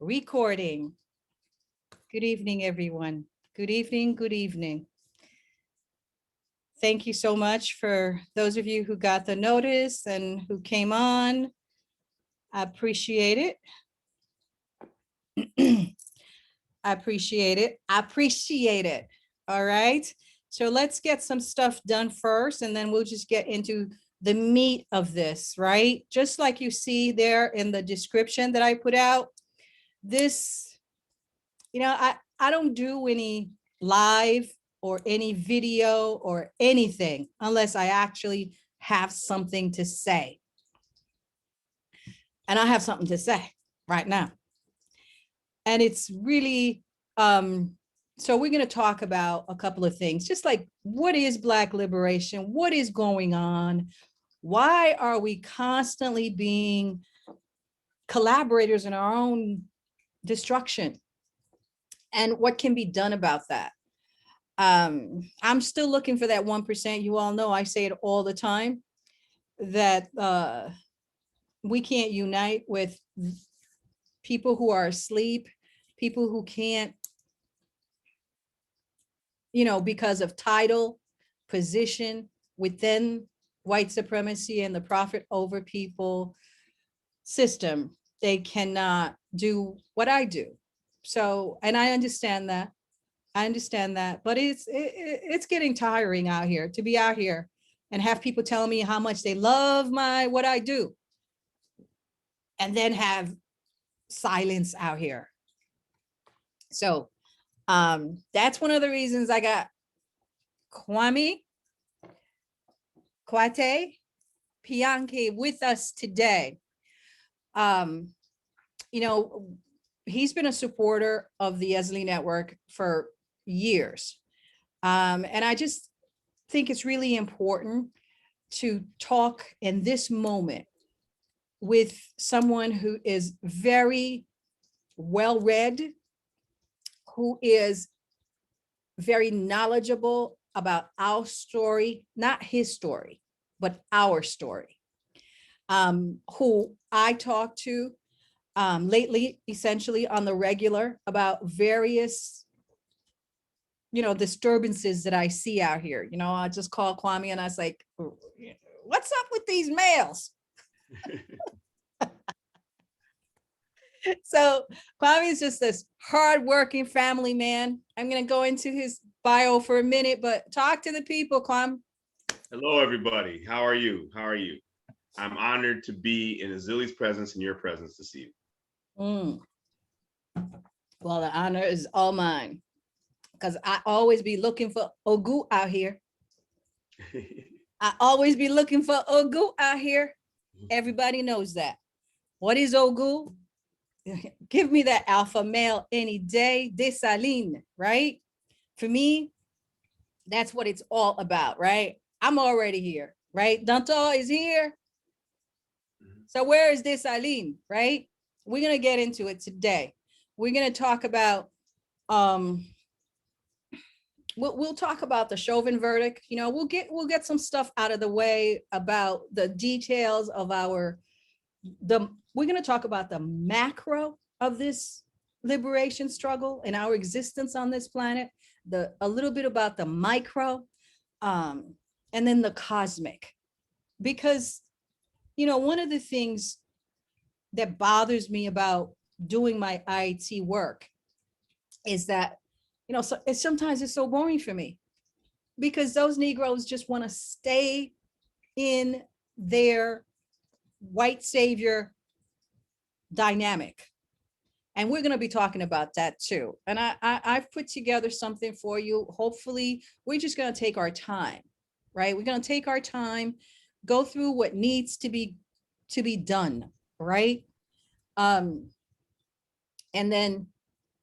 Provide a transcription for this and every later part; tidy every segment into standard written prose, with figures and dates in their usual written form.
Recording. Good evening, everyone. Good evening, good evening. Thank you so much for those of you who got the notice and who came on. I appreciate it. I appreciate it. I appreciate it. All right. So let's get some stuff done first, and then we'll just get into the meat of this, right? Just like you see there in the description that I put out, this, I don't do any live or any video or anything unless I actually have something to say. And I have something to say right now. And it's really, so we're going to talk about a couple of things, just like what is Black liberation? What is going on? Why are we constantly being collaborators in our own destruction? And what can be done about that? I'm still looking for that 1%. You all know I say it all the time, that we can't unite with people who are asleep, people who can't, because of title, position within white supremacy and the profit over people system. They cannot do what I do. So, and I understand that. But it's getting tiring out here to be out here and have people telling me how much they love what I do, and then have silence out here. So that's one of the reasons I got Kwame Kwatei Piankhi with us today. He's been a supporter of the Ézili Network for years. And I just think it's really important to talk in this moment with someone who is very well-read, who is very knowledgeable about our story, not his story, but our story, who I talk to lately, essentially on the regular, about various disturbances that I see out here. I just called Kwame and I was like, what's up with these males? So Kwame is just this hardworking family man. I'm going to go into his bio for a minute, but talk to the people, Kwame. Hello, everybody. How are you? I'm honored to be in Ézili's presence and your presence this evening. Well, the honor is all mine, because I always be looking for Ogu out here. I always be looking for Ogu out here. Everybody knows that. What is Ogu? Give me that alpha male any day. Dessalines, right? For me, that's what it's all about, right? I'm already here, right? Dantò is here. So where is Dessalines, right? We're going to get into it today. We're going to talk about, we'll talk about the Chauvin verdict. We'll get some stuff out of the way about the details of we're going to talk about the macro of this liberation struggle and our existence on this planet, a little bit about the micro, and then the cosmic. Because, one of the things that bothers me about doing my IT work is that, sometimes it's so boring for me, because those Negroes just want to stay in their white savior dynamic. And we're going to be talking about that too. And I've put together something for you. Hopefully, we're just going to take our time, right? We're going to take our time, go through what needs to be done, right? And then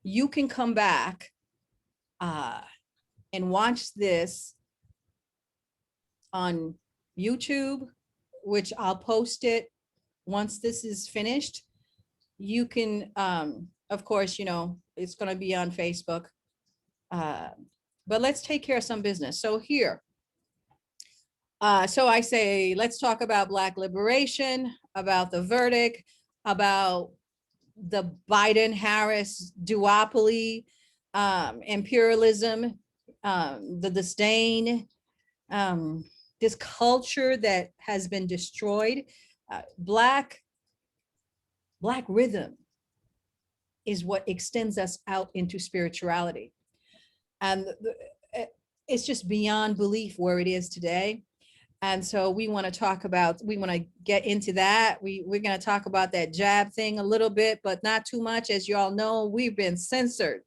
you can come back and watch this on YouTube, which I'll post it once this is finished. You can, of course, it's going to be on Facebook. But let's take care of some business. So here, so I say, let's talk about Black liberation, about the verdict, about the Biden-Harris duopoly, imperialism, the disdain, this culture that has been destroyed. Black rhythm is what extends us out into spirituality. And it's just beyond belief where it is today. And so we want to get into that. We're going to talk about that jab thing a little bit, but not too much. As you all know, we've been censored.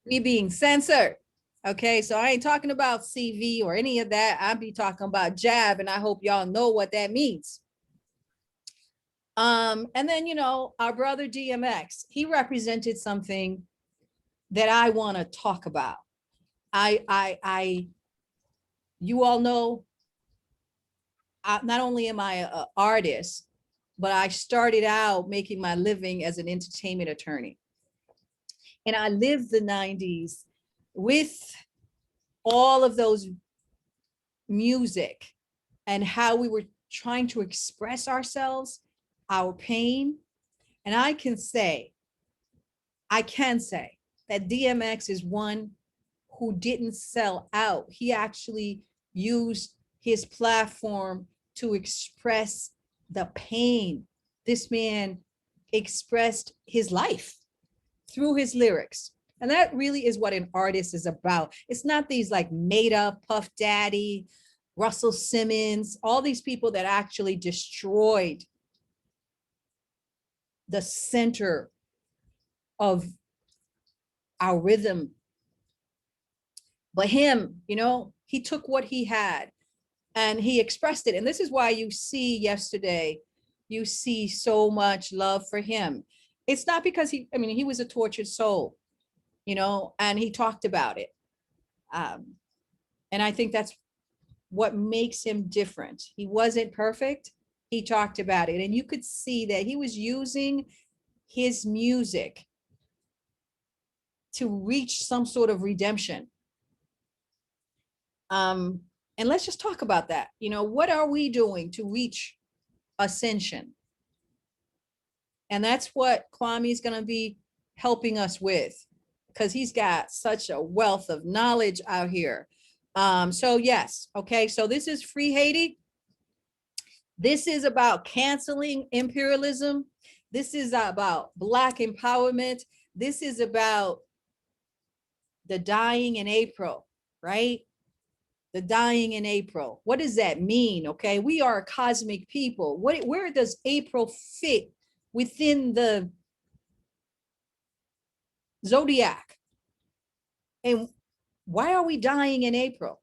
We being censored. Okay, so I ain't talking about CV or any of that. I'll be talking about jab, and I hope y'all know what that means. And then, you know, our brother DMX, he represented something that I want to talk about. You all know, not only am I an artist, but I started out making my living as an entertainment attorney. And I lived the 90s with all of those music and how we were trying to express ourselves, our pain. And I can say that DMX is one who didn't sell out. He actually used his platform to express the pain. This man expressed his life through his lyrics. And that really is what an artist is about. It's not these like made up Puff Daddy, Russell Simmons, all these people that actually destroyed the center of our rhythm. But him, you know, he took what he had and he expressed it. And this is why you see yesterday, you see so much love for him. It's not because he was a tortured soul, you know, and he talked about it. And I think that's what makes him different. He wasn't perfect. He talked about it. And you could see that he was using his music to reach some sort of redemption. And let's just talk about that. You know, what are we doing to reach ascension? And that's what Kwame is going to be helping us with, because he's got such a wealth of knowledge out here. So yes, okay, so this is Free Haiti. This is about canceling imperialism. This is about Black empowerment. This is about the dying in April, right? The dying in April. What does that mean? Okay, we are cosmic people. Where does April fit within the zodiac? And why are we dying in April?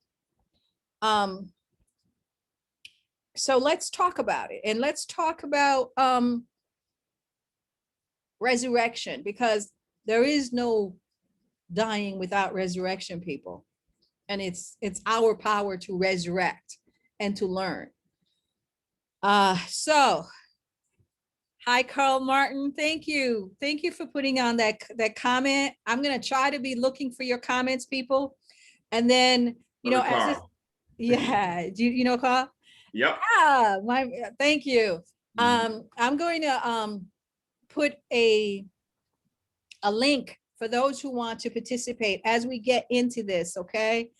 So let's talk about it, and let's talk about resurrection, because there is no dying without resurrection, people. And it's our power to resurrect and to learn. So hi, Carl Martin. Thank you. Thank you for putting on that comment. I'm going to try to be looking for your comments, people. And then, you know, as if, yeah, do you know Carl? Yep. Thank you. I'm going to put a link for those who want to participate as we get into this, okay?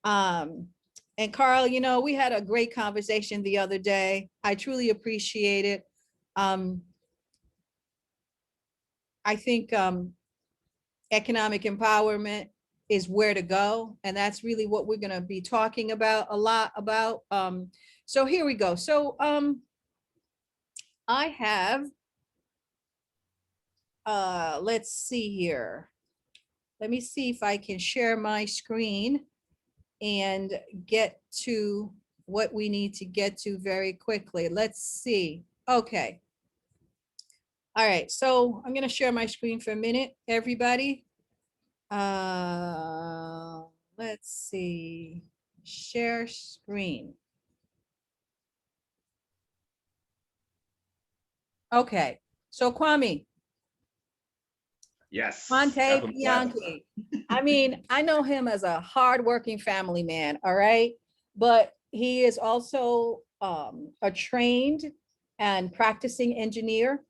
And Carl, you know, we had a great conversation the other day. I truly appreciate it. I think economic empowerment is where to go. And that's really what we're going to be talking about a lot about. So here we go. So I have, let's see here. Let me see if I can share my screen and get to what we need to get to very quickly. Let's see. Okay. All right, so I'm going to share my screen for a minute, everybody. Let's see. Share screen. Okay, so Kwame. Yes. Kwatei Piankhi. I mean, I know him as a hardworking family man, all right? But he is also a trained and practicing engineer.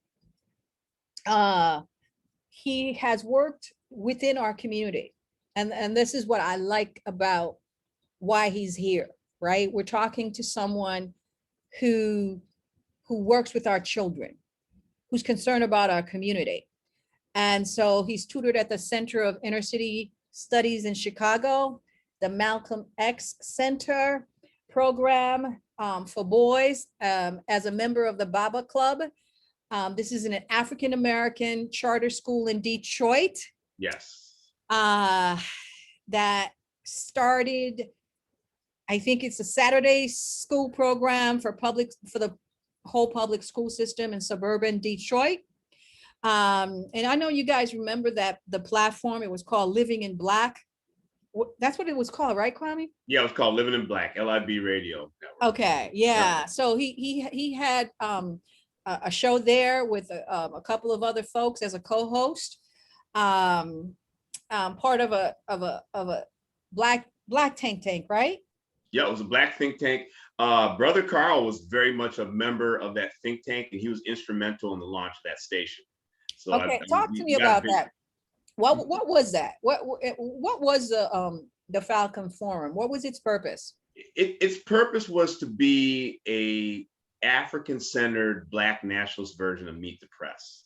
he has worked within our community. And this is what I like about why he's here, right? We're talking to someone who works with our children, who's concerned about our community. And so he's tutored at the Center of Inner City Studies in Chicago, the Malcolm X Center program for boys, as a member of the Baba Club. This is an African-American charter school in Detroit. Yes. That started, I think it's a Saturday school program for the whole public school system in suburban Detroit. And I know you guys remember that the platform, it was called Living in Black. That's what it was called, right, Kwame? Yeah, it was called Living in Black, LIB Radio Network. Okay, yeah. So he had a show there with a couple of other folks as a co-host, part of a black think tank, right? Yeah, it was a Black think tank. Brother Carl was very much a member of that think tank, and he was instrumental in the launch of that station. So okay, talk to me about that. What was that? What was the Falcon Forum? What was its purpose? Its purpose was to be a African-centered Black nationalist version of Meet the Press.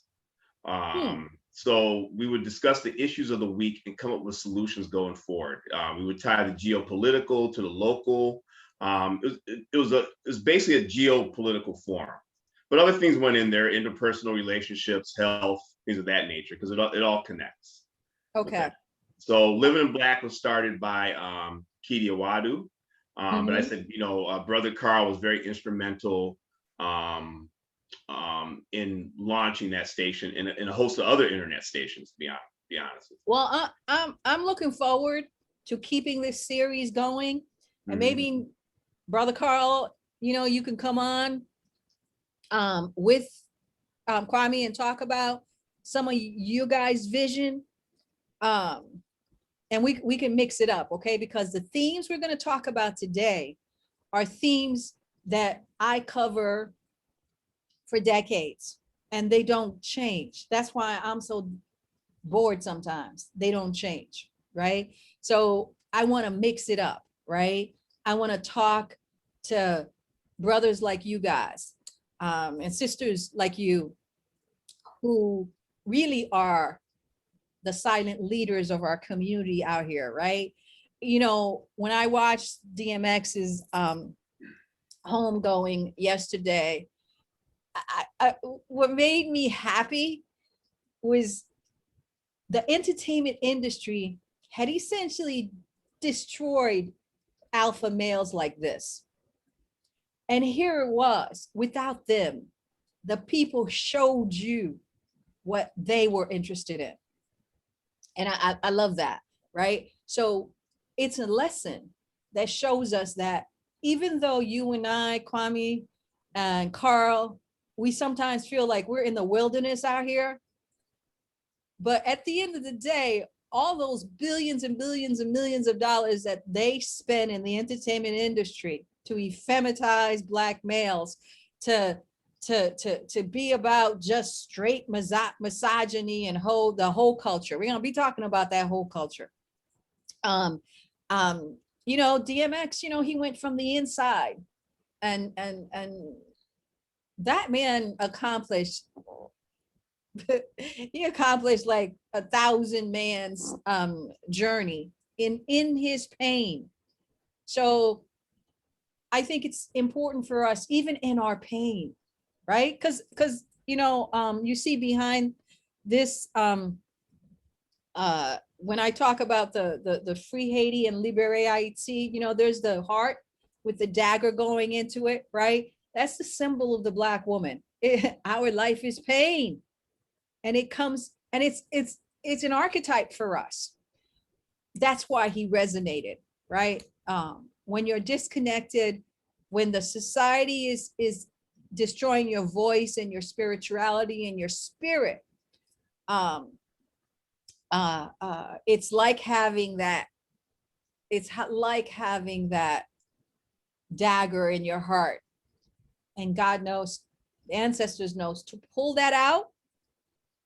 So we would discuss the issues of the week and come up with solutions going forward. We would tie the geopolitical to the local. It was basically a geopolitical forum, but other things went in there: interpersonal relationships, health, things of that nature, because it all connects. Okay. So Living in Black was started by Kidi Awadu. But I said, Brother Carl was very instrumental in launching that station and a host of other internet stations, to be honest with you. Well, I'm looking forward to keeping this series going, and maybe Brother Carl, you can come on with Kwame and talk about some of you guys' vision, and we can mix it up, okay? Because the themes we're going to talk about today are themes that I cover for decades, and they don't change. That's why I'm so bored sometimes. They don't change, right? So I want to mix it up, right? I want to talk to brothers like you guys, and sisters like you, who really are the silent leaders of our community out here, right? When I watched DMX's homegoing yesterday, what made me happy was the entertainment industry had essentially destroyed alpha males like this. And here it was, without them, the people showed you what they were interested in. And I love that, right? So it's a lesson that shows us that even though you and I, Kwame and Carl, we sometimes feel like we're in the wilderness out here, but at the end of the day, all those billions and billions and millions of dollars that they spend in the entertainment industry to effeminize Black males, to be about just straight misogyny and the whole culture. We're gonna be talking about that whole culture. DMX, he went from the inside, and that man accomplished he accomplished like 1,000 man's journey in his pain. So I think it's important for us, even in our pain, right? Because you see behind this, when I talk about the Free Haiti and Libere Haiti, there's the heart with the dagger going into it, right? That's the symbol of the Black woman. Our life is pain, and it comes, and it's an archetype for us. That's why he resonated, right? When you're disconnected, when the society is destroying your voice and your spirituality and your spirit, it's like having that dagger in your heart, and God knows, the ancestors knows, to pull that out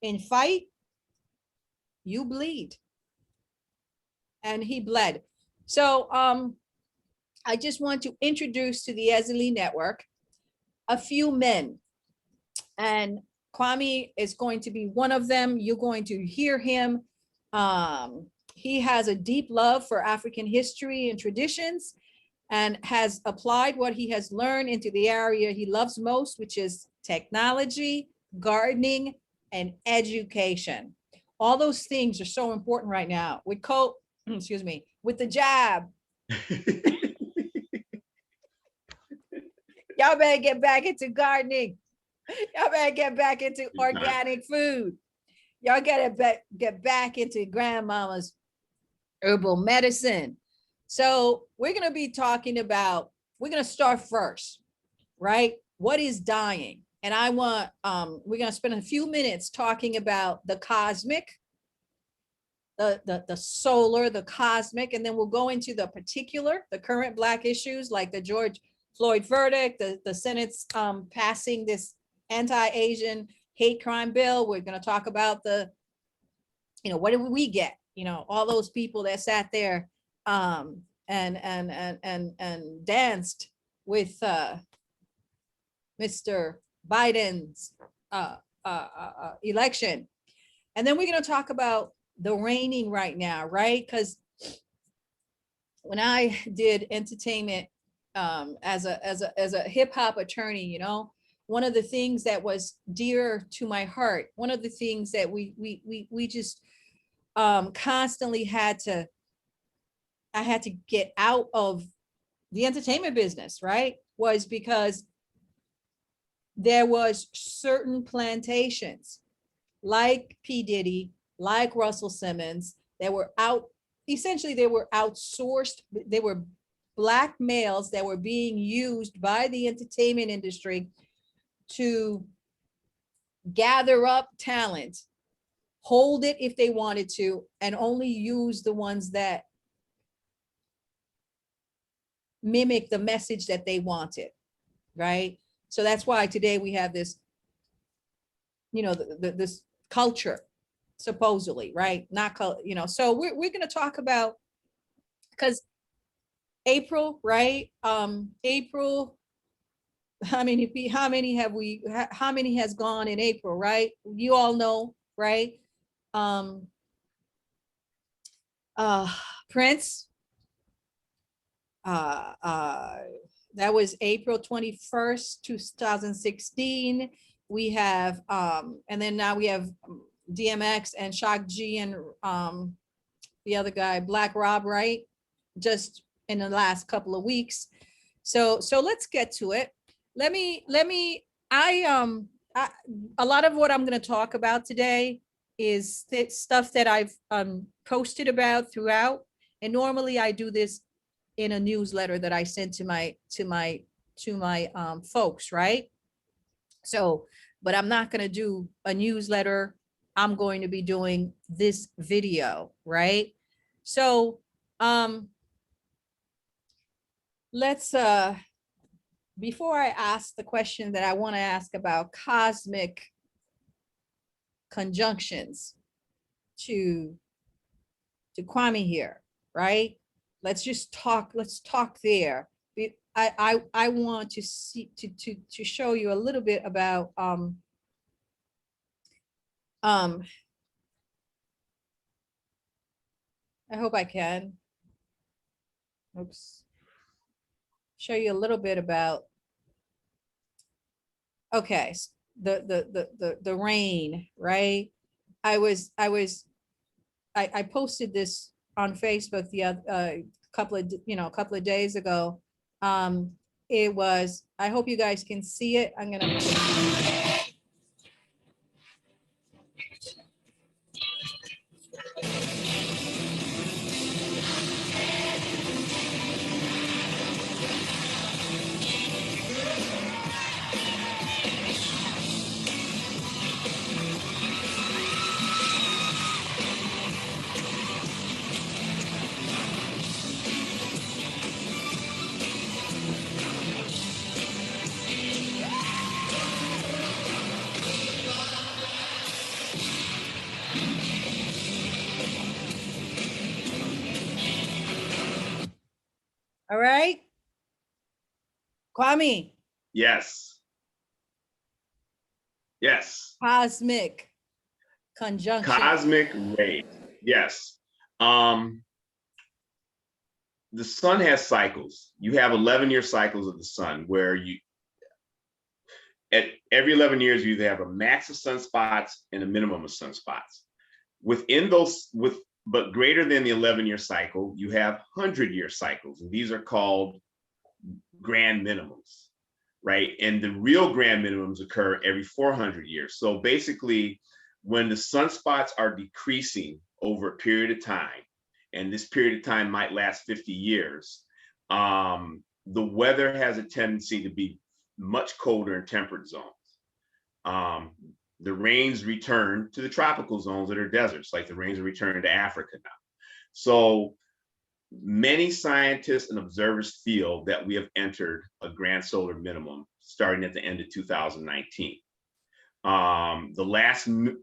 In fight, you bleed. And he bled. So I just want to introduce to the Ézili Network a few men. And Kwame is going to be one of them. You're going to hear him. He has a deep love for African history and traditions, and has applied what he has learned into the area he loves most, which is technology, gardening, and education. All those things are so important right now with excuse me, with the jab. Y'all better get back into gardening. Y'all better get back into organic food. Y'all gotta get back into grandmama's herbal medicine. So we're gonna be talking about, we're gonna start first, right? What is dying? And I want, we're gonna spend a few minutes talking about the cosmic, the solar, the cosmic, and then we'll go into the particular, the current Black issues like the George Floyd verdict, the Senate's passing this anti-Asian hate crime bill. We're going to talk about the, what did we get? All those people that sat there and danced with Mr. Biden's election. And then we're going to talk about the reigning right now, right? Because when I did entertainment as a hip hop attorney, one of the things that was dear to my heart, one of the things that we just constantly I had to get out of the entertainment business, right? Was because there was certain plantations like P. Diddy, like Russell Simmons, that were essentially they were outsourced. They were Black males that were being used by the entertainment industry to gather up talent, hold it if they wanted to, and only use the ones that mimic the message that they wanted, right? So that's why today we have this, this culture, supposedly, right? Not, so we're going to talk about, because April, right? April, how many has gone in April, right? You all know, right? Prince, that was April 21st, 2016. We have, and then now we have DMX and Shock G and the other guy, Black Rob, right? Just in the last couple of weeks. So let's get to it. A lot of what I'm going to talk about today is stuff that I've posted about throughout. And normally I do this in a newsletter that I send to my folks, right? So, but I'm not going to do a newsletter. I'm going to be doing this video, right? So, let's before I ask the question that I want to ask about cosmic conjunctions to Kwame here, right? Let's talk there. I want to see to show you a little bit about I hope I can. Oops. Show you a little bit about, okay, the rain, right? I posted this on Facebook the other couple of days ago. It was, I hope you guys can see it. I'm gonna All right. Kwame. Yes. Yes. Cosmic conjunction. Cosmic rays. Yes. Um, the sun has cycles. You have 11-year cycles of the sun where you, at every 11 years, you either have a max of sunspots and a minimum of sunspots. Within those, but greater than the 11-year cycle, you have 100-year cycles. And these are called grand minimums, right? And the real grand minimums occur every 400 years. So basically, when the sunspots are decreasing over a period of time, and this period of time might last 50 years, the weather has a tendency to be much colder in temperate zones. The rains return to the tropical zones that are deserts, like the rains are returning to Africa now. So many scientists and observers feel that we have entered a grand solar minimum starting at the end of 2019. The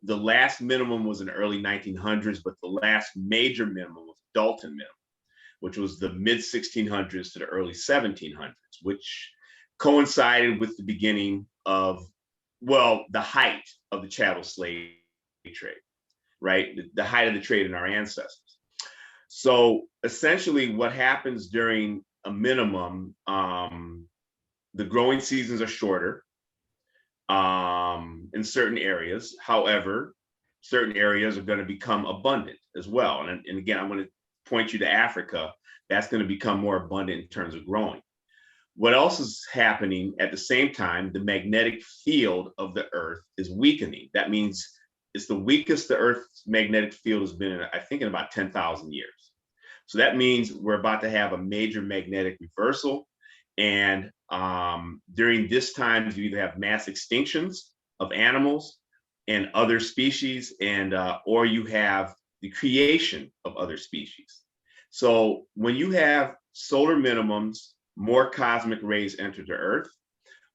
last minimum was in the early 1900s, but the last major minimum was Dalton minimum, which was the mid 1600s to the early 1700s, which coincided with the beginning of, well, the height of the chattel slave trade, right? The height of the trade in our ancestors. So essentially what happens during a minimum, the growing seasons are shorter in certain areas. However, certain areas are going to become abundant as well. And again, I'm going to point you to Africa. That's going to become more abundant in terms of growing. What else is happening at the same time? The magnetic field of the Earth is weakening. That means it's the weakest the Earth's magnetic field has been in, I think, in about 10,000 years. So that means we're about to have a major magnetic reversal. And during this time, you either have mass extinctions of animals and other species, and or you have the creation of other species. So when you have solar minimums, more cosmic rays enter the Earth.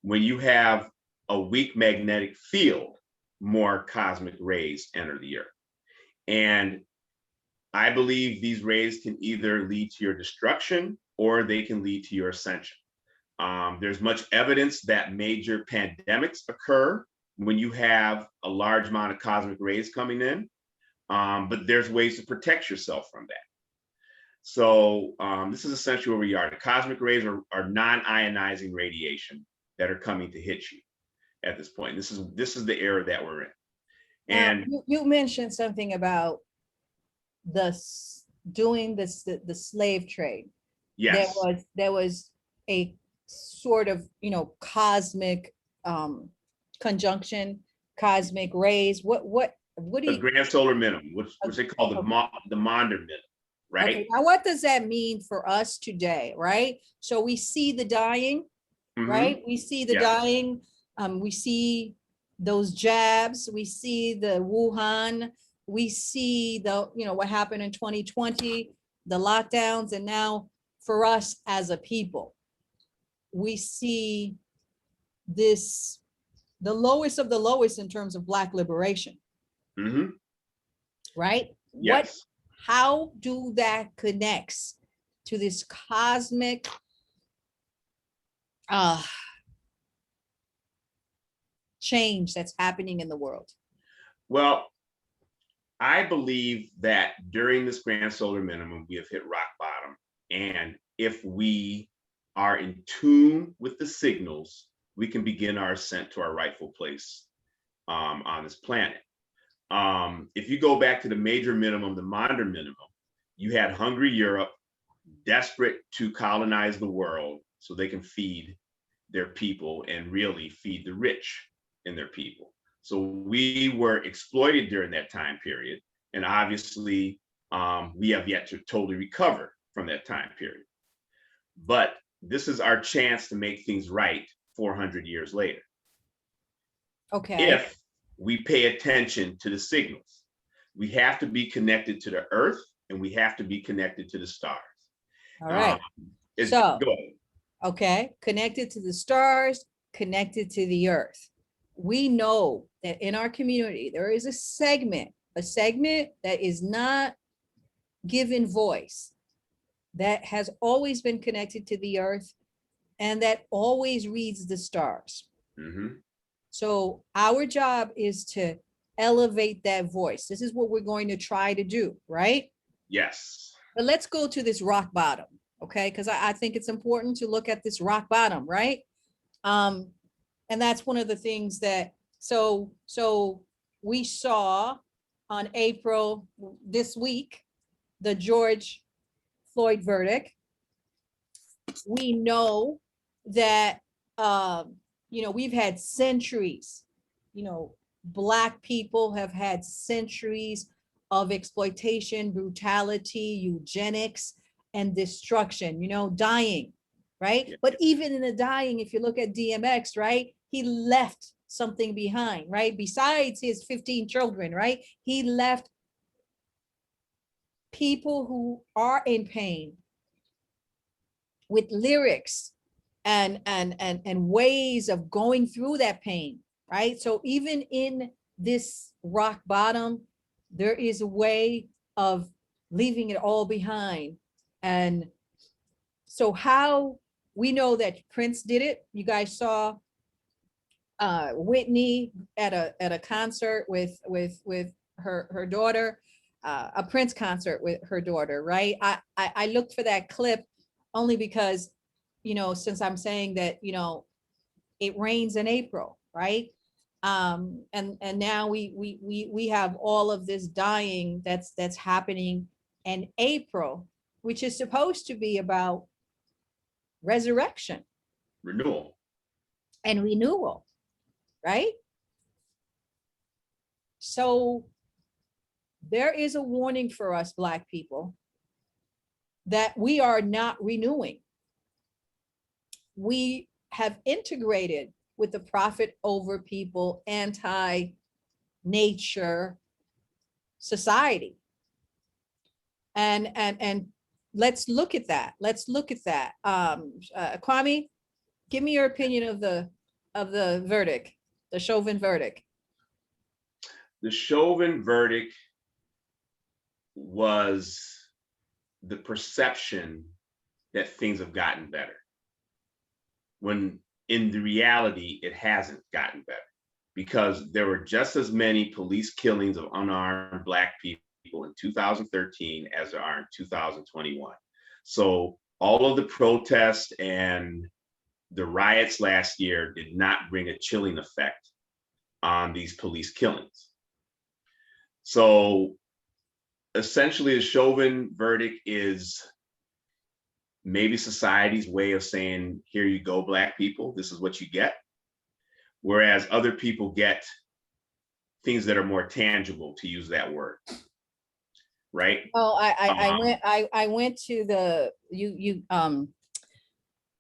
When you have a weak magnetic field, more cosmic rays enter the Earth. And I believe these rays can either lead to your destruction or they can lead to your ascension. There's much evidence that major pandemics occur when you have a large amount of cosmic rays coming in, but there's ways to protect yourself from that. So this is essentially where we are. The cosmic rays are non-ionizing radiation that are coming to hit you at this point. This is the era that we're in. And you mentioned something about doing the slave trade. yes, there was a sort of cosmic conjunction, cosmic rays. What do the you grand solar minimum, which they call the Maunder minimum, right? Okay, now what does that mean for us today, right? So we see the dying, right? We see the dying. We see those jabs. We see the Wuhan. We see what happened in 2020, the lockdowns, and now for us as a people, we see this, the lowest of the lowest in terms of Black liberation, right? Yes. How do that connects to this cosmic change that's happening in the world? Well, I believe that during this grand solar minimum, we have hit rock bottom. And if we are in tune with the signals, we can begin our ascent to our rightful place on this planet. If you go back to the major minimum, the Maunder minimum, you had hungry Europe desperate to colonize the world so they can feed their people and really feed the rich in their people. So we were exploited during that time period. And obviously, we have yet to totally recover from that time period. But this is our chance to make things right 400 years later. Okay. If we pay attention to the signals, we have to be connected to the Earth and we have to be connected to the stars. All right. So, go ahead. Okay, connected to the stars, connected to the Earth. We know that in our community, there is a segment that is not given voice. that has always been connected to the earth and that always reads the stars. Mm-hmm. So our job is to elevate that voice. This is what we're going to try to do, right? Yes. But let's go to this rock bottom, okay? Because I think it's important to look at this rock bottom, right? And that's one of the things that, so we saw on April this week, the George Floyd verdict. We know that, we've had centuries, Black people have had centuries of exploitation, brutality, eugenics, and destruction, dying, right? Yeah. But even in the dying, if you look at DMX, right, he left something behind, right? Besides his 15 children, right? He left people who are in pain with lyrics and ways of going through that pain, right? So even in this rock bottom, there is a way of leaving it all behind. And so how we know that Prince did it, you guys saw Whitney at a concert with her daughter, a Prince concert with her daughter, right? I looked for that clip only because, since I'm saying that, it rains in April, right? And now we have all of this dying that's happening in April, which is supposed to be about resurrection Renewal. and renewal, right? So there is a warning for us Black people that we are not renewing. We have integrated with the profit over people, anti-nature society. And let's look at that. Kwame, give me your opinion of the verdict, the Chauvin verdict. The Chauvin verdict was the perception that things have gotten better, when in the reality, it hasn't gotten better, because there were just as many police killings of unarmed Black people in 2013 as there are in 2021. So all of the protests and the riots last year did not bring a chilling effect on these police killings. So essentially, the Chauvin verdict is maybe society's way of saying, here you go, Black people, this is what you get. Whereas other people get things that are more tangible, to use that word. Right? Oh, I went to the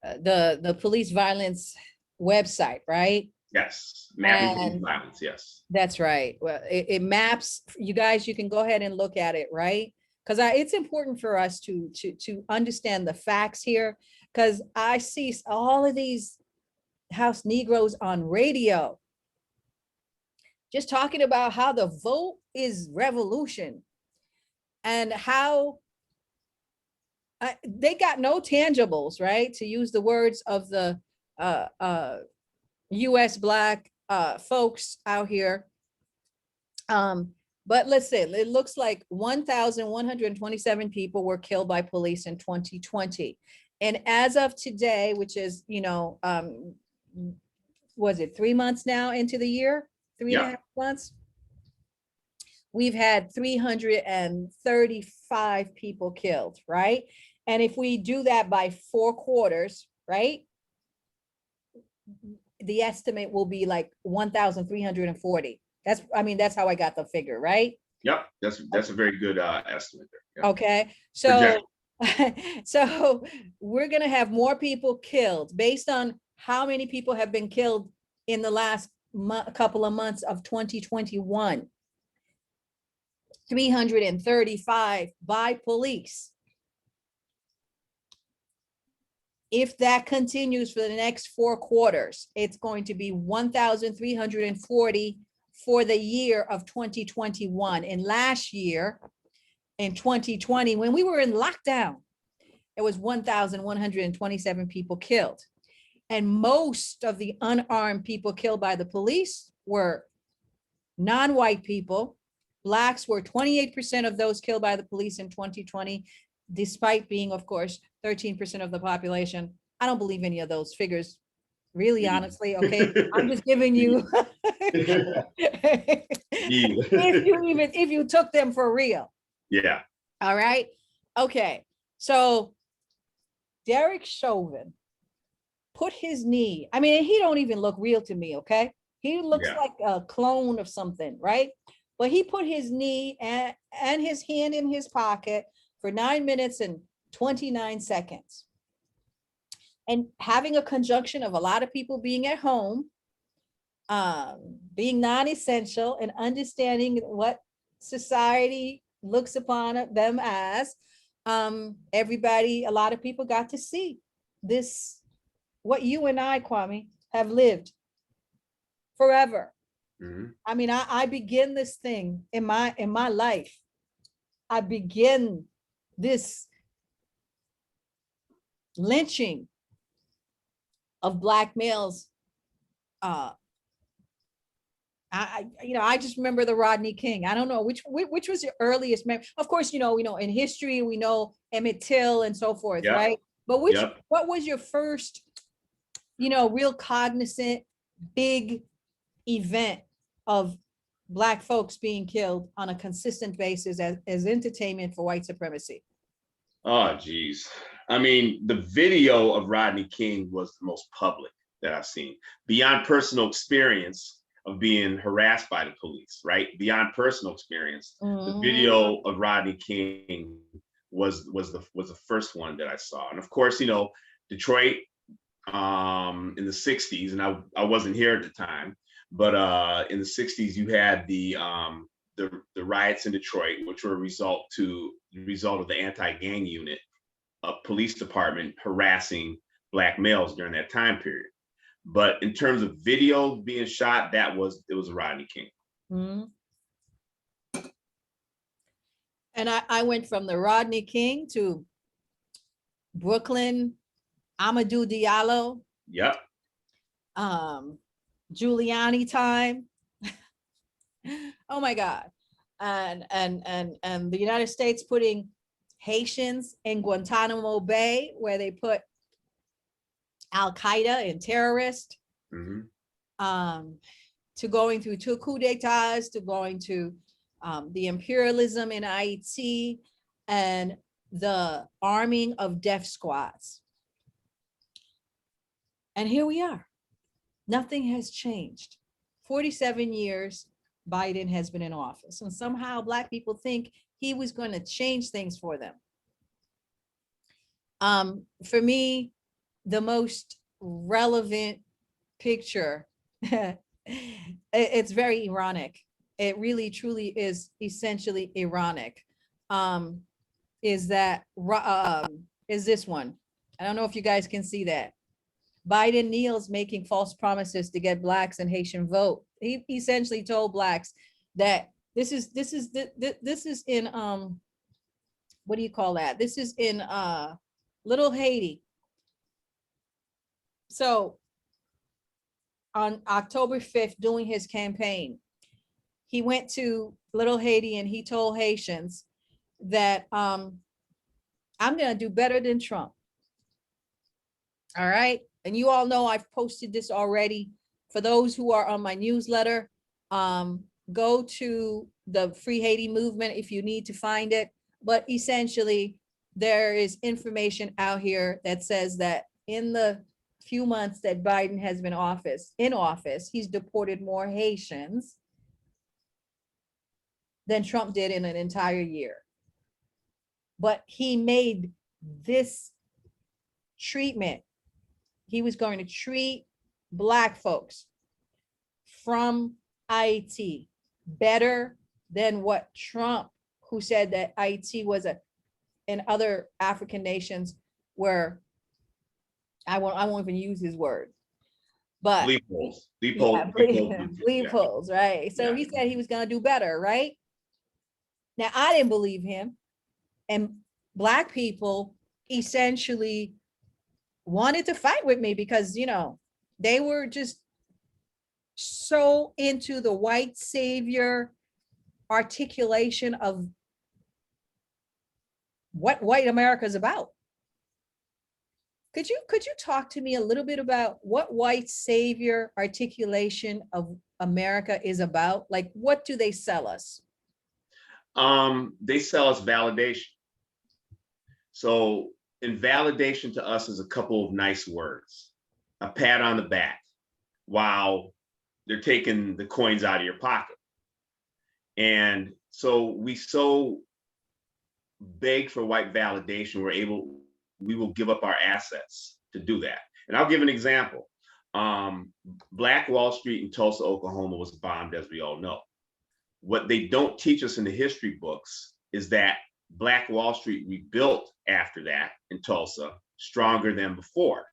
the police violence website, right? Yes, mapping police violence, yes. That's right. Well, it maps, you guys, you can go ahead and look at it, right? Because it's important for us to understand the facts here, because I see all of these house Negroes on radio just talking about how the vote is revolution and how they got no tangibles, right? To use the words of the US Black folks out here. But listen, it looks like 1,127 people were killed by police in 2020. And as of today, which is, was it 3 months now into the year? 3.5 months? We've had 335 people killed, right? And if we do that by 4 quarters, right? The estimate will be like 1,340. That's how I got the figure, right? Yep, that's a very good estimate there. Yep. Okay, so so we're gonna have more people killed based on how many people have been killed in the last couple of months of 2021. 335 by police. If that continues for the next 4 quarters, it's going to be 1,340 for the year of 2021. And last year, in 2020, when we were in lockdown, it was 1,127 people killed. And most of the unarmed people killed by the police were non-white people. Blacks were 28% of those killed by the police in 2020, despite being, of course, 13% of the population. I don't believe any of those figures, really, honestly. Okay, I'm just giving you if you took them for real. Yeah. All right. Okay. So Derek Chauvin put his knee. I mean, he don't even look real to me. Okay. He looks like a clone of something, right? But he put his knee and his hand in his pocket for 9 minutes and 29 seconds. And having a conjunction of a lot of people being at home, being non-essential, and understanding what society looks upon them as, everybody, a lot of people got to see this, what you and I, Kwame, have lived forever. Mm-hmm. I mean, I begin this thing in my life. I begin this lynching of Black males. I just remember the Rodney King. I don't know which was your earliest memory. Of course, in history we know Emmett Till and so forth, right? But what was your first, real cognizant big event of Black folks being killed on a consistent basis as entertainment for white supremacy? Oh, geez. I mean, the video of Rodney King was the most public that I've seen. Beyond personal experience of being harassed by the police, right? Beyond personal experience, the video of Rodney King was the first one that I saw. And of course, Detroit in the 60s, and I wasn't here at the time, but in the 60s, you had the riots in Detroit, which were a result of the anti-gang unit, a police department harassing Black males during that time period. But in terms of video being shot, it was Rodney King. Mm-hmm. And I went from the Rodney King to Brooklyn, Amadou Diallo. Yep. Giuliani time. Oh my God. And the United States putting Haitians in Guantanamo Bay, where they put Al-Qaeda and terrorists, to going through two coups d'etats, to going to the imperialism in Haiti and the arming of death squads. And here we are. Nothing has changed. 47 years, Biden has been in office, and somehow Black people think he was going to change things for them. For me, the most relevant picture, it's very ironic. It really, truly is essentially ironic. Is this one? I don't know if you guys can see that. Biden kneels making false promises to get Blacks and Haitian vote. He essentially told Blacks that this is in what do you call that? This is in Little Haiti. So on October 5th, doing his campaign, he went to Little Haiti and he told Haitians that I'm gonna do better than Trump. All right. And you all know I've posted this already. For those who are on my newsletter, go to the Free Haiti movement if you need to find it. But essentially, there is information out here that says that in the few months that Biden has been in office, he's deported more Haitians than Trump did in an entire year. But he made this treatment. He was going to treat Black folks from Haiti better than what Trump, who said that Haiti was and other African nations were, I won't even use his word, but leapholes, right? So he said he was going to do better, right? Now, I didn't believe him. And Black people essentially wanted to fight with me because, you know, they were just so into the white savior articulation of what white America is about. Could you talk to me a little bit about what white savior articulation of America is about? Like, what do they sell us? They sell us validation. So, and validation to us is a couple of nice words, a pat on the back, while they're taking the coins out of your pocket. And so we so beg for white validation, we will give up our assets to do that. And I'll give an example. Black Wall Street in Tulsa, Oklahoma was bombed, as we all know. What they don't teach us in the history books is that Black Wall Street rebuilt after that in Tulsa, stronger than before.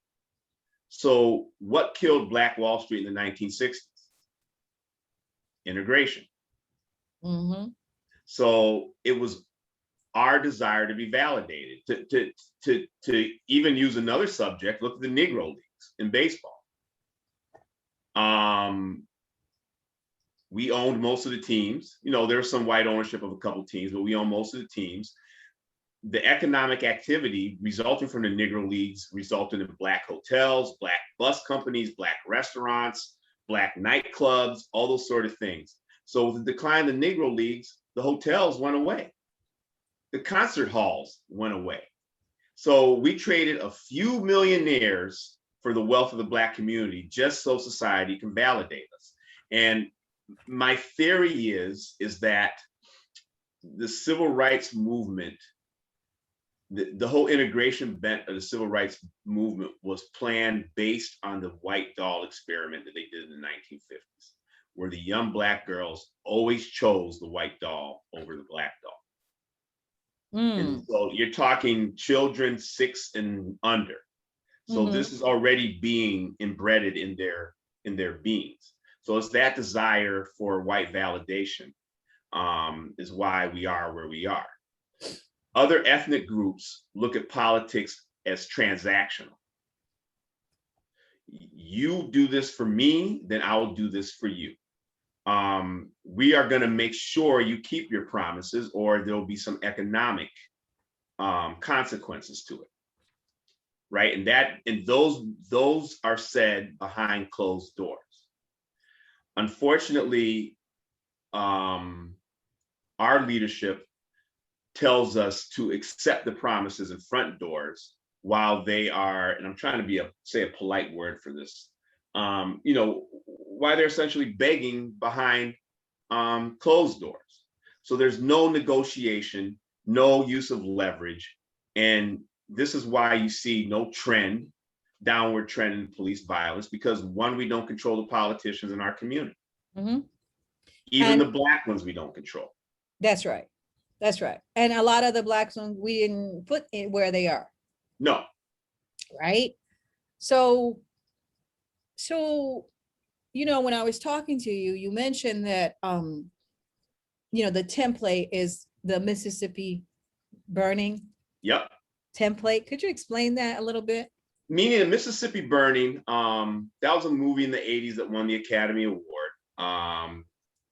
So what killed Black Wall Street in the 1960s? Integration. Mm-hmm. So it was our desire to be validated, to even use another subject. Look at the Negro Leagues in baseball. We owned most of the teams. You know, there was some white ownership of a couple teams, but we owned most of the teams. The economic activity resulting from the Negro Leagues resulted in Black hotels, Black bus companies, Black restaurants, Black nightclubs, all those sort of things. So with the decline of the Negro Leagues, the hotels went away. The concert halls went away. So we traded a few millionaires for the wealth of the Black community just so society can validate us. And my theory is that the civil rights movement, the whole integration bent of the civil rights movement was planned based on the white doll experiment that they did in the 1950s, where the young Black girls always chose the white doll over the Black doll. And so you're talking children 6 and under. So this is already being embedded in their beings. So it's that desire for white validation is why we are where we are. Other ethnic groups look at politics as transactional. You do this for me, then I will do this for you. We are going to make sure you keep your promises, or there'll be some economic consequences to it, right? And those are said behind closed doors. Unfortunately, our leadership tells us to accept the promises in front doors while they are, and I'm trying to say a polite word for this, while they're essentially begging behind closed doors. So there's no negotiation, no use of leverage. And this is why you see no downward trend in police violence, because one, we don't control the politicians in our community. Even the Black ones we don't control. That's right. That's right. And a lot of the Blacks ones we didn't put in where they are. No. Right. So, when I was talking to you, you mentioned that, the template is the Mississippi burning. Yep. Template. Could you explain that a little bit? Meaning the Mississippi burning, that was a movie in the 80s that won the Academy Award.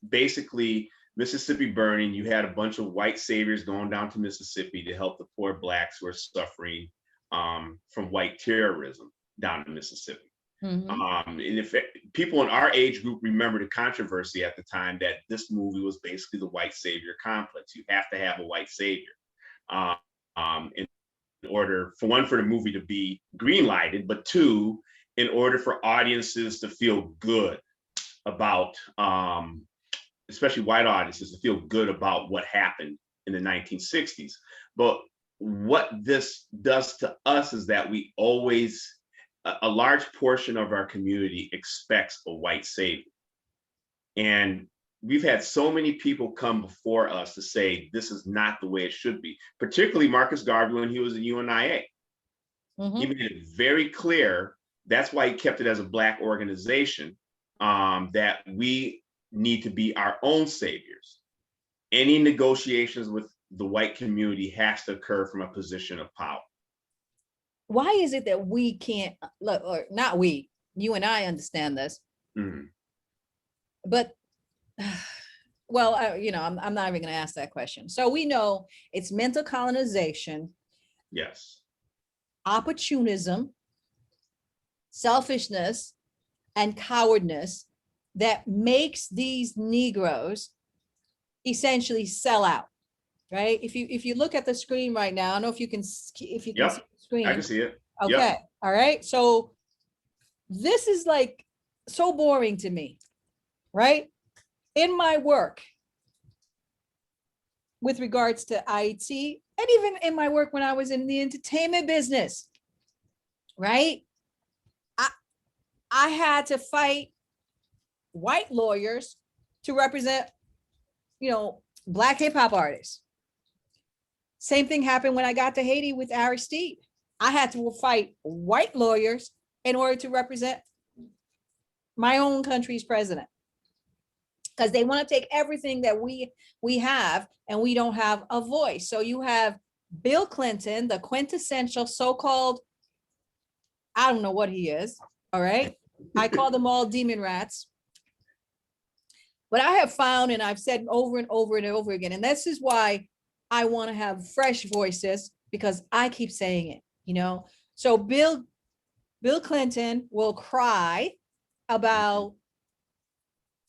Basically, Mississippi burning, you had a bunch of white saviors going down to Mississippi to help the poor Blacks who are suffering from white terrorism down in Mississippi. And if people in our age group remember the controversy at the time that this movie was basically the white savior complex. You have to have a white savior in order, for one, for the movie to be green lighted, but two, in order for audiences to feel good about, especially white audiences, to feel good about what happened in the 1960s. But what this does to us is that we always, a large portion of our community expects a white savior. And we've had so many people come before us to say, this is not the way it should be, particularly Marcus Garvey when he was in UNIA. He made it very clear, that's why he kept it as a Black organization, that we need to be our own saviors. Any negotiations with the white community has to occur from a position of power. why is it that we can't look, or not we, you and I understand this, Mhm. but well, I'm not even going to ask that question. So we know it's mental colonization, Yes. opportunism, selfishness, and cowardness that makes these Negroes essentially sell out, right? If you look at the screen right now, I don't know if you can see Yep. the I can screen. see it. Okay, Yep. all right. So this is like so boring to me, right? In my work with regards to IT, and even in my work when I was in the entertainment business, right? I I had to fight white lawyers to represent, Black hip hop artists. Same thing happened when I got to Haiti with Aristide. I had to fight white lawyers in order to represent my own country's president, because they want to take everything that we have, and we don't have a voice. So you have Bill Clinton, the quintessential so-called, I don't know what he is. All right. I call them all demon rats. But I have found, and I've said over and over and over again, and this is why I want to have fresh voices, because I keep saying it. So Bill Clinton will cry about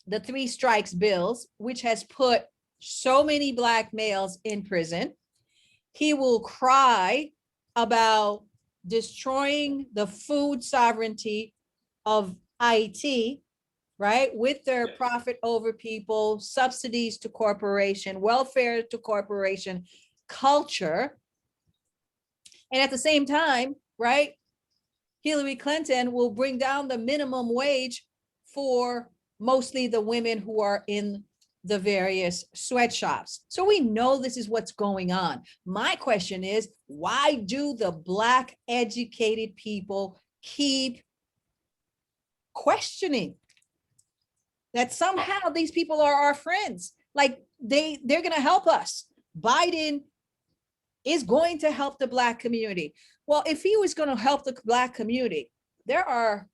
the three strikes bills, which has put so many Black males in prison. He will cry about destroying the food sovereignty of Haiti, right? With their profit over people, subsidies to corporation, welfare to corporation, culture. And at the same time, right, Hillary Clinton will bring down the minimum wage for mostly the women who are in the various sweatshops. So we know this is what's going on. My question is, why do the Black educated people keep questioning that somehow these people are our friends? Like they're going to help us. Biden is going to help the Black community. Well, if he was going to help the Black community, there are,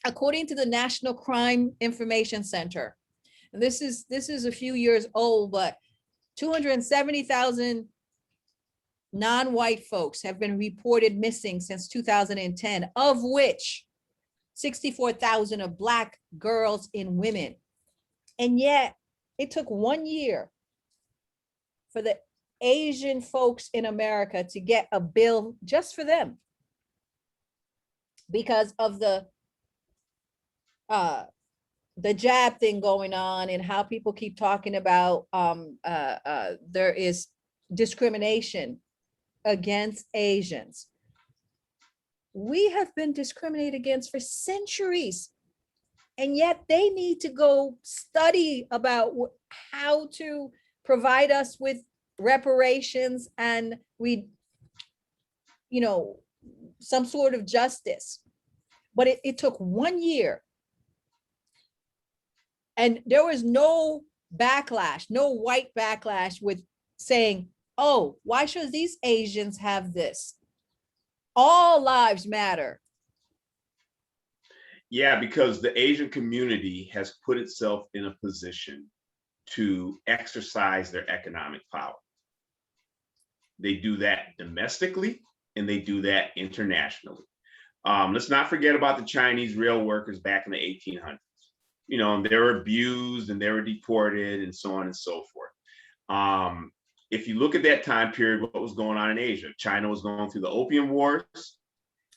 according to the National Crime Information Center, and this is a few years old, but 270,000 non-white folks have been reported missing since 2010, of which 64,000 are Black girls and women. And yet it took 1 year for the Asian folks in America to get a bill just for them, because of the jab thing going on, and how people keep talking about there is discrimination against Asians. We have been discriminated against for centuries, and yet they need to go study about how to provide us with reparations and some sort of justice. But it took 1 year, and there was no backlash, no white backlash with saying, oh, why should these Asians have this? All lives matter. Yeah, because the Asian community has put itself in a position to exercise their economic power. They do that domestically, and they do that internationally. Let's not forget about the Chinese rail workers back in the 1800s. They were abused and they were deported and so on and so forth. If you look at that time period, what was going on in Asia? China was going through the Opium Wars,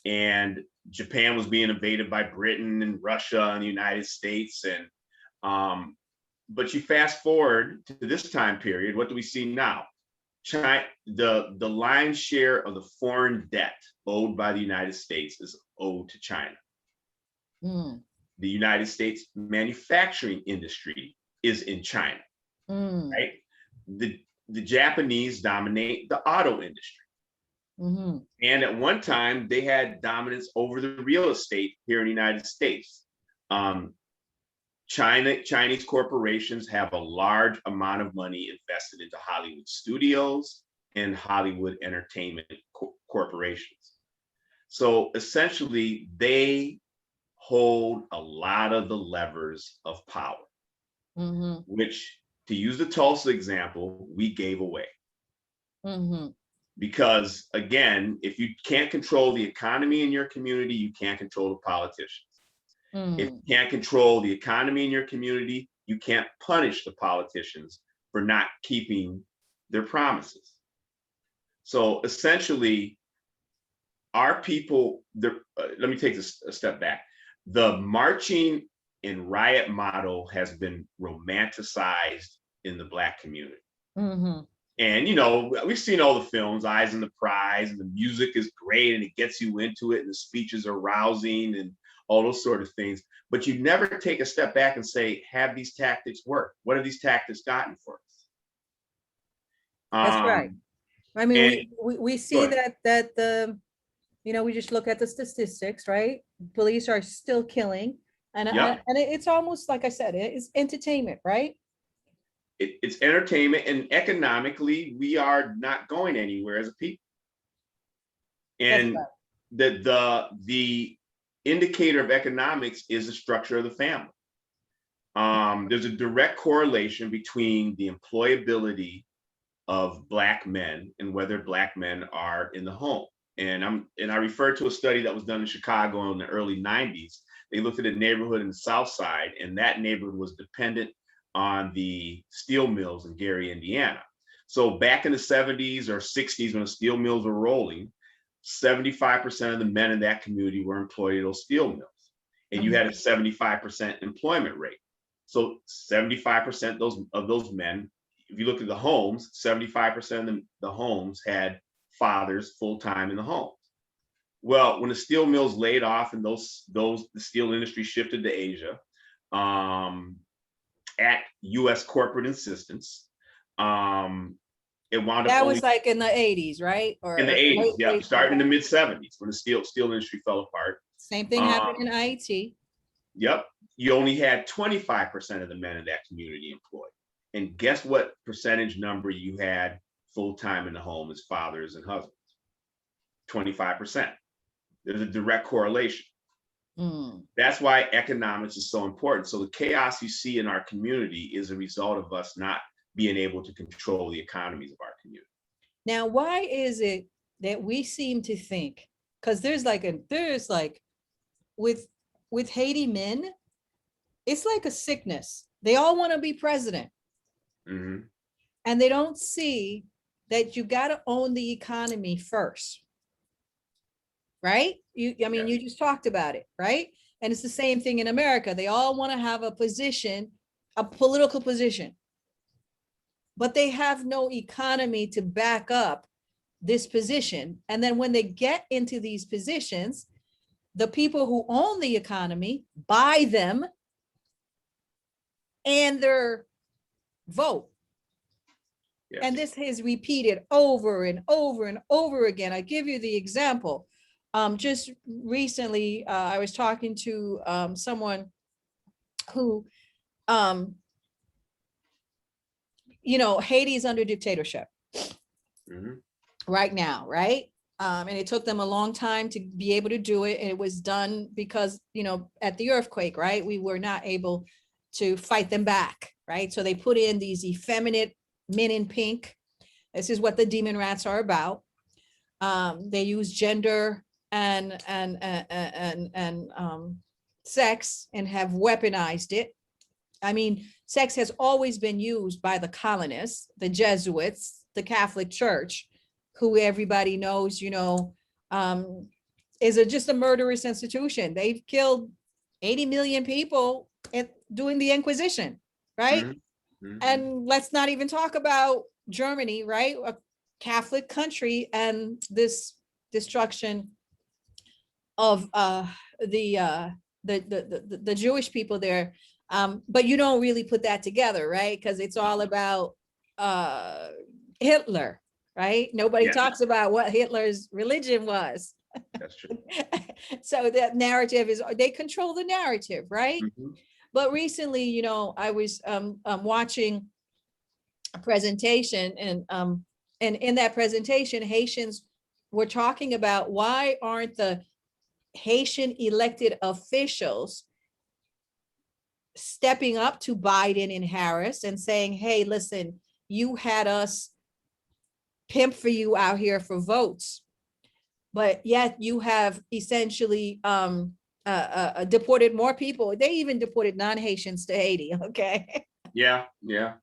and Japan was being invaded by Britain and Russia and the United States. And but you fast forward to this time period, what do we see now? China, the lion's share of the foreign debt owed by the United States is owed to China. The United States manufacturing industry is in China, right? The Japanese dominate the auto industry. And at one time, they had dominance over the real estate here in the United States. Chinese corporations have a large amount of money invested into Hollywood studios, and Hollywood entertainment corporations. So essentially, they hold a lot of the levers of power, which, to use the Tulsa example, we gave away. Because again, if you can't control the economy in your community, you can't control the politicians. If you can't control the economy in your community, you can't punish the politicians for not keeping their promises. So essentially, our people, let me take this a step back. The marching and riot model has been romanticized in the Black community. And, you know, we've seen all the films, Eyes on the Prize, and the music is great and it gets you into it and the speeches are rousing and all those sort of things. But you never take a step back and say, have these tactics worked? What have these tactics gotten for us? That's right. I mean, we see that the, you know, we just look at the statistics, right? Police are still killing. And, and it's almost like I said, it's entertainment, right? It's entertainment, and economically, we are not going anywhere as a people. And the indicator of economics is the structure of the family. There's a direct correlation between the employability of Black men and whether Black men are in the home. And I refer to a study that was done in Chicago in the early 90s. They looked at a neighborhood in the South Side, and that neighborhood was dependent on the steel mills in Gary, Indiana. So back in the 70s or 60s, when the steel mills were rolling, 75% of the men in that community were employed at those steel mills. And you had a 75% employment rate. So 75% of those men, if you look at the homes, 75% of the homes had fathers full-time in the homes. Well, when the steel mills laid off and the steel industry shifted to Asia, at U.S. corporate insistence, it wound up. That was like in the 80s, right? Or in the 80s, yeah, starting in the mid 70s when the steel industry fell apart. Same thing happened in Hayti. Yep, you only had 25% of the men in that community employed, and guess what percentage number you had full time in the home as fathers and husbands? 25%. There's a direct correlation. That's why economics is so important. So the chaos you see in our community is a result of us not being able to control the economies of our community. Now, why is it that we seem to think, because there's like with Haiti men, it's like a sickness. They all want to be president. And they don't see that you got to own the economy first. Right? You just talked about it, right? And it's the same thing in America. They all want to have a position, a political position, but they have no economy to back up this position. And then when they get into these positions, the people who own the economy buy them and their vote. Yes. And this is repeated over and over and over again. I give you the example. Just recently, I was talking to someone who, Haiti is under dictatorship right now, right? And it took them a long time to be able to do it. And it was done because, at the earthquake, right? We were not able to fight them back, right? So they put in these effeminate men in pink. This is what the demon rats are about. They use gender and sex and have weaponized it. I mean, sex has always been used by the colonists, the Jesuits, the Catholic Church, who everybody knows, is just a murderous institution. They've killed 80 million people doing the Inquisition, right? And let's not even talk about Germany, right? A Catholic country, and this destruction of the Jewish people there. But you don't really put that together, right? Because it's all about Hitler, right? Nobody talks about what Hitler's religion was. That's true. So that narrative they control the narrative, right? But recently, I was watching a presentation, and and in that presentation, Haitians were talking about why aren't the Haitian elected officials stepping up to Biden and Harris and saying, hey, listen, you had us pimp for you out here for votes, but yet you have essentially deported more people. They even deported non-Haitians to Haiti, okay? Yeah. All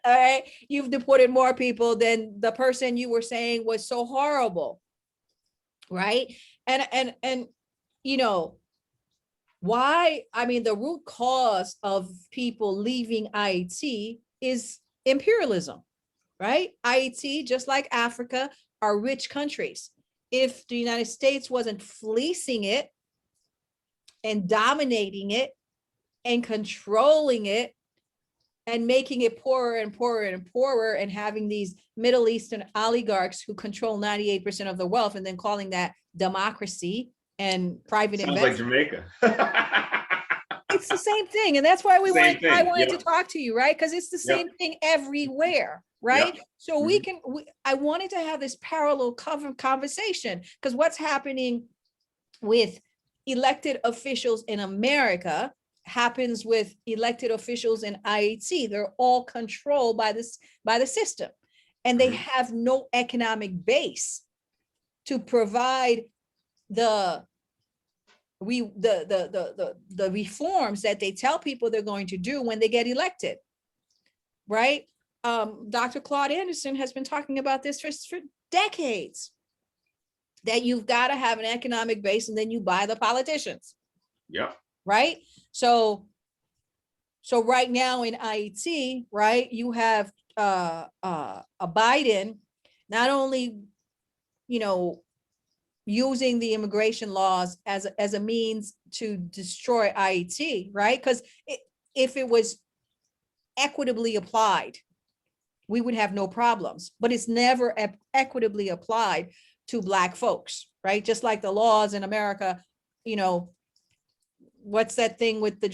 right, you've deported more people than the person you were saying was so horrible, right? And you know, why, I mean, the root cause of people leaving Haiti is imperialism, right? Haiti, just like Africa, are rich countries. If the United States wasn't fleecing it and dominating it and controlling it and making it poorer and poorer and poorer, and having these Middle Eastern oligarchs who control 98% of the wealth, and then calling that democracy and private Sounds like investment. Jamaica. It's the same thing. And that's why I wanted Yep. to talk to you, right? Because it's the same thing everywhere, right? Yep. So I wanted to have this parallel conversation, because what's happening with elected officials in America happens with elected officials in Haiti. They're all controlled by the system, and they have no economic base to provide the reforms that they tell people they're going to do when they get elected, right? Dr. Claude Anderson has been talking about this for decades, that you've got to have an economic base, and then you buy the politicians. Yep. Right? So right now in Haiti, right, you have a Biden not only, using the immigration laws as a means to destroy Haiti, right? Because if it was equitably applied, we would have no problems, but it's never equitably applied to Black folks, right? Just like the laws in America, what's that thing with the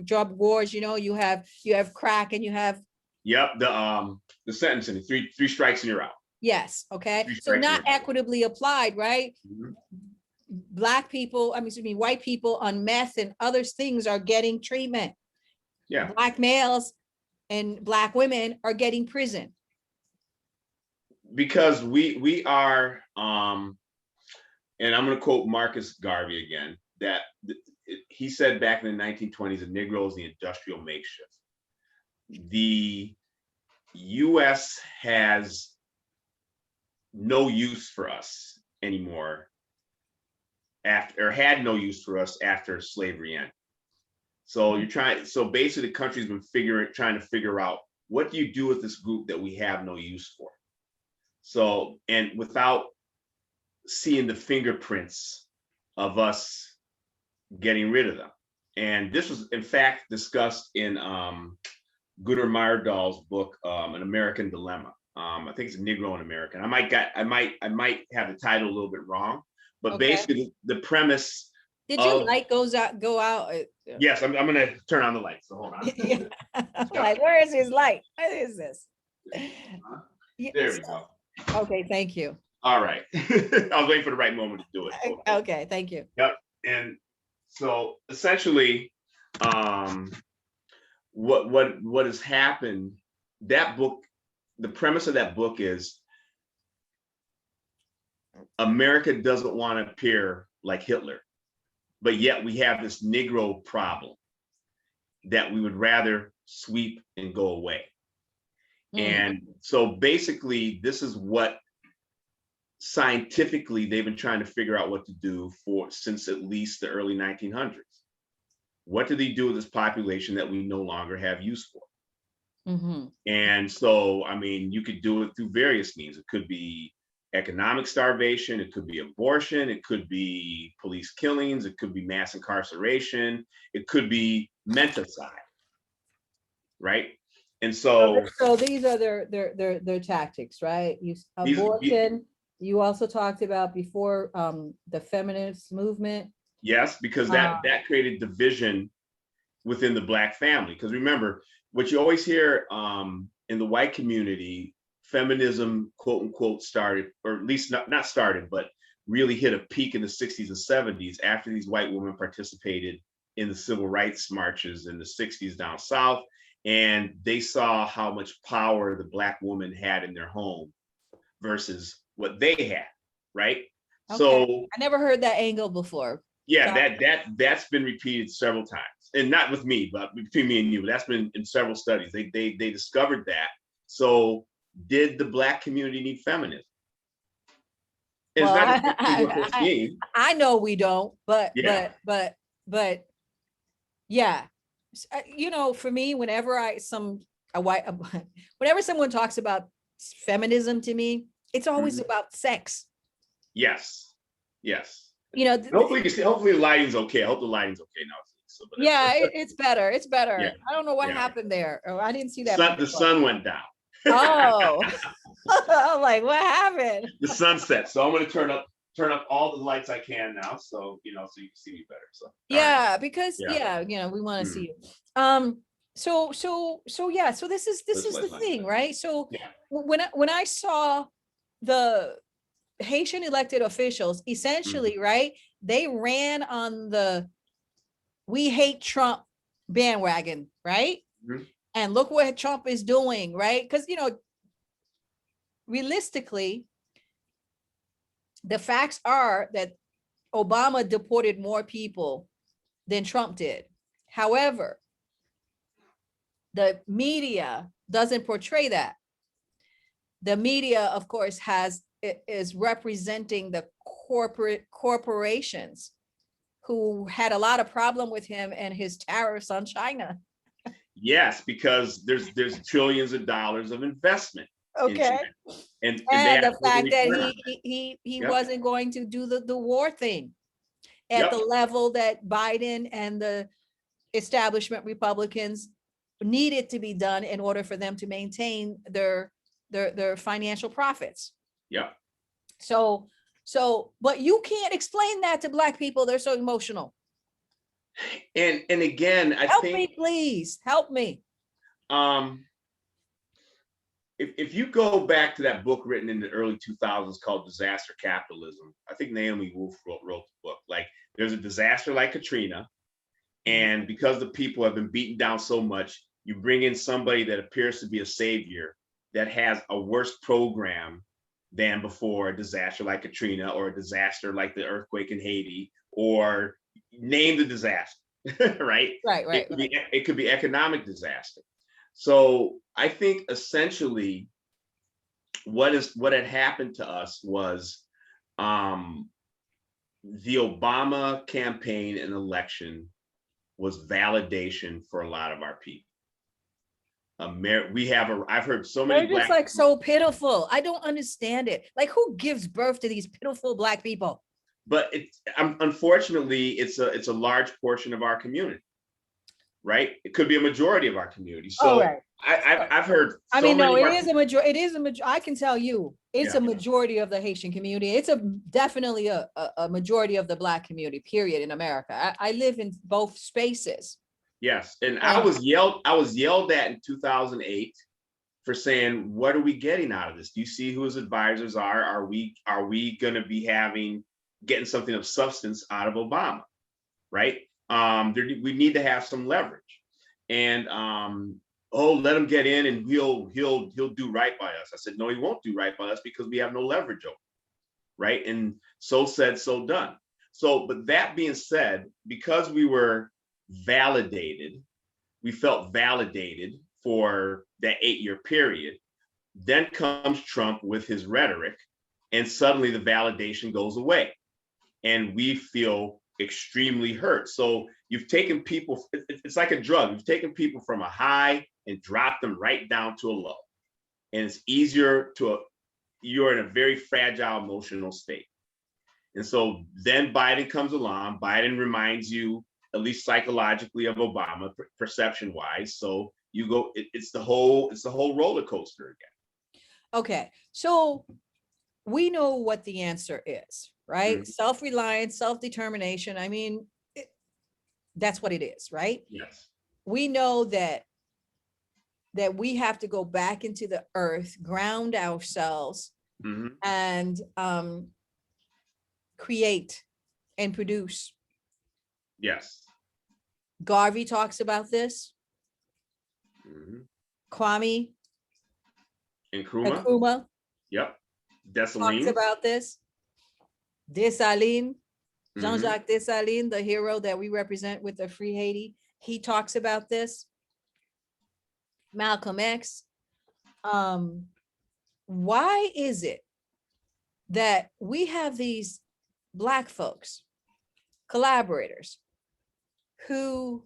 drug wars? You have crack, and you have. Yep. The sentencing, three strikes and you're out. Yes. Okay. So not equitably applied, right? Black people, white people on meth and other things are getting treatment. Yeah. Black males and Black women are getting prison. Because we are, and I'm going to quote Marcus Garvey again, that he said back in the 1920s, the Negro is the industrial makeshift. The US has no use for us anymore had no use for us after slavery ended. So basically the country's been trying to figure out, what do you do with this group that we have no use for? So, and without seeing the fingerprints of us getting rid of them. And this was in fact discussed in Gunnar Myrdal's book, An American Dilemma. I think it's Negro and American. I might have the title a little bit wrong, but basically the premise. Did your light go out? Yes, I'm gonna turn on the light. So hold on. Like, where is his light? What is this? There we go. Okay, thank you. All right. I was waiting for the right moment to do it. Okay, thank you. Yep. And so essentially, what has happened, that book, the premise of that book is America doesn't want to appear like Hitler, but yet we have this Negro problem that we would rather sweep and go away. And so basically, this is what scientifically they've been trying to figure out what to do since at least the early 1900s. What do they do with this population that we no longer have use for? And so, you could do it through various means. It could be economic starvation, it could be abortion, it could be police killings, it could be mass incarceration, it could be menticide, right? And so these are their tactics, right? Abortion. You also talked about before the feminist movement. Yes, because that created division within the Black family. Because remember, what you always hear in the white community feminism, quote unquote, started, or at least not started, but really hit a peak in the 60s and 70s after these white women participated in the civil rights marches in the 60s down south. And they saw how much power the Black woman had in their home versus what they had, right? Okay. So I never heard that angle before. yeah, that's been repeated several times, and not with me, but between me and you. But that's been in several studies. They discovered that. So did the Black community need feminism? And Well, it's not just I know we don't, but yeah. but yeah, you know, for me, whenever whenever someone talks about feminism to me, it's always about sex. Yes, yes. You know, Hopefully the lighting's okay. I hope the lighting's okay now. So, yeah, it's better. It's better. Yeah, I don't know what yeah. happened there. Oh, I didn't see that. The sun went down. Oh, I'm like, what happened? The sunset. So I'm going to turn up all the lights I can now, so you can see me better. So yeah, right. Because yeah, you know, we want to see you. So yeah, so this is the thing, right? So yeah. when I saw the Haitian elected officials, essentially, right, they ran on the "we hate Trump" bandwagon, right? And look what Trump is doing, right? Because, you know, realistically, the facts are that Obama deported more people than Trump did. However, the media doesn't portray that. The media, of course, is representing the corporations who had a lot of problem with him and his tariffs on China. Yes, because there's trillions of dollars of investment. Okay. And the fact that he wasn't going to do the war thing at the level that Biden and the establishment Republicans needed to be done in order for them to maintain their financial profits. Yeah. So, but you can't explain that to Black people. They're so emotional. And again, I help think, me, please help me. If you go back to that book written in the early 2000s called Disaster Capitalism, I think Naomi Wolf wrote the book. Like, there's a disaster like Katrina, and because the people have been beaten down so much, you bring in somebody that appears to be a savior that has a worse program than before a disaster like Katrina, or a disaster like the earthquake in Haiti, or name the disaster, right? Right. It could be economic disaster. So I think essentially what had happened to us was the Obama campaign and election was validation for a lot of our people. I've heard so many. They're just like so pitiful. I don't understand it. Like, who gives birth to these pitiful Black people? But unfortunately, it's a large portion of our community, right? It could be a majority of our community. So right. I've heard. It is a majority. It is a majority. I can tell you, it's a majority of the Haitian community. It's definitely a majority of the Black community. Period. In America, I live in both spaces. Yes, and I was yelled at in 2008 for saying, "What are we getting out of this? Do you see who his advisors are? Are we going to be getting something of substance out of Obama, right? We need to have some leverage." And let him get in and he'll do right by us. I said, no, he won't do right by us because we have no leverage over him, right? And so said, so done. So, but that being said, because we felt validated for that 8-year period. Then comes Trump with his rhetoric, and suddenly the validation goes away. And we feel extremely hurt. So you've taken people, it's like a drug. You've taken people from a high and dropped them right down to a low. And it's easier you're in a very fragile emotional state. And so then Biden comes along. Biden reminds you, at least psychologically, of Obama, perception wise. So you go, it's the whole roller coaster again. Okay, so we know what the answer is, right? Mm-hmm. Self-reliance, self-determination. I mean, that's what it is, right? Yes. We know that that we have to go back into the earth, ground ourselves, and create and produce. Yes. Garvey talks about this. Kwame Nkrumah. Yep. talks about this. Dessalines, Jean-Jacques Dessalines, the hero that we represent with the Free Haiti, he talks about this. Malcolm X. Why is it that we have these Black folks, collaborators, who,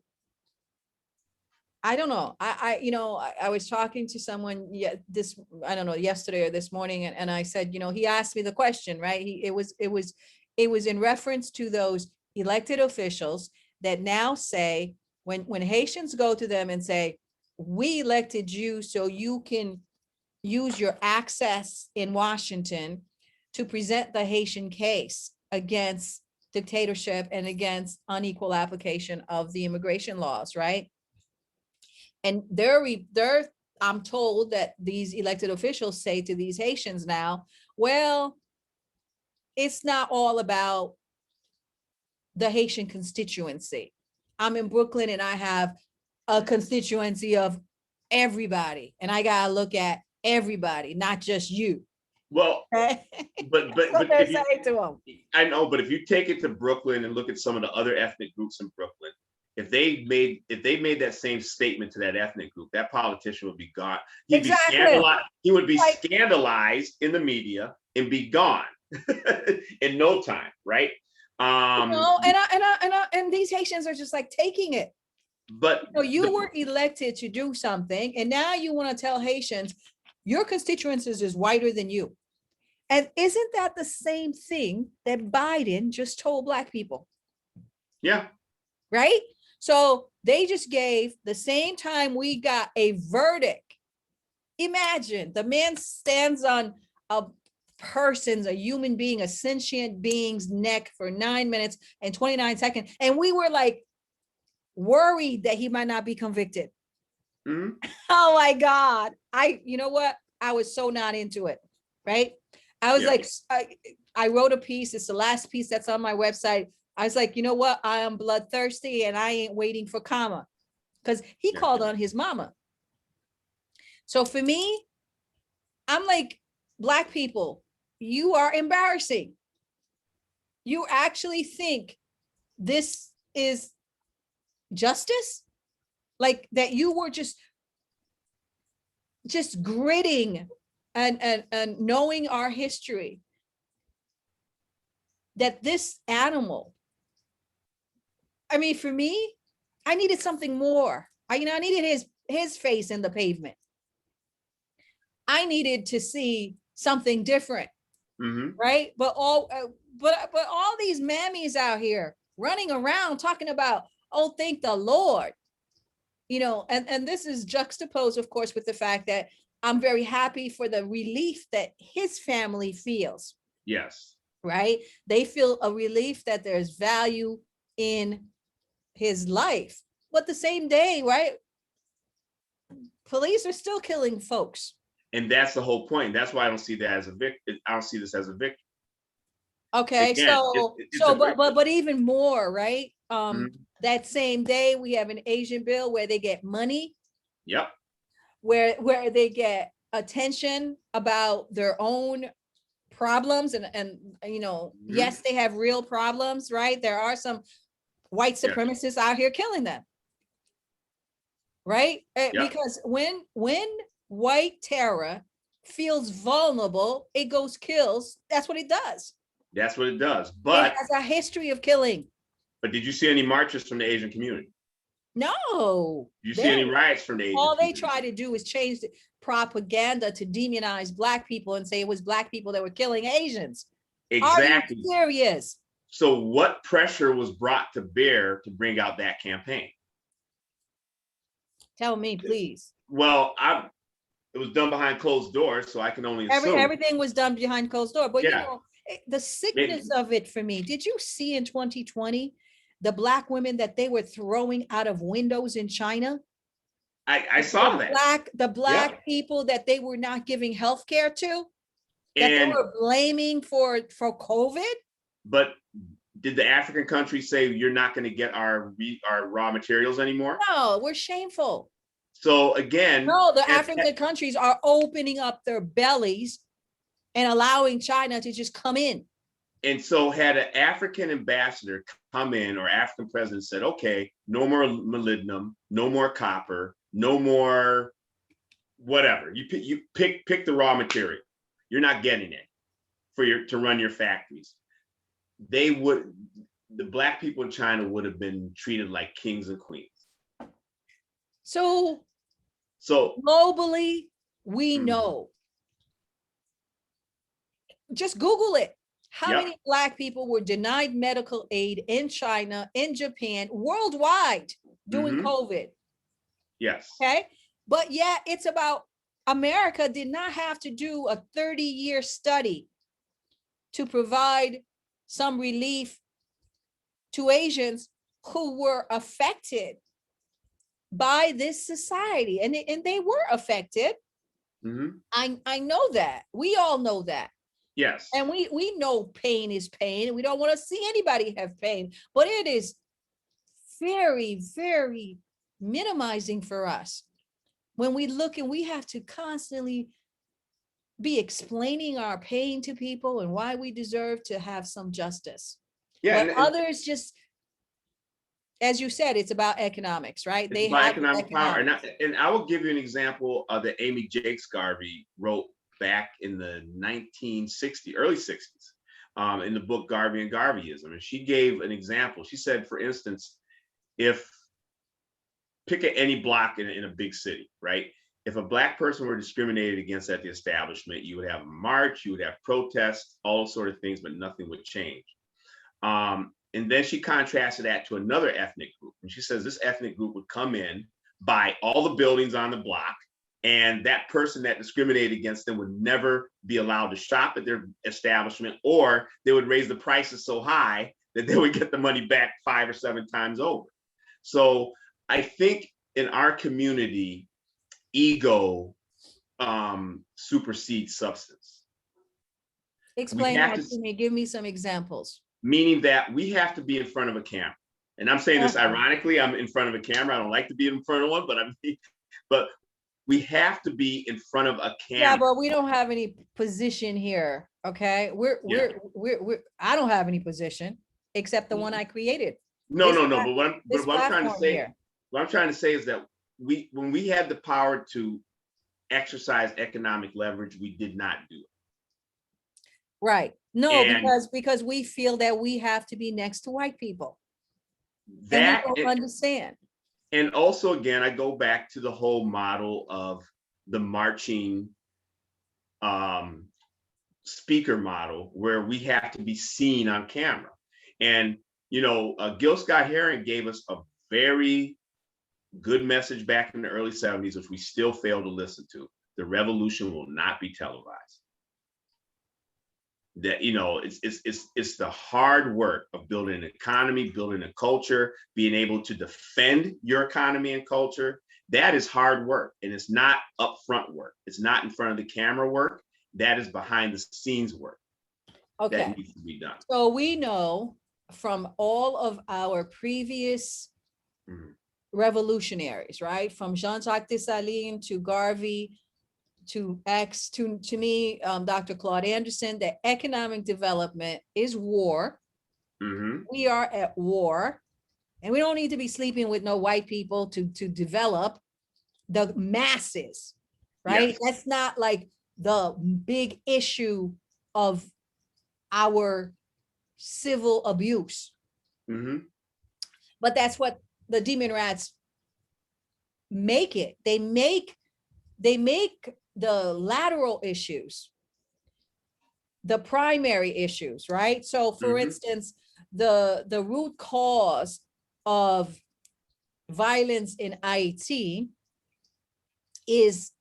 I don't know, I was talking to someone yesterday or this morning, and I said, he asked me the question, right? It was in reference to those elected officials that now say, when Haitians go to them and say, we elected you so you can use your access in Washington to present the Haitian case against dictatorship and against unequal application of the immigration laws, right? And I'm told that these elected officials say to these Haitians now, well, it's not all about the Haitian constituency. I'm in Brooklyn and I have a constituency of everybody, and I gotta look at everybody, not just you. Well, but if you, to them. I know, but if you take it to Brooklyn and look at some of the other ethnic groups in Brooklyn, if they made that same statement to that ethnic group, that politician would be gone. He'd be scandalized. He would be scandalized in the media and be gone in no time, right? And these Haitians are just like taking it. But you were elected to do something, and now you want to tell Haitians your constituencies is whiter than you. And isn't that the same thing that Biden just told Black people? Yeah. Right? So they just gave, the same time we got a verdict. Imagine the man stands on a human being, a sentient being's neck for 9 minutes and 29 seconds. And we were like worried that he might not be convicted. Oh my God. You know what? I was so not into it. Right? I was like, I wrote a piece. It's the last piece that's on my website. I was like, you know what? I am bloodthirsty and I ain't waiting for karma, because he called on his mama. So for me, I'm like, Black people, you are embarrassing. You actually think this is justice? Like that you were just gritting and knowing our history, that this animal, I mean, for me, I needed something more. I needed his face in the pavement. I needed to see something different, right? But all these mammies out here running around talking about, oh, thank the Lord, and this is juxtaposed, of course, with the fact that I'm very happy for the relief that his family feels. Yes. Right? They feel a relief that there's value in his life. But the same day, right? Police are still killing folks. And that's the whole point. That's why I don't see that as a victory. I don't see this as a victory. Okay, again, but even more, right? That same day we have an Asian bill where they get money. Yep. Where they get attention about their own problems, and yes, they have real problems, right? There are some white supremacists out here killing them, right? Because when white terror feels vulnerable, it goes kills. That's what it does. That's what it does. But it has a history of killing. But did you see any marches from the Asian community? No. Did you see any riots from the Asian community? All they try to do is change the propaganda to demonize Black people and say it was Black people that were killing Asians. Exactly. Are you serious? So what pressure was brought to bear to bring out that campaign? Tell me, please. Well, it was done behind closed doors, so I can only assume. Everything was done behind closed doors. But the sickness of it for me, did you see in 2020 the Black women that they were throwing out of windows in China? I saw that. The black people that they were not giving health care to, that they And were blaming for COVID. but did the African countries say you're not going to get our raw materials anymore? No, we're shameful. So again, No, the African countries are opening up their bellies and allowing China to just come in. And so had an African ambassador come in, or African president said, okay, no more molybdenum, no more copper, no more whatever. You pick the raw material. You're not getting it to run your factories. The black people in China would have been treated like kings and queens. So globally, we know. Just Google it. How many black people were denied medical aid in China, in Japan, worldwide during COVID? Yes. Okay. But yet it's about America did not have to do a 30-year study to provide some relief to Asians who were affected by this society. And they were affected. I know that. We all know that. Yes. And we know pain is pain, and we don't want to see anybody have pain, but it is very, very minimizing for us when we look and we have to constantly be explaining our pain to people and why we deserve to have some justice. Yeah, but others just, as you said, it's about economics, right? It's about economic power. And I will give you an example that Amy Jakes Garvey wrote back in the early 60s, in the book Garvey and Garveyism. And she gave an example. She said, for instance, pick any block in a big city, right? If a black person were discriminated against at the establishment, you would have a march, you would have protests, all sort of things, but nothing would change. And then she contrasted that to another ethnic group. And she says this ethnic group would come in, buy all the buildings on the block, and that person that discriminated against them would never be allowed to shop at their establishment, or they would raise the prices so high that they would get the money back 5 or 7 times over. So I think in our community, ego supersedes substance. Explain that to me. Give me some examples. Meaning that we have to be in front of a camera. And I'm saying this ironically, I'm in front of a camera. I don't like to be in front of one, but we have to be in front of a camera. Yeah, but we don't have any position here. Okay. I don't have any position except the one I created. No. But what I'm trying to say is that when we had the power to exercise economic leverage, we did not do it. Right. No, because we feel that we have to be next to white people. That and we don't understand. And also, again, I go back to the whole model of the marching speaker model, where we have to be seen on camera. And, Gil Scott-Heron gave us a very good message back in the early 70s, which we still fail to listen to. The revolution will not be televised. That, it's the hard work of building an economy, building a culture, being able to defend your economy and culture. That is hard work, and it's not upfront work. It's not in front of the camera work. That is behind the scenes work. Okay. That needs to be done. So we know from all of our previous revolutionaries, right? From Jean-Jacques Dessalines to Garvey, to X, to me, Dr. Claude Anderson, that economic development is war. We are at war, and we don't need to be sleeping with no white people to develop the masses, right? Yes. That's not like the big issue of our civil abuse. But that's what the demon rats make it. They make the lateral issues the primary issues, right? So for instance, the root cause of violence in Haiti is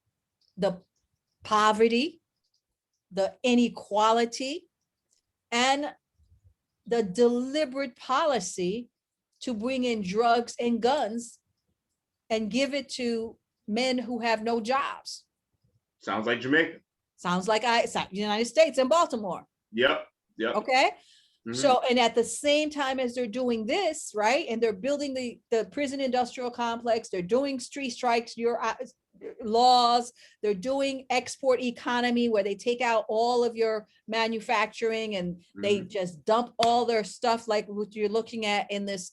the poverty, the inequality, and the deliberate policy to bring in drugs and guns and give it to men who have no jobs. Sounds like Jamaica. Sounds like United States and Baltimore. Yep. Okay. Mhm. So, and at the same time as they're doing this, right, and they're building the prison industrial complex, they're doing street strikes, laws, they're doing export economy where they take out all of your manufacturing and they just dump all their stuff, like what you're looking at in this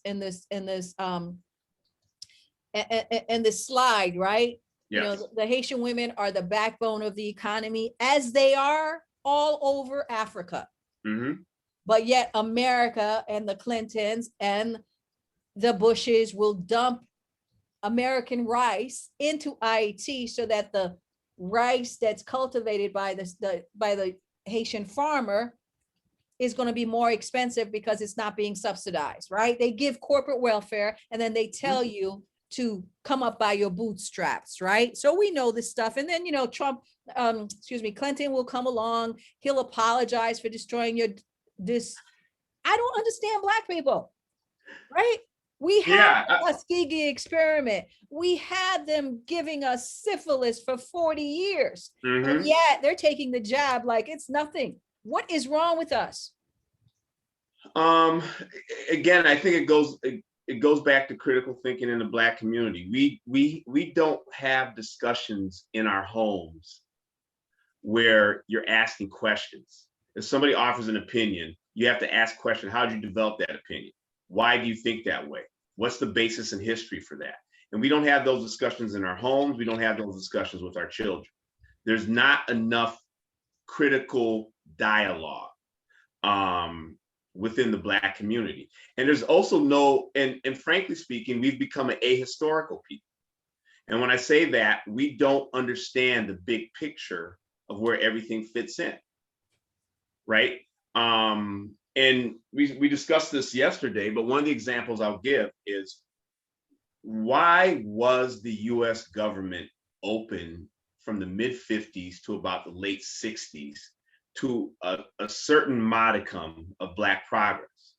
slide, right? Yes. You know, the Haitian women are the backbone of the economy, as they are all over Africa. But yet America and the Clintons and the Bushes will dump American rice into Haiti so that the rice that's cultivated by the Haitian farmer is going to be more expensive because it's not being subsidized, right? They give corporate welfare and then they tell you to come up by your bootstraps, right? So we know this stuff. And then, you know, Clinton will come along, he'll apologize for destroying this. I don't understand Black people, right? We had the Tuskegee experiment. We had them giving us syphilis for 40 years. And yet they're taking the jab like it's nothing. What is wrong with us? Again, I think it goes back to critical thinking in the Black community. We don't have discussions in our homes where you're asking questions. If somebody offers an opinion, you have to ask questions. How did you develop that opinion? Why do you think that way? What's the basis and history for that? And we don't have those discussions in our homes. We don't have those discussions with our children. There's not enough critical dialogue within the Black community. And there's also and frankly speaking, we've become an ahistorical people. And when I say that, we don't understand the big picture of where everything fits in, right? And we discussed this yesterday, but one of the examples I'll give is, why was the US government open from the mid-50s to about the late 60s to a certain modicum of Black progress?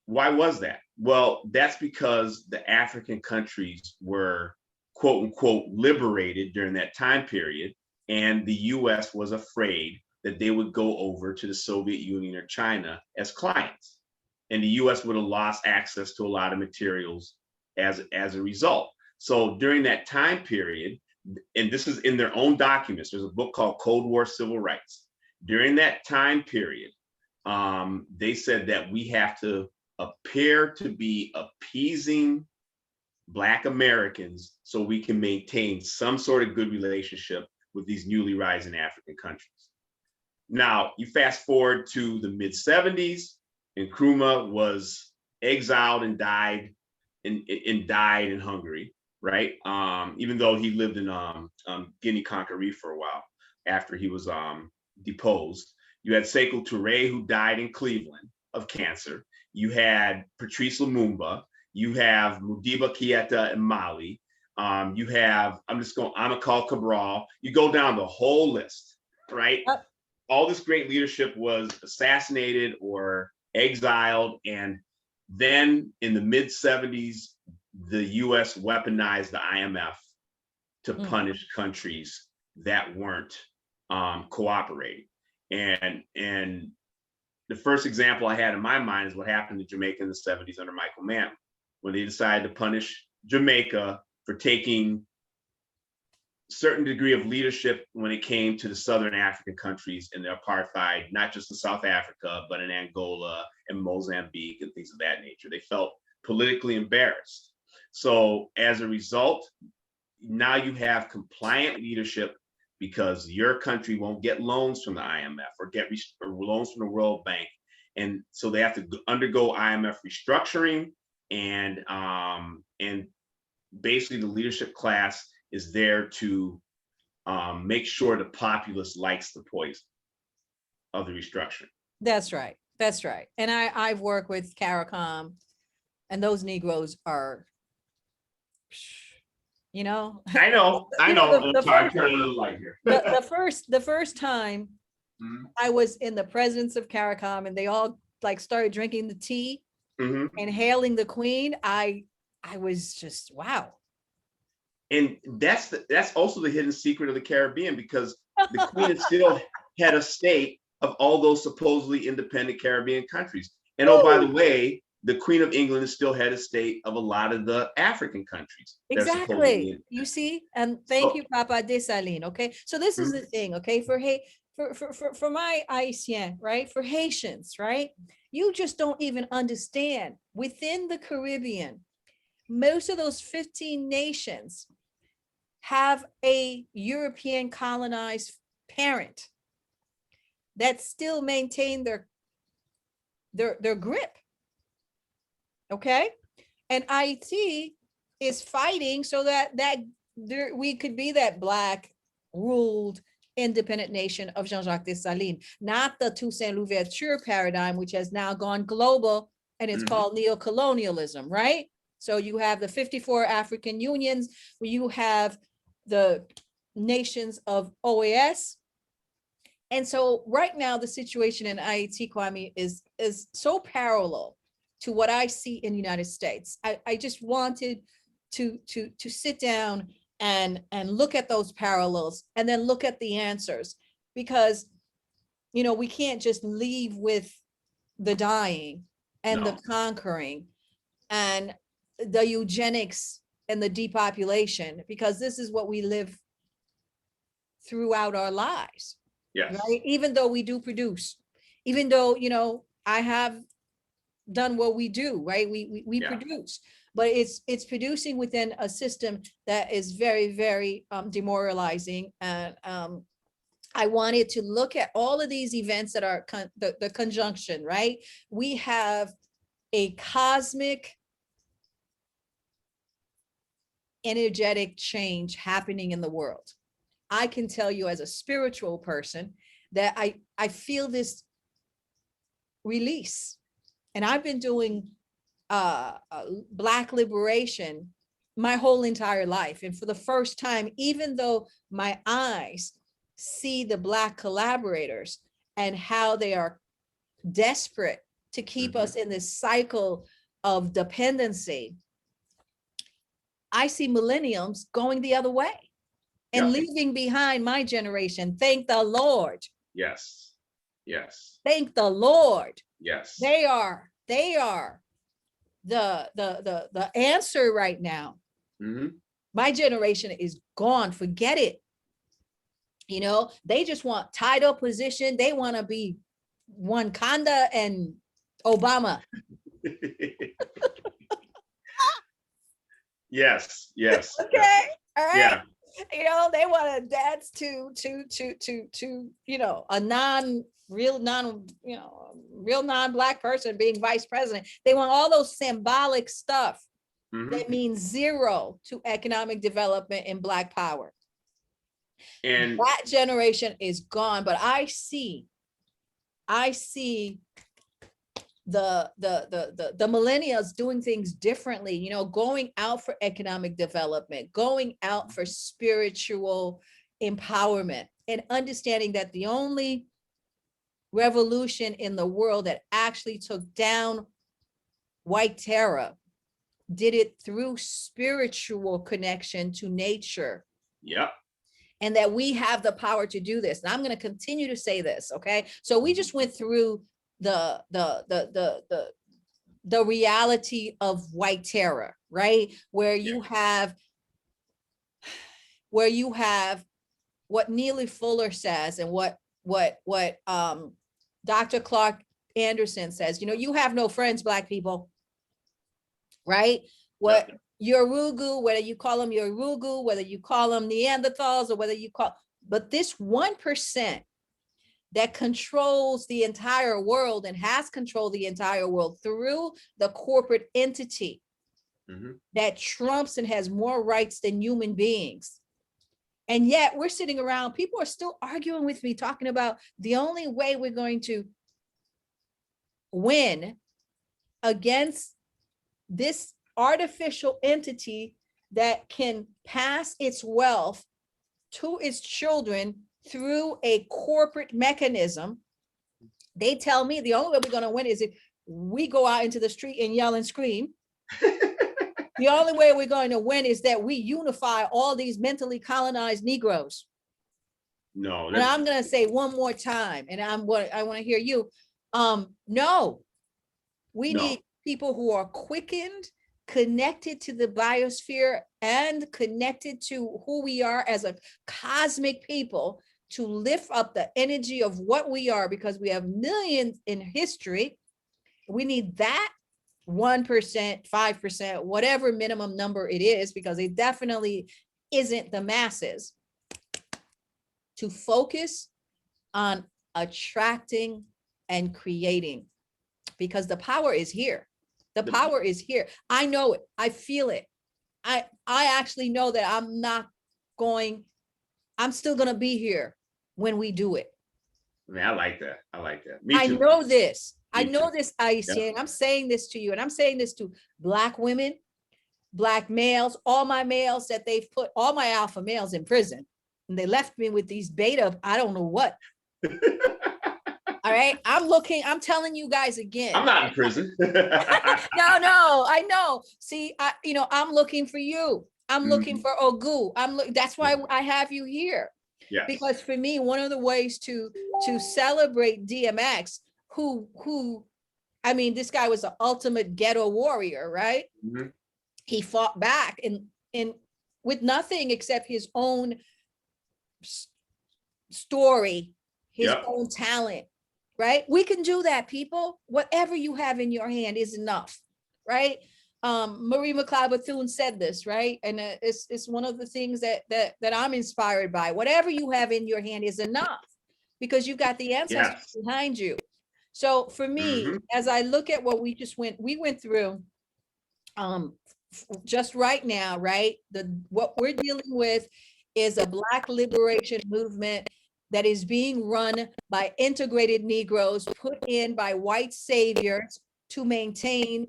Why was that? Well, that's because the African countries were, quote unquote, liberated during that time period, and the US was afraid that they would go over to the Soviet Union or China as clients. And the US would have lost access to a lot of materials as a result. So during that time period, and this is in their own documents, there's a book called Cold War Civil Rights. During that time period, they said that we have to appear to be appeasing Black Americans so we can maintain some sort of good relationship with these newly rising African countries. Now, you fast forward to the mid-70s, and Nkrumah was exiled and died in Hungary, right? Even though he lived in Guinea-Conakry for a while after he was deposed. You had Sekou Touré, who died in Cleveland of cancer. You had Patrice Lumumba. You have Modibo Keita in Mali. You have, Amilcar Cabral. You go down the whole list, right? All this great leadership was assassinated or exiled. And then in the mid-70s, the US weaponized the IMF to punish countries that weren't cooperating. And the first example I had in my mind is what happened to Jamaica in the 70s under Michael Mann, when they decided to punish Jamaica for taking certain degree of leadership when it came to the Southern African countries in the apartheid, not just in South Africa, but in Angola and Mozambique and things of that nature. They felt politically embarrassed. So as a result, now you have compliant leadership because your country won't get loans from the IMF or get loans from the World Bank. And so they have to undergo IMF restructuring, and basically the leadership class is there to make sure the populace likes the poison of the restructuring. That's right. That's right. And I've worked with CARICOM, and those Negroes are, you know. I know. The first time I was in the presence of CARICOM and they all like started drinking the tea and hailing the Queen, I was just, wow. And that's also the hidden secret of the Caribbean, because the Queen still had a state of all those supposedly independent Caribbean countries. And oh, by the way, the Queen of England still had a state of a lot of the African countries. Exactly. You see, and thank you, Papa Dessalines. Okay, so this is the thing. Okay, for my Haitian, right? For Haitians, right? You just don't even understand. Within the Caribbean, most of those 15 nations have a European colonized parent that still maintain their grip. Okay, and Haiti is fighting so that we could be that Black ruled independent nation of Jean-Jacques Dessalines, not the Toussaint Louverture paradigm, which has now gone global and it's called neocolonialism, right? So you have the 54 African unions, where you have the nations of OAS. And so right now, the situation in Haiti, Kwame, is so parallel to what I see in the United States. I just wanted to sit down and look at those parallels and then look at the answers, because, you know, we can't just leave with the dying and the conquering and the eugenics and the depopulation, because this is what we live throughout our lives. Yes. Right? Even though we do produce, even though, you know, I have done what we do, right? We produce, but it's producing within a system that is very, very demoralizing. And I wanted to look at all of these events that are the conjunction, right? We have a cosmic energetic change happening in the world. I can tell you as a spiritual person that I feel this release. And I've been doing Black liberation my whole entire life. And for the first time, even though my eyes see the Black collaborators and how they are desperate to keep us in this cycle of dependency, I see millenniums going the other way and leaving behind my generation. Thank the Lord. Yes. Yes. Thank the Lord. Yes. They are the answer right now. My generation is gone. Forget it. You know, they just want title position. They want to be Wakanda and Obama. Yes. Yes. Okay. Yes. All right. Yeah. You know, they want to dance to you know, a real non-Black person being vice president. They want all those symbolic stuff that means zero to economic development and Black power. And that generation is gone. But I see the millennials doing things differently, you know, going out for economic development, going out for spiritual empowerment, and understanding that the only revolution in the world that actually took down white terror did it through spiritual connection to nature. Yep. And that we have the power to do this. And I'm going to continue to say this. Okay. So we just went through the reality of white terror, right? Where you have what Neely Fuller says and what Dr. Clark Anderson says, you know, you have no friends, Black people, right? What Yorugu, whether you call them Yorugu, whether you call them Neanderthals, or whether you call, but this 1% that controls the entire world and has controlled the entire world through the corporate entity that trumps and has more rights than human beings. And yet we're sitting around, people are still arguing with me, talking about the only way we're going to win against this artificial entity that can pass its wealth to its children through a corporate mechanism. They tell me the only way we're going to win is if we go out into the street and yell and scream. The only way we're going to win is that we unify all these mentally colonized Negroes. No, And I'm going to say one more time, and I want to hear you. No, we need people who are quickened, connected to the biosphere, and connected to who we are as a cosmic people to lift up the energy of what we are, because we have millions in history. We need that 1%, 5%, whatever minimum number it is, because it definitely isn't the masses, to focus on attracting and creating, because the power is here. The power is here. I know it. I feel it. I actually know that I'm still going to be here when we do it. Man, I like that. I like that. Me too. I know this. Me I know too. this, Aisha, and I'm saying this to you, and I'm saying this to Black women, Black males, all my males that they've put, all my alpha males in prison, and they left me with these beta, I don't know what. All right, I'm telling you guys again. I'm not in prison. No, I know. See, I'm looking for you. I'm looking for Ogu. That's why I have you here. Yes. Because for me, one of the ways to celebrate DMX, who, I mean, this guy was the ultimate ghetto warrior, right? Mm-hmm. He fought back and with nothing except his own story, his own talent, right? We can do that, people. Whatever you have in your hand is enough, right? Marie McLeod Bethune said this, right? And it's one of the things that I'm inspired by. Whatever you have in your hand is enough, because you got the ancestors behind you. So for me, as I look at what we went through, just right now, right? What we're dealing with is a Black liberation movement that is being run by integrated Negroes, put in by white saviors to maintain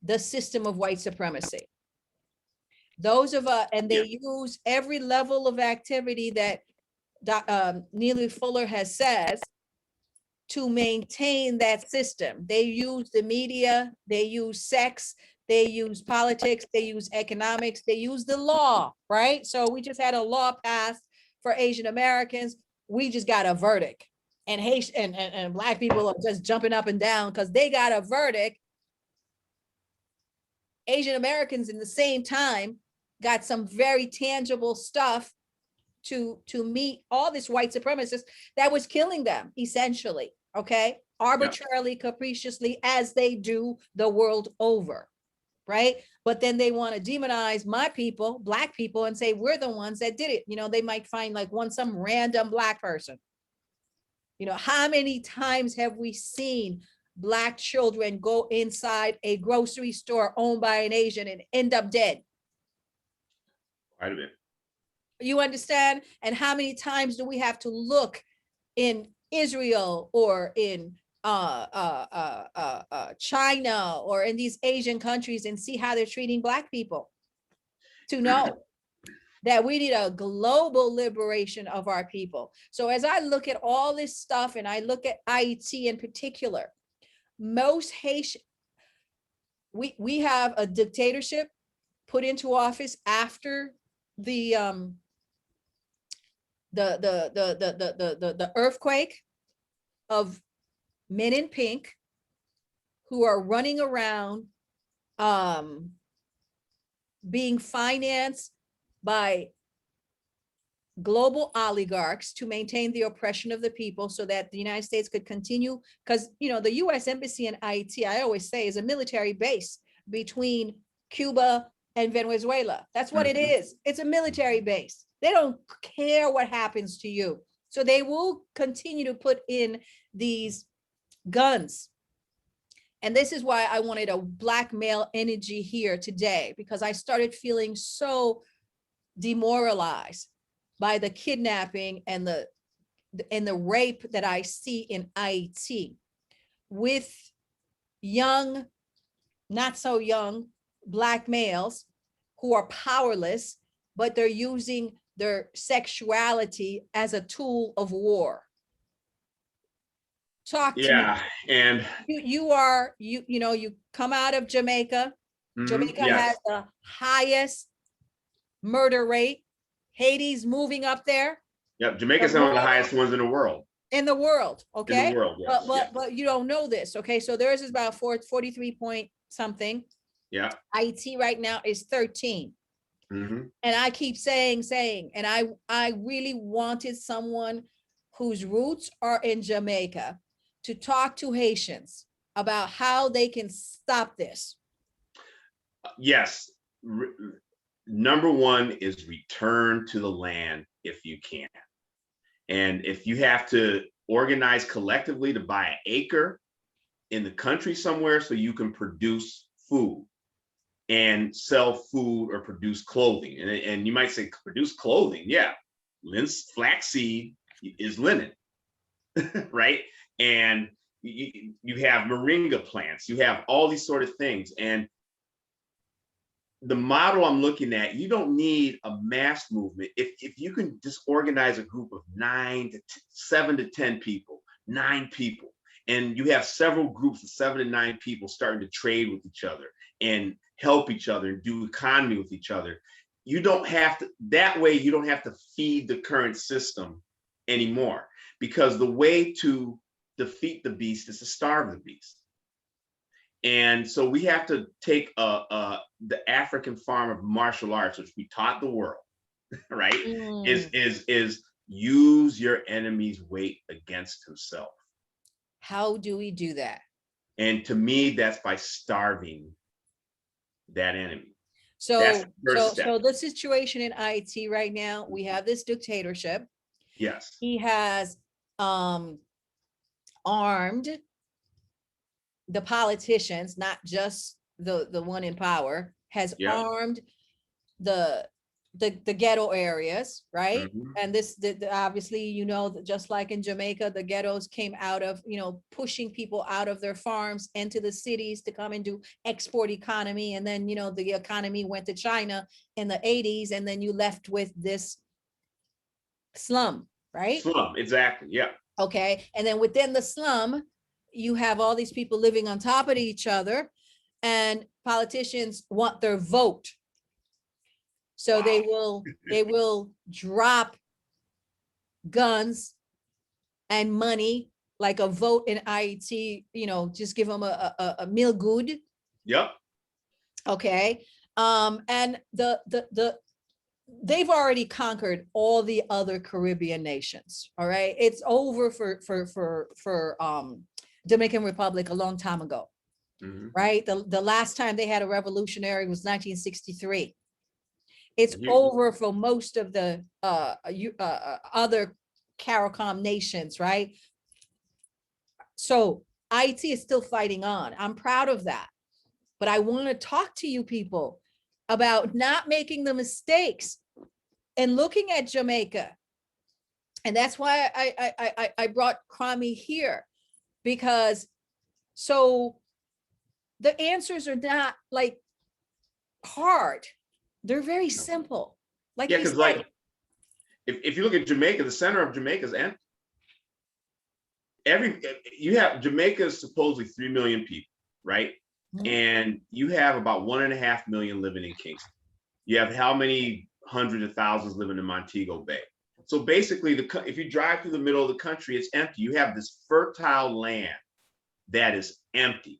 the system of white supremacy. Those of us, and they use every level of activity that Neely Fuller has said to maintain that system. They use the media, they use sex, they use politics, they use economics, they use the law, right? So we just had a law passed for Asian Americans. We just got a verdict, and Haitian and Black people are just jumping up and down because they got a verdict. Asian Americans in the same time got some very tangible stuff to meet all this white supremacists that was killing them, essentially, okay? Arbitrarily, capriciously, as they do the world over, right? But then they want to demonize my people, Black people, and say we're the ones that did it. They might find like some random Black person. How many times have we seen Black children go inside a grocery store owned by an Asian and end up dead? Quite a bit. You understand? And how many times do we have to look in Israel or in China or in these Asian countries and see how they're treating Black people to know that we need a global liberation of our people? So as I look at all this stuff, and I look at Haiti in particular, most Haitian, we have a dictatorship put into office after the earthquake of men in pink who are running around being financed by global oligarchs to maintain the oppression of the people so that the United States could continue, because the US embassy in Haiti, I always say, is a military base between Cuba and Venezuela. That's what it is. It's a military base. They don't care what happens to you. So they will continue to put in these guns. And this is why I wanted a Black male energy here today, because I started feeling so demoralized by the kidnapping and the rape that I see in Haiti with young, not so young Black males who are powerless, but they're using their sexuality as a tool of war. Talk to me. And You come out of Jamaica, Jamaica Yes. has the highest murder rate. Haiti's moving up there. Yep. Jamaica's one of the highest ones in the world. In the world, In the okay? world, yes. But you don't know this, okay? So theirs is about 43 point something. Yeah. Haiti right now is 13. Mhm. And I keep saying, and I really wanted someone whose roots are in Jamaica to talk to Haitians about how they can stop this. Yes. Number one is return to the land if you can. And if you have to organize collectively to buy an acre in the country somewhere so you can produce food and sell food or produce clothing. And you might say, produce clothing. Yeah, flaxseed is linen, right? And you have moringa plants, you have all these sort of things. And the model I'm looking at, you don't need a mass movement. If you can just organize a group of 7 to 10 people, 9 people, and you have several groups of 7 to 9 people starting to trade with each other and help each other and do economy with each other, you don't have to, that way you don't have to feed the current system anymore, because the way to defeat the beast is to starve the beast. And so we have to take the African form of martial arts, which we taught the world, right? Is use your enemy's weight against himself. How do we do that? And to me, that's by starving that enemy. So so the situation in Haiti right now, we have this dictatorship. Yes. He has armed the politicians, not just the one in power, has armed the ghetto areas, right? And this obviously, you know, just like in Jamaica, the ghettos came out of, you know, pushing people out of their farms into the cities to come and do export economy. And then, you know, the economy went to China in the 80s, and then you left with this slum, right? Slum, exactly, yeah. Okay, and then within the slum, you have all these people living on top of each other, and politicians want their vote. So they will drop guns and money, like a vote in Haiti, you know, just give them a meal good. Yep. Okay. And they've already conquered all the other Caribbean nations. All right. It's over for Dominican Republic a long time ago. Right. The last time they had a revolutionary was 1963. It's over for most of the other CARICOM nations, right? So Haiti is still fighting on. I'm proud of that. But I want to talk to you people about not making the mistakes and looking at Jamaica. And that's why I brought Kwame here, because so the answers are not like hard. They're very simple. Like, yeah, because like if you look at Jamaica, the center of Jamaica is empty. Jamaica is supposedly 3 million people, right? And you have about 1.5 million living in Kingston. You have how many hundreds of thousands living in Montego Bay? So basically, if you drive through the middle of the country, it's empty. You have this fertile land that is empty.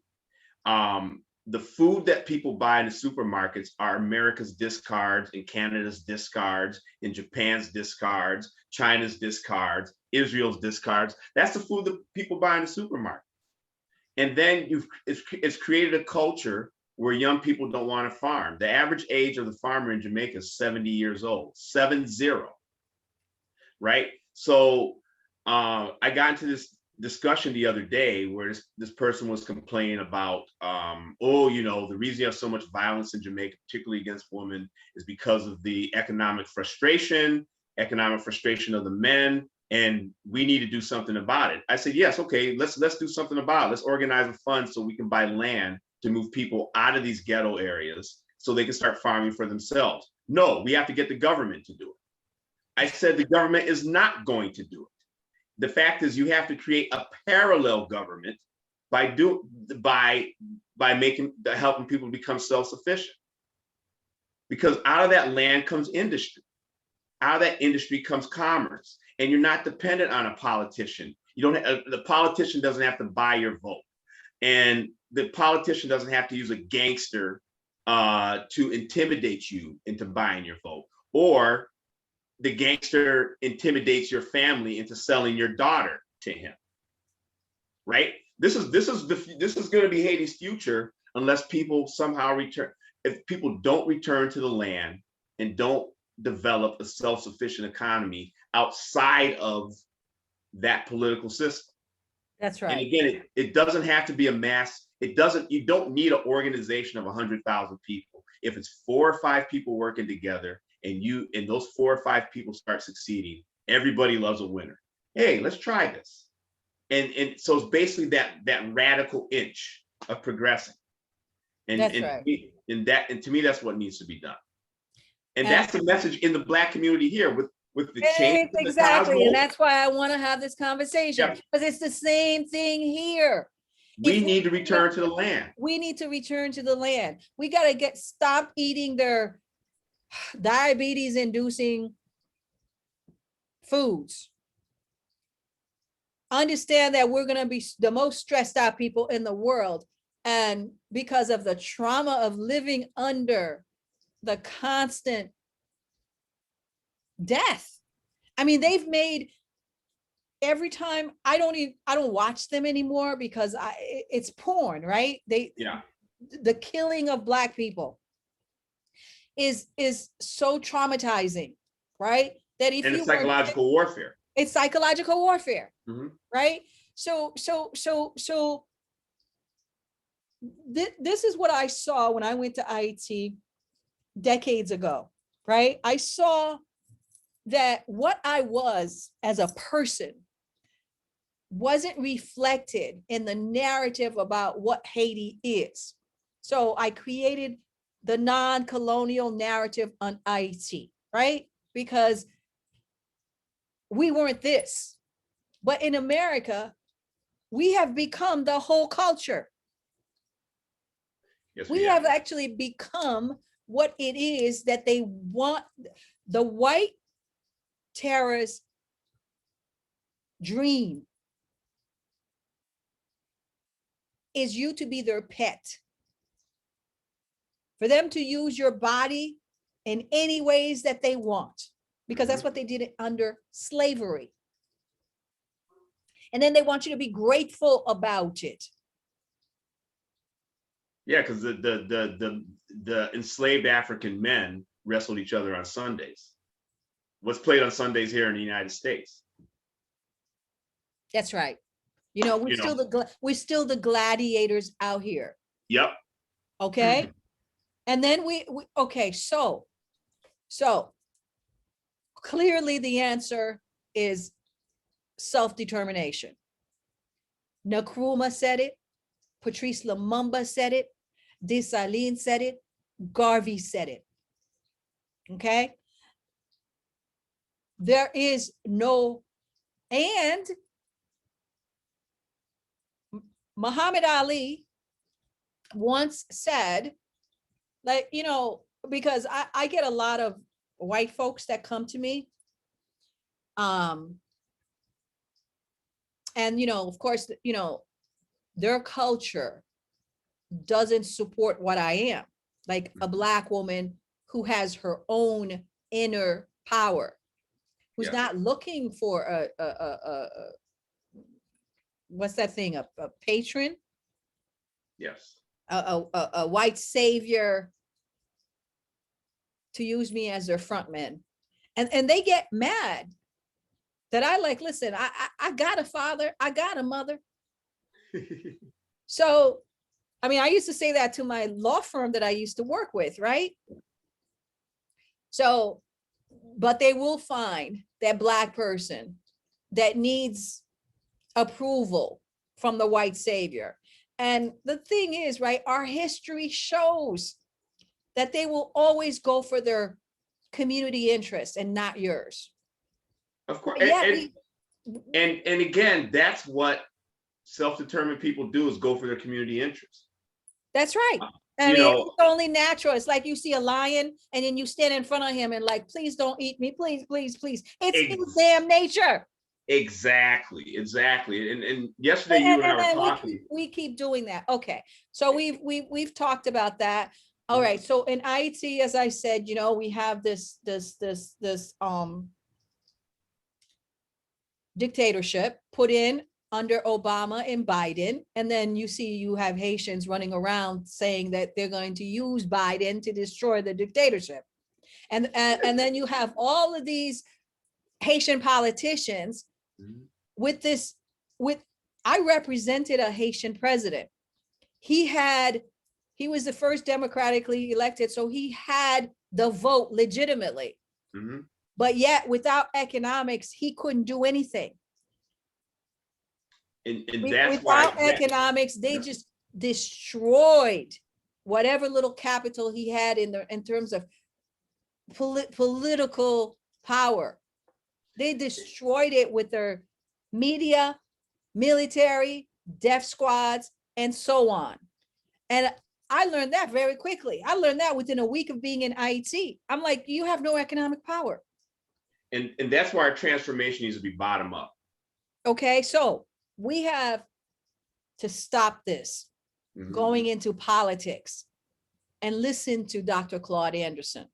The food that people buy in the supermarkets are America's discards, and Canada's discards, and Japan's discards, China's discards, Israel's discards. That's the food that people buy in the supermarket. And then it's created a culture where young people don't want to farm. The average age of the farmer in Jamaica is 70 years old, 70, right? So I got into this discussion the other day where this person was complaining about, you know, the reason you have so much violence in Jamaica, particularly against women, is because of the economic frustration of the men, and we need to do something about it. I said, yes, okay, let's do something about it. Let's organize a fund so we can buy land to move people out of these ghetto areas so they can start farming for themselves. No, we have to get the government to do it. I said the government is not going to do it. The fact is, you have to create a parallel government by helping people become self-sufficient. Because out of that land comes industry. Out of that industry comes commerce, and you're not dependent on a politician. You don't. The politician doesn't have to buy your vote, and the politician doesn't have to use a gangster to intimidate you into buying your vote, or the gangster intimidates your family into selling your daughter to him. Right? This is going to be Haiti's future unless people somehow return. If people don't return to the land and don't develop a self-sufficient economy outside of that political system. That's right. And again, it doesn't have to be a mass. You don't need an organization of 100,000 people. If it's 4 or 5 people working together and those 4 or 5 people start succeeding, everybody loves a winner. Hey, let's try this. And so it's basically that radical inch of progressing. That's right. To me, that's what needs to be done. And that's the message in the Black community here with the change. Exactly. And that's why I want to have this conversation, because it's the same thing here. We need to return to the land. We need to return to the land. We got to stop eating their diabetes inducing foods. Understand that we're going to be the most stressed out people in the world. And because of the trauma of living under the constant death. I mean, they've made every time I don't watch them anymore because it's porn, right? The killing of Black people is so traumatizing, right? That if it's psychological warfare. It's psychological warfare, right? So this is what I saw when I went to Haiti decades ago, right? I saw that what I was as a person wasn't reflected in the narrative about what Haiti is. So I created the non-colonial narrative on Haiti, right? Because we weren't this. But in America, we have become the whole culture. Yes, we have actually become what it is that they want. The white terrorist dream is you to be their pet, for them to use your body in any ways that they want, because that's what they did under slavery. And then they want you to be grateful about it. Yeah, because the enslaved African men wrestled each other on Sundays. What's played on Sundays here in the United States? That's right. We're still the gladiators out here. Yep. Okay. And then so clearly the answer is self-determination. Nkrumah said it. Patrice Lumumba said it. Dessalines said it. Garvey said it. Okay. There is no, and Muhammad Ali once said, like, because I get a lot of white folks that come to me. And, of course, their culture doesn't support what I am, like a Black woman who has her own inner power, who's not looking for a what's that thing, a patron? Yes. A white savior to use me as their front man. And they get mad that I listen, I got a father, I got a mother. So, I mean, I used to say that to my law firm that I used to work with, right? So, but they will find that Black person that needs approval from the white savior. And the thing is, right, our history shows that they will always go for their community interests and not yours. Of course. And again, that's what self-determined people do is go for their community interests. That's right. I You mean, know, it's only natural. It's like you see a lion and then you stand in front of him and like, please don't eat me, please, please, please. It's his damn nature. exactly. And yesterday you and I were talking. We keep doing that. Okay, so we've talked about that. All right. So in Haiti, as I said, you know, we have this dictatorship put in under Obama and Biden. And then you have Haitians running around saying that they're going to use Biden to destroy the dictatorship. And then you have all of these Haitian politicians I represented a Haitian president. He was the first democratically elected, so he had the vote legitimately. But yet without economics, he couldn't do anything. And that's without economics, they just destroyed whatever little capital he had in terms of political power. They destroyed it with their media, military, death squads, and so on. And I learned that very quickly. I learned that within a week of being in Haiti. I'm like, you have no economic power. And that's why our transformation needs to be bottom up. Okay, so we have to stop this going into politics and listen to Dr. Claude Anderson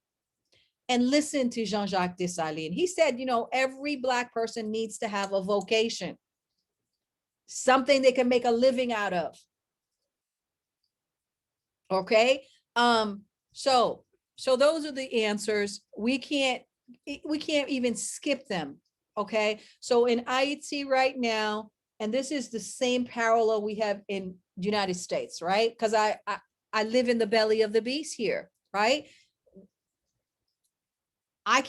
and listen to Jean-Jacques Dessalines. He said, you know, every Black person needs to have a vocation, something they can make a living out of. Okay, so those are the answers. We can't even skip them. Okay, so in Haiti right now, and this is the same parallel we have in the United States, right? Because I live in the belly of the beast here, right? I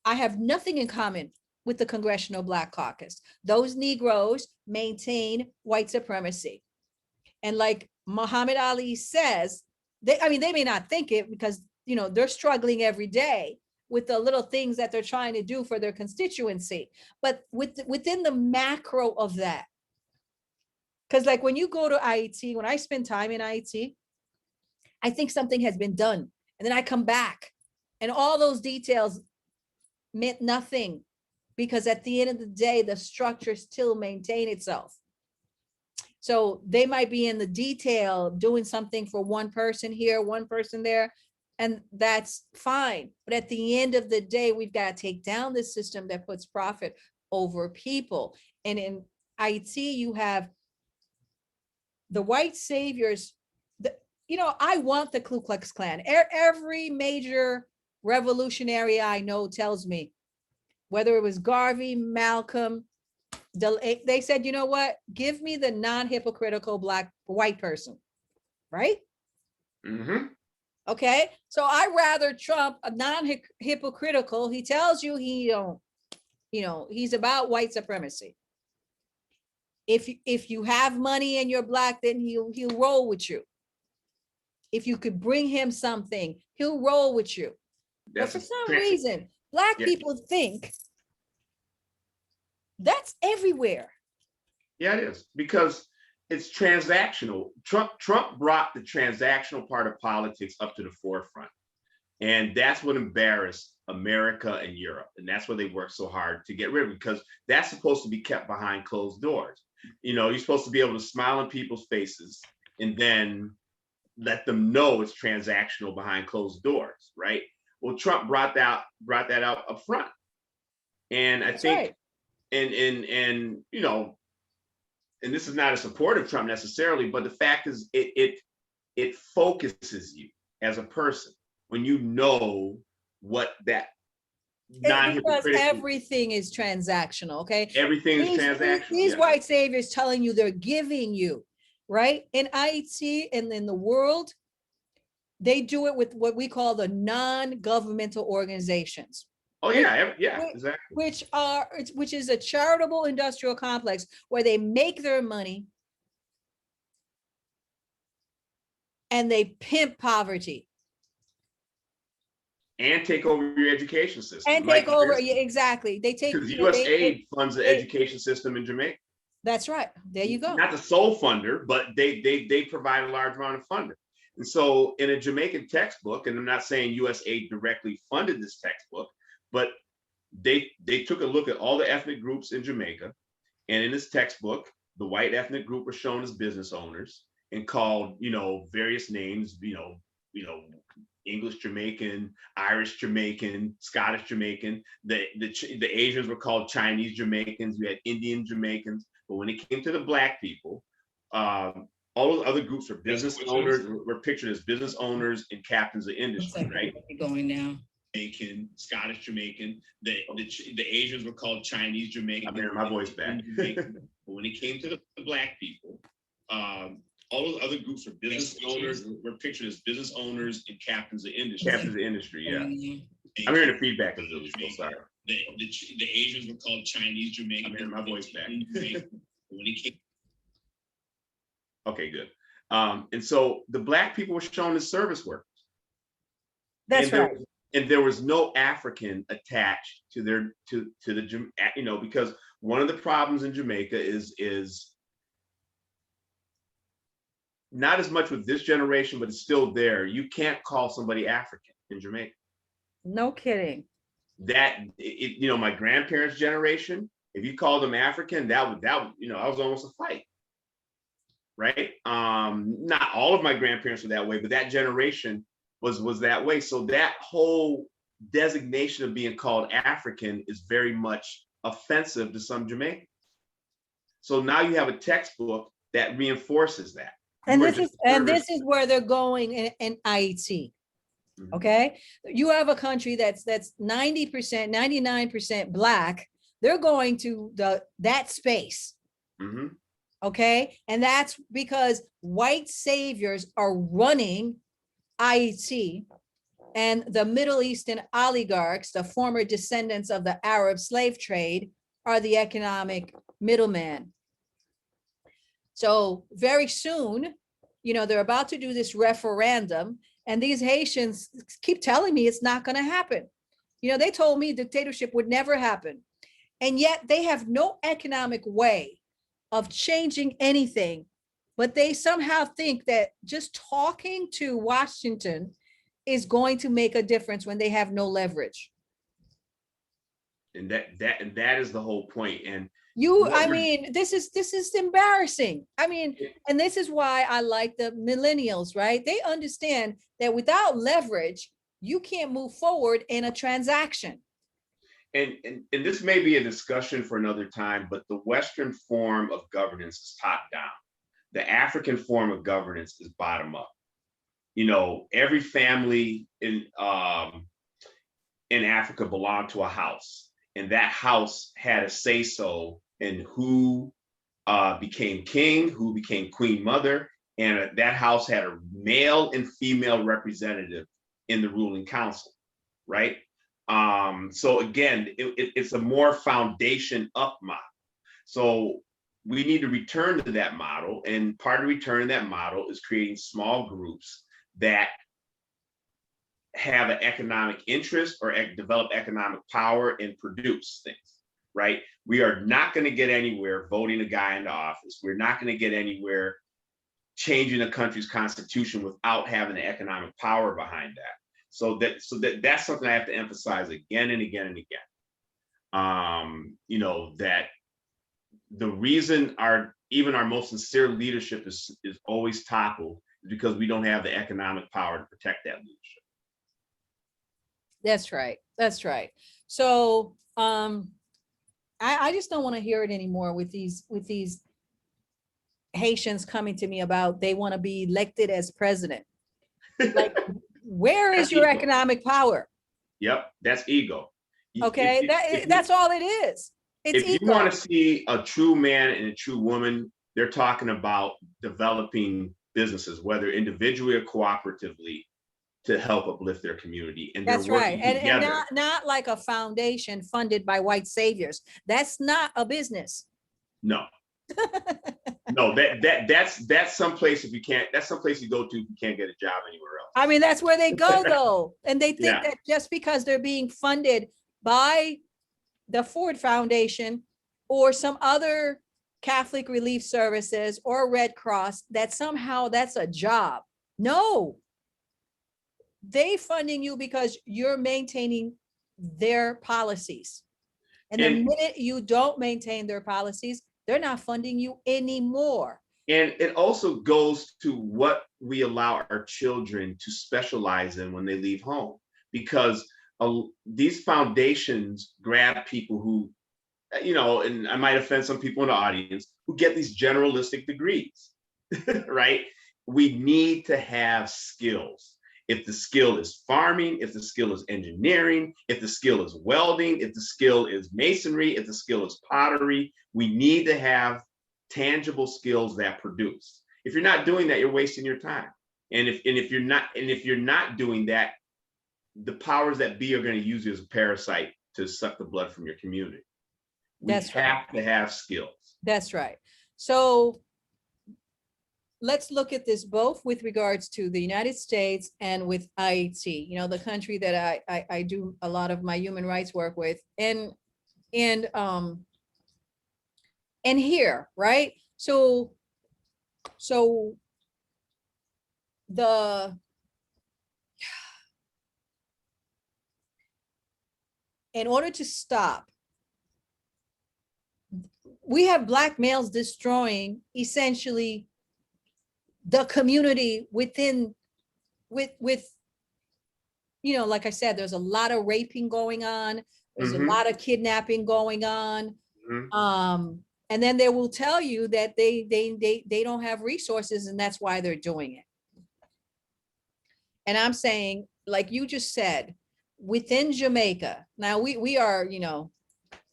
have nothing in common with the Congressional Black Caucus. Those Negroes maintain white supremacy. And like Muhammad Ali says, they may not think it because, you know, they're struggling every day with the little things that they're trying to do for their constituency. But within the macro of that, because like when you go to Haiti, when I spend time in Haiti, I think something has been done. And then I come back and all those details meant nothing because at the end of the day, the structure still maintain itself. So they might be in the detail doing something for one person here, one person there, and that's fine. But at the end of the day, we've got to take down this system that puts profit over people. And in Haiti, you have the white saviors. You know, I want the Ku Klux Klan. Every major revolutionary I know tells me, whether it was Garvey, Malcolm, they said, you know what? Give me the non-hypocritical white person, right? Okay, so I rather Trump a non-hypocritical. He tells you he's about white supremacy. If you have money and you're Black, then he'll roll with you. If you could bring him something, he'll roll with you. But for some reason, Black people think that's everywhere. Yeah, it is, because it's transactional. Trump brought the transactional part of politics up to the forefront. And that's what embarrassed America and Europe. And that's why they worked so hard to get rid of it, because that's supposed to be kept behind closed doors. You know, you're supposed to be able to smile in people's faces and then let them know it's transactional behind closed doors, right? Well, Trump brought that out up front. And I think, right. And you know, and this is not a support of Trump necessarily, but the fact is it focuses you as a person when you know what that because everything is transactional. Okay, everything is transactional. These white saviors telling you they're giving you, right? In Haiti and in the world, they do it with what we call the non-governmental organizations. Oh yeah, exactly. Which is a charitable industrial complex where they make their money and they pimp poverty. And take over your education system. And take over, exactly. They take because USAID funds the education system in Jamaica. That's right. There you go. Not the sole funder, but they provide a large amount of funding. And so in a Jamaican textbook, and I'm not saying USAID directly funded this textbook, but they took a look at all the ethnic groups in Jamaica. And in this textbook, the white ethnic group were shown as business owners and called, various names, English Jamaican, Irish Jamaican, Scottish Jamaican. The Asians were called Chinese Jamaicans. We had Indian Jamaicans. But when it came to the Black people, all those other groups were business owners, were pictured as business owners and captains of industry, right? Going now. Jamaican, Scottish Jamaican. The Asians were called Chinese Jamaican. I'm hearing my voice back. But when it came to the Black people, all those other groups were business owners, were pictured as business owners and captains of industry. Captains of industry, yeah. I'm hearing the feedback of the sorry. The Asians were called Chinese Jamaican. I'm hearing my voice back. When it came. Okay, good. And so the Black people were shown as service workers. That's right. And there was no African attached to the because one of the problems in Jamaica is not as much with this generation, but it's still there. You can't call somebody African in Jamaica. No kidding. My grandparents' generation, if you called them African, that was almost a fight. Right? Not all of my grandparents were that way, but that generation was that way. So that whole designation of being called African is very much offensive to some Jamaicans. So now you have a textbook that reinforces that. And this is where they're going in Haiti. Okay, you have a country that's 90%, 99% Black. They're going to that space. Mm-hmm. Okay, and that's because white saviors are running Haiti, and the Middle Eastern oligarchs, the former descendants of the Arab slave trade, are the economic middleman. So very soon, they're about to do this referendum, and these Haitians keep telling me it's not going to happen. They told me dictatorship would never happen, and yet they have no economic way of changing anything, but they somehow think that just talking to Washington is going to make a difference when they have no leverage. And that is the whole point. And this is embarrassing. And this is why I like the millennials, right? They understand that without leverage, you can't move forward in a transaction. And this may be a discussion for another time, but the Western form of governance is top down. The African form of governance is bottom up. Every family in Africa belonged to a house, and that house had a say-so in who became king, who became queen mother, and that house had a male and female representative in the ruling council, right? So again, it's a more foundation up model. So we need to return to that model. And part of returning that model is creating small groups that have an economic interest or develop economic power and produce things, right? We are not going to get anywhere voting a guy into office. We're not going to get anywhere changing a country's constitution without having the economic power behind that. So that's something I have to emphasize again and again and again. That the reason our most sincere leadership is always toppled is because we don't have the economic power to protect that leadership. That's right. That's right. So I just don't want to hear it anymore with these Haitians coming to me about they want to be elected as president. Like, where is your economic power? Yep, that's ego. Okay, that's all it is. It's if you want to see a true man and a true woman, they're talking about developing businesses, whether individually or cooperatively, to help uplift their community. And that's right. And not like a foundation funded by white saviors. That's not a business. No. No, that's someplace that's someplace you go to if you can't get a job anywhere else. That's where they go though. And they think that just because they're being funded by the Ford Foundation or some other Catholic Relief Services or Red Cross, that somehow that's a job. No, they funding you because you're maintaining their policies. And the minute you don't maintain their policies, they're not funding you anymore. And it also goes to what we allow our children to specialize in when they leave home, because these foundations grab people who, you know, and I might offend some people in the audience, who get these generalistic degrees, right? We need to have skills. If the skill is farming, if the skill is engineering, if the skill is welding, if the skill is masonry, if the skill is pottery, we need to have tangible skills that produce. If you're not doing that, you're wasting your time. And if you're not doing that, the powers that be are going to use you as a parasite to suck the blood from your community. We have to have skills. That's right. So let's look at this both with regards to the United States and with Haiti, you know, the country that I do a lot of my human rights work with, and here, right? So in order to stop, we have Black males destroying essentially the community within, with you know, like I said, there's a lot of raping going on, there's a lot of kidnapping going on. And then they will tell you that they don't have resources, and that's why they're doing it. And I'm saying, like you just said, within Jamaica, now we are, you know,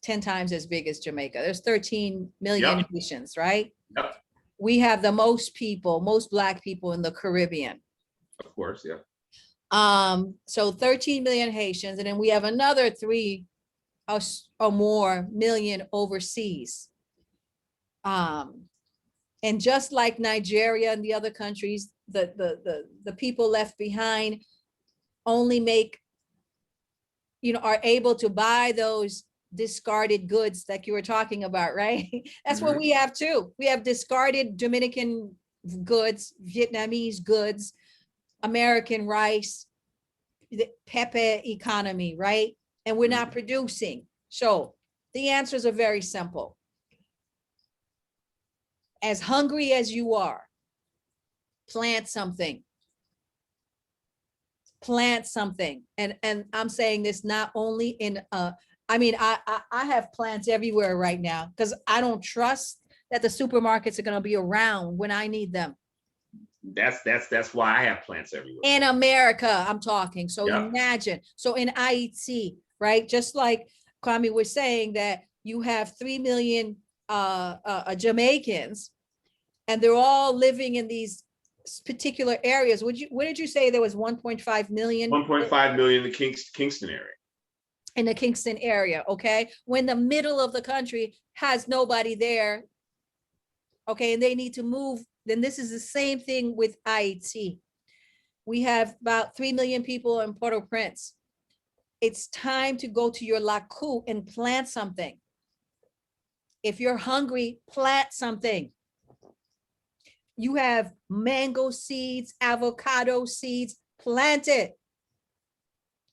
10 times as big as Jamaica. There's 13 million Haitians, right? Yep. We have the most people, most Black people in the Caribbean. Of course, yeah. So 13 million Haitians, and then we have another 3 or more million overseas. And just like Nigeria and the other countries, the people left behind only make, you know, are able to buy those discarded goods like you were talking about, right? That's what we have too. We have discarded Dominican goods, Vietnamese goods, American rice, the Pepe economy, right? And we're not producing. So the answers are very simple. As hungry as you are, plant something. Plant something. And I'm saying this not only in I mean, I have plants everywhere right now because I don't trust that the supermarkets are going to be around when I need them. That's why I have plants everywhere. In America, I'm talking. So imagine. So in Haiti, right? Just like Kwame was saying that you have 3 million Jamaicans, and they're all living in these particular areas. What did you say there was 1.5 million? 1.5 million in the Kingston area. In the Kingston area, okay? When the middle of the country has nobody there, okay, and they need to move, then this is the same thing with Haiti. We have about 3 million people in Port-au-Prince. It's time to go to your laku and plant something. If you're hungry, plant something. You have mango seeds, avocado seeds, plant it.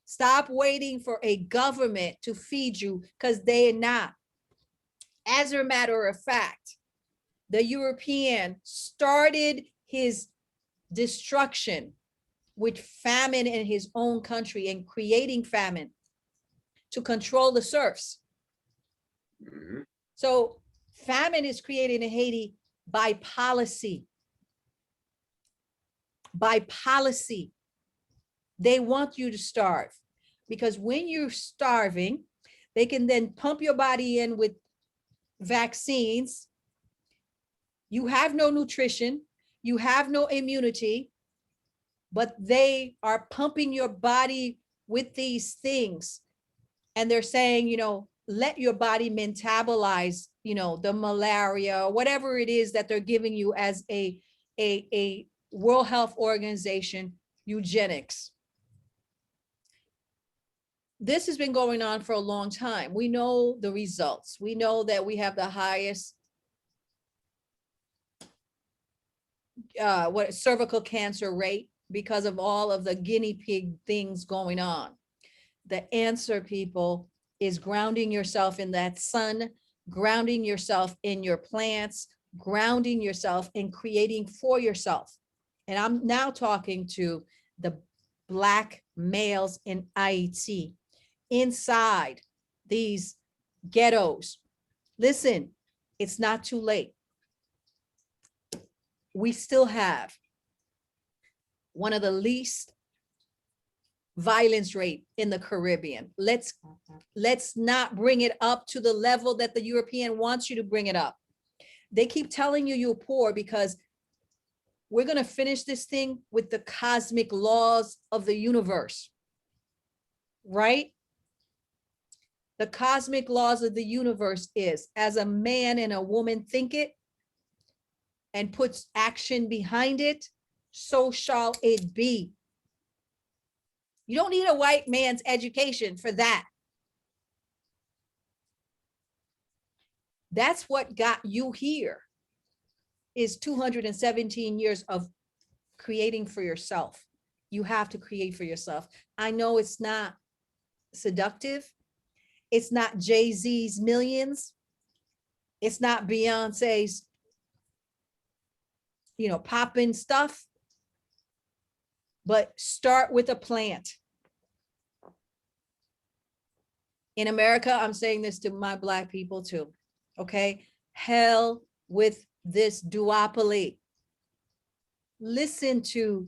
Stop waiting for a government to feed you, because they are not. As a matter of fact, the European started his destruction with famine in his own country and creating famine to control the serfs. So famine is created in Haiti by policy. By policy. They want you to starve, because when you're starving, they can then pump your body in with vaccines. You have no nutrition, you have no immunity, but they are pumping your body with these things. And they're saying, you know, let your body metabolize, you know, the malaria or whatever it is that they're giving you as a World Health Organization eugenics. This has been going on for a long time. We know the results. We know that we have the highest what cervical cancer rate because of all of the guinea pig things going on. The answer, people, is grounding yourself in that sun, grounding yourself in your plants, grounding yourself in creating for yourself. And I'm now talking to the Black males in Haiti, inside these ghettos. Listen, it's not too late. We still have one of the least violence rate in the Caribbean. Let's not bring it up to the level that the European wants you to bring it up. They keep telling you you're poor because we're going to finish this thing with the cosmic laws of the universe, right? The cosmic laws of the universe is, as a man and a woman think it and puts action behind it, so shall it be. You don't need a white man's education for that. That's what got you here, is 217 years of creating for yourself. You have to create for yourself. I know it's not seductive. It's not Jay-Z's millions. It's not Beyonce's, popping stuff. But start with a plant. In America, I'm saying this to my Black people too, okay? Hell with this duopoly. Listen to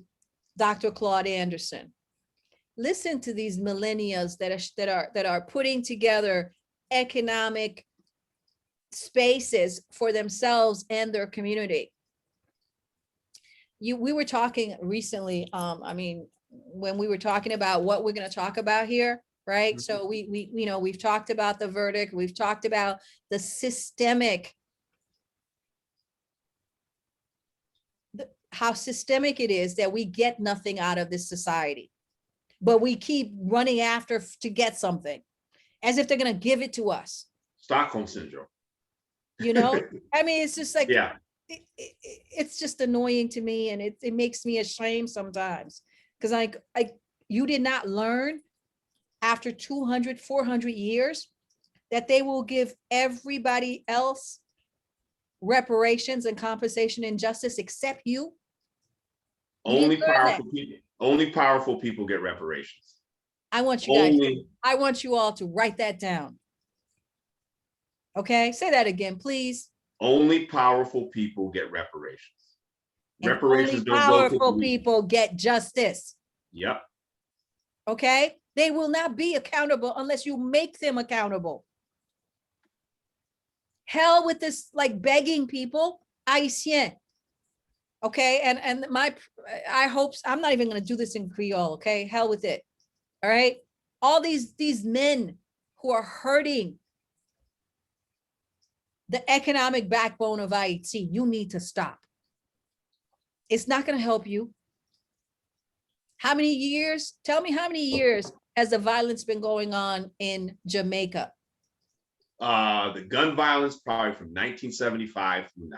Dr. Claude Anderson. Listen to these millennials that are putting together economic spaces for themselves and their community. We were talking recently, when we were talking about what we're going to talk about here, right? So we've talked about the verdict, we've talked about the systemic, how systemic it is that we get nothing out of this society, but we keep running after to get something as if they're going to give it to us. Stockholm syndrome. It's just like, yeah. It's just annoying to me, and it makes me ashamed sometimes, because you did not learn after 200, 400 years that they will give everybody else reparations and compensation and justice except you. Only powerful people get reparations. I want you all to write that down. Okay, say that again, please. Only powerful people get reparations. And reparations only powerful people get justice. Yep. Okay, they will not be accountable unless you make them accountable. Hell with this, like, begging people, haïtien. Okay, and I hope, I'm not even going to do this in Creole. Okay, hell with it. All right, all these men who are hurting the economic backbone of Haiti, you need to stop. It's not going to help you. How many years? Tell me, how many years has the violence been going on in Jamaica? The gun violence probably from 1975 through now.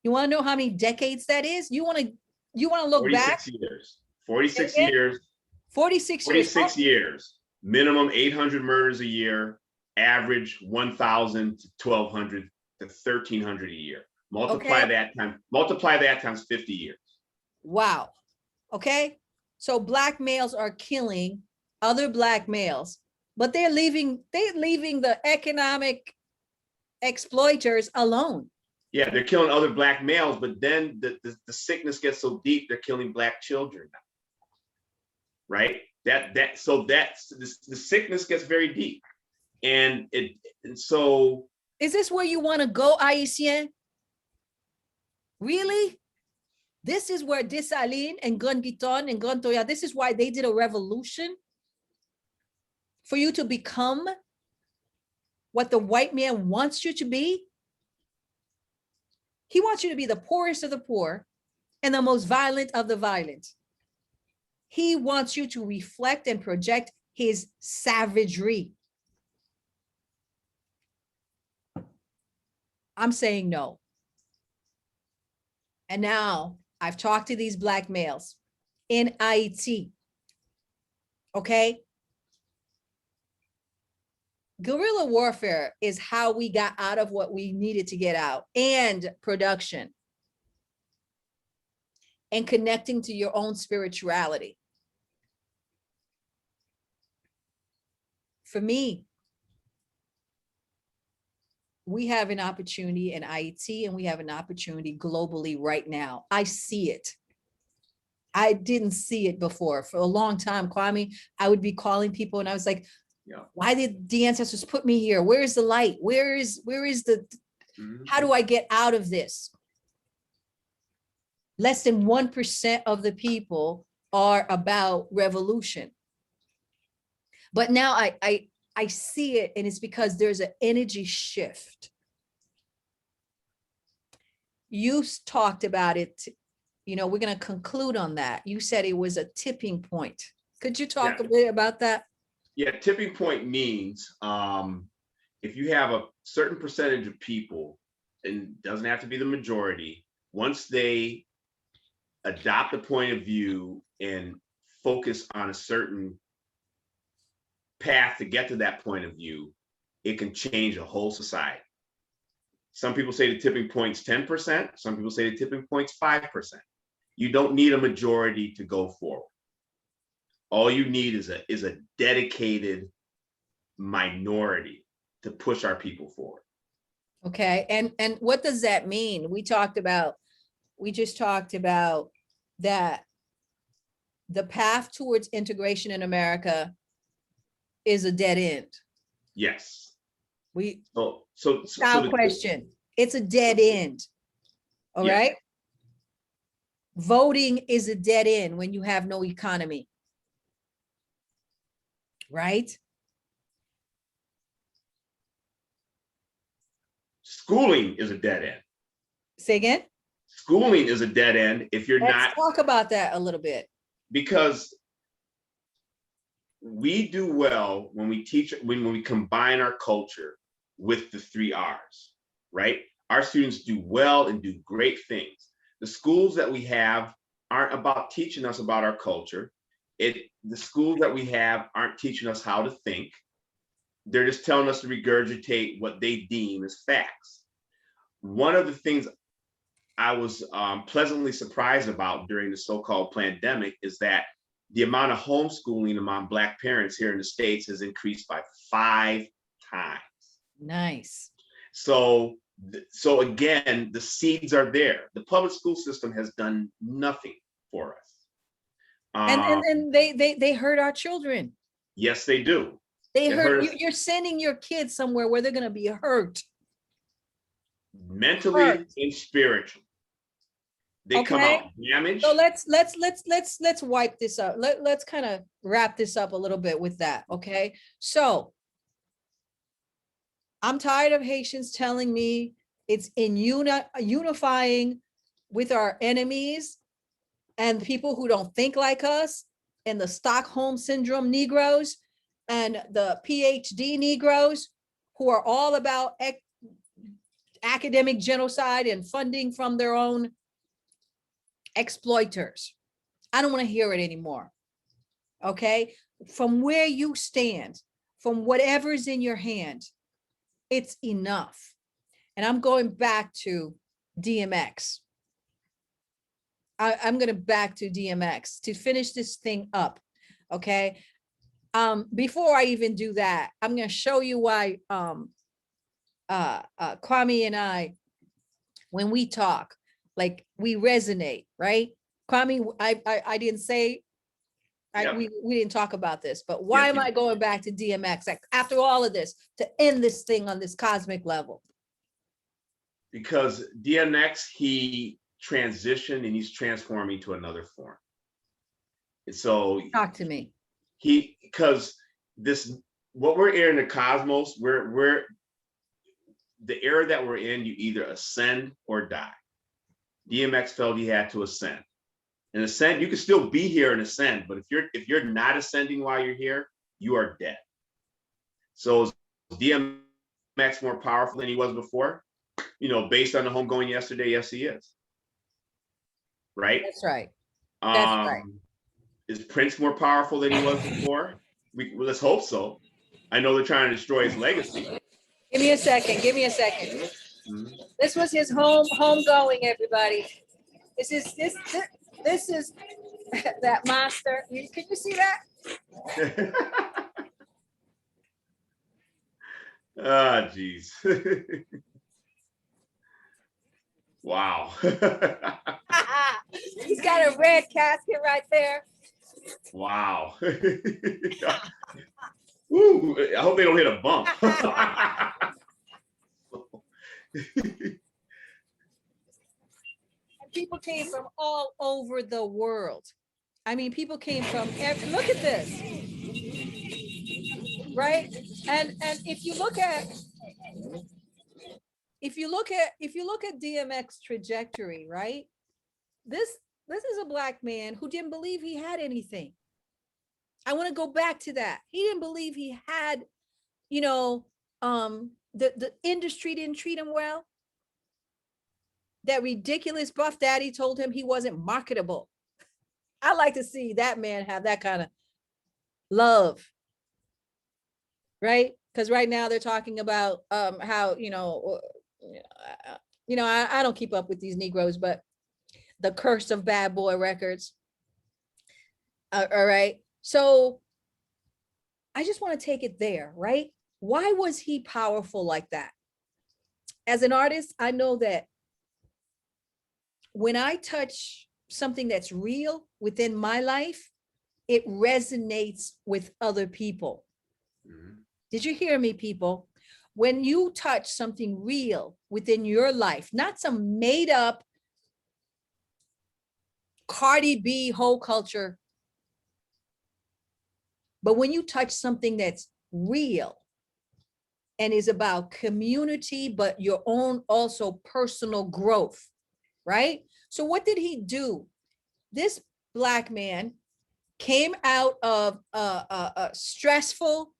You want to know how many decades that is? You want to look 46 back? Years. 46 years. 46 years. 46 years. Minimum 800 murders a year. Average 1,000 to 1,200 to 1,300 a year. Multiply that times 50 years. Wow. Okay. So Black males are killing other Black males, but they're leaving the economic exploiters alone. Yeah, they're killing other Black males, but then the sickness gets so deep, they're killing Black children now. Right? The sickness gets very deep. And so is this where you want to go, Haïtien? Really? This is where Dessalines and Gungiton and Gontoya, this is why they did a revolution? For you to become what the white man wants you to be? He wants you to be the poorest of the poor and the most violent of the violent. He wants you to reflect and project his savagery. I'm saying no. And now I've talked to these Black males in Haiti. Okay. Guerrilla warfare is how we got out of what we needed to get out, and production and connecting to your own spirituality. For me, we have an opportunity in Haiti and we have an opportunity globally right now. I see it. I didn't see it before. For a long time, Kwame, I would be calling people and I was like, why did the ancestors put me here? Where is the light? Where is the, how do I get out of this? Less than 1% of the people are about revolution. But now I see it, and it's because there's an energy shift. You talked about it, you know, we're going to conclude on that. You said it was a tipping point. Could you talk a bit about that? Yeah, tipping point means if you have a certain percentage of people, and doesn't have to be the majority, once they adopt a point of view and focus on a certain path to get to that point of view, it can change a whole society. Some people say the tipping point's 10%. Some people say the tipping point's 5%. You don't need a majority to go forward. All you need is a dedicated minority to push our people forward. Okay, and what does that mean? We just talked about that the path towards integration in America is a dead end. Yes. So question. It's a dead end. All right. Voting is a dead end when you have no economy. Right? Schooling is a dead end. Say again? Schooling is a dead end if you're not. Let's talk about that a little bit. Because we do well when we teach, when we combine our culture with the 3 R's, right? Our students do well and do great things. The schools that we have aren't about teaching us about our culture. The schools that we have aren't teaching us how to think. They're just telling us to regurgitate what they deem as facts. One of the things I was pleasantly surprised about during the so-called pandemic is that the amount of homeschooling among Black parents here in the States has increased by 5 times. Nice. So again, the seeds are there. The public school system has done nothing for us. And they hurt our children. Yes, they do. They hurt. You're sending your kids somewhere where they're going to be hurt. Mentally and spiritually. They come out damaged. So let's wipe this up. Let's kind of wrap this up a little bit with that. Okay. So I'm tired of Haitians telling me it's in unifying with our enemies and people who don't think like us, and the Stockholm Syndrome Negroes and the PhD Negroes who are all about academic genocide and funding from their own exploiters. I don't want to hear it anymore. Okay. From where you stand, from whatever's in your hand, it's enough. And I'm going back to DMX. I'm going to back to DMX to finish this thing up. Okay. Before I even do that, I'm going to show you why Kwame and I, when we talk, like we resonate, right? Kwame, I didn't say, we didn't talk about this, but why am I going back to DMX after all of this to end this thing on this cosmic level? Because DMX, he transitioned and he's transforming to another form. And so talk to me. Because what we're in the cosmos, we're the era that we're in, you either ascend or die. DMX felt he had to ascend. And ascend, you can still be here and ascend, but if you're not ascending while you're here, you are dead. So is DMX more powerful than he was before? You know, based on the homegoing yesterday, yes, he is. right? That's right. That's right. Is Prince more powerful than he was before? Well, let's hope so. I know they're trying to destroy his legacy. Give me a second. Give me a second. Mhm. This was his homegoing, everybody. This is that monster. Can you see that? Ah, jeez. Wow. He's got a red casket right there. Wow. Woo, I hope they don't hit a bump. People came from all over the world. I mean, people came from look at this, right? And if you look at DMX trajectory, right? This is a Black man who didn't believe he had anything. I want to go back to that. He didn't believe he had, the industry didn't treat him well. That ridiculous Buff Daddy told him he wasn't marketable. I like to see that man have that kind of love, right? Because right now they're talking about how I don't keep up with these Negroes, but the curse of Bad Boy Records. All right, so I just want to take it there, right? Why was he powerful like that? As an artist, I know that when I touch something that's real within my life, it resonates with other people. Mm-hmm. Did you hear me, people? When you touch something real within your life, not some made up Cardi B Hoe Culture, but when you touch something that's real and is about community, but your own also personal growth, right? So what did he do? This Black man came out of a stressful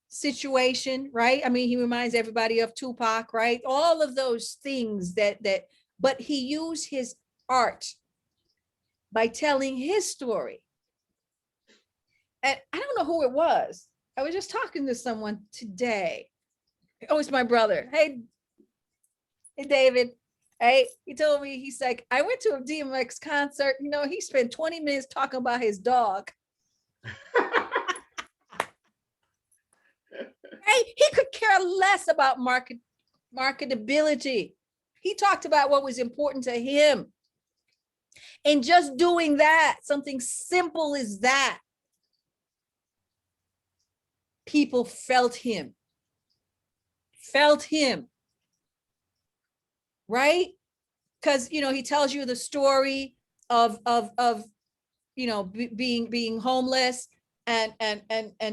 situation, right? I mean, he reminds everybody of Tupac, right? All of those things but he used his art by telling his story. And I don't know who it was. I was just talking to someone today. Oh, it's my brother. Hey, David. Hey, he told me, he's like, I went to a DMX concert. He spent 20 minutes talking about his dog. Hey, he could care less about marketability. He talked about what was important to him. And just doing that, something simple as that, people felt him, right? Because, he tells you the story of being homeless and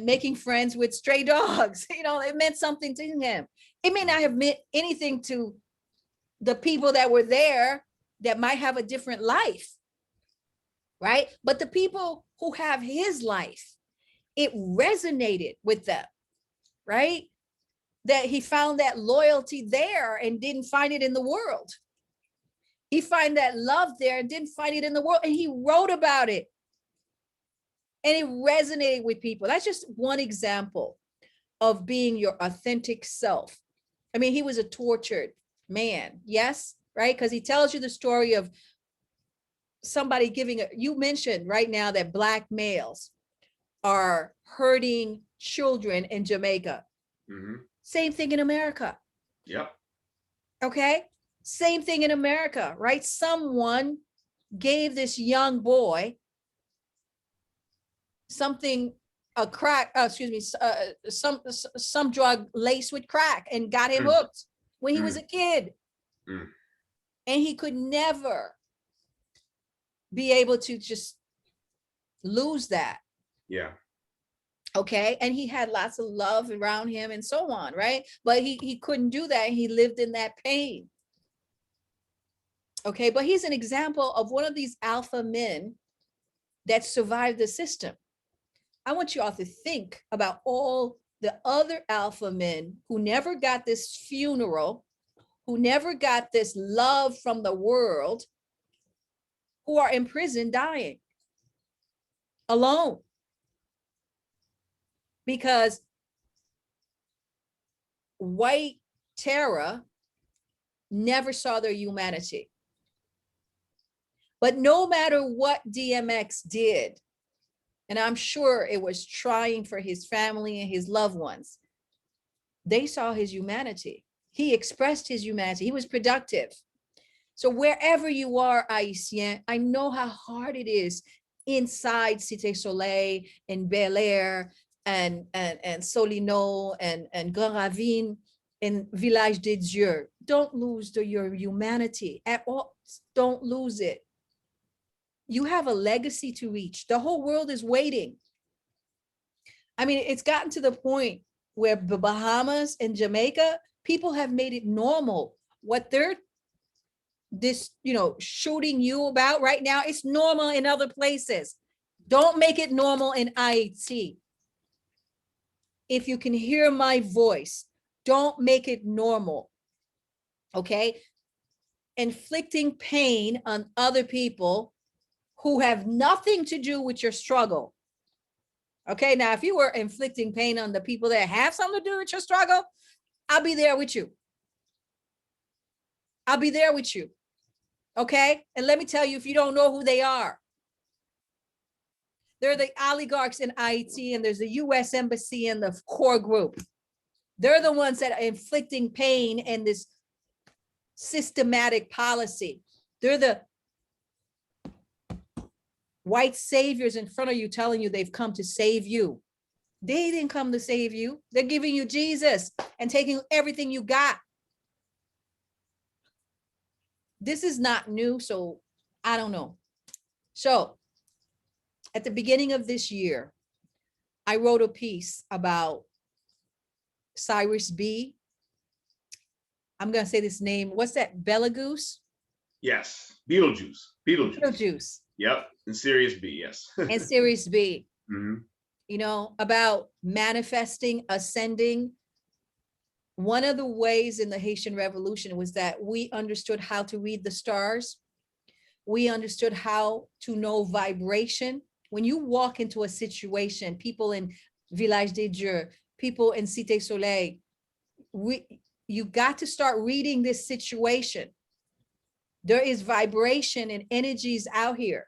making friends with stray dogs. It meant something to him. It may not have meant anything to the people that were there that might have a different life, right? But the people who have his life, it resonated with them, right? That he found that loyalty there and didn't find it in the world. He found that love there and didn't find it in the world. And he wrote about it. And it resonated with people. That's just one example of being your authentic self. I mean, he was a tortured man, yes, right? Because he tells you the story of somebody you mentioned right now that Black males are hurting children in Jamaica. Mm-hmm. Same thing in America. Yep. Okay. Same thing in America, right? Someone gave this young boy some drug laced with crack and got him hooked when he was a kid. And he could never be able to just lose that. Yeah. Okay. And he had lots of love around him and so on, right? But he couldn't do that. He lived in that pain. Okay. But he's an example of one of these alpha men that survived the system. I want you all to think about all the other alpha men who never got this funeral, who never got this love from the world, who are in prison dying alone because white terror never saw their humanity. But no matter what DMX did, and I'm sure it was trying for his family and his loved ones, they saw his humanity. He expressed his humanity. He was productive. So wherever you are, Haïtien, I know how hard it is inside Cité Soleil and Bel Air and Solino and Grand Ravine and Village des Dieux. Don't lose your humanity at all. Don't lose it. You have a legacy to reach. The whole world is waiting. I mean, it's gotten to the point where the Bahamas and Jamaica, people have made it normal. What they're shooting you about right now, it's normal in other places. Don't make it normal in Haiti. If you can hear my voice, don't make it normal, okay? Inflicting pain on other people who have nothing to do with your struggle. Okay, now if you were inflicting pain on the people that have something to do with your struggle, I'll be there with you. I'll be there with you. Okay, and let me tell you, if you don't know who they are, they're the oligarchs in Haiti, and there's the US Embassy and the core group. They're the ones that are inflicting pain and this systematic policy. They're the white saviors in front of you telling you they've come to save you. They didn't come to save you. They're giving you Jesus and taking everything you got. This is not new, so I don't know. So at the beginning of this year, I wrote a piece about Cyrus B. I'm going to say this name. What's that? Betelgeuse? Yes. Beetlejuice. Beetlejuice. Yep. And Sirius B. Yes. And Sirius B. Mm-hmm. You know, about manifesting, ascending. One of the ways in the Haitian Revolution was that we understood how to read the stars. We understood how to know vibration. When you walk into a situation, people in Village des Dieux, people in Cité Soleil, you got to start reading this situation. There is vibration and energies out here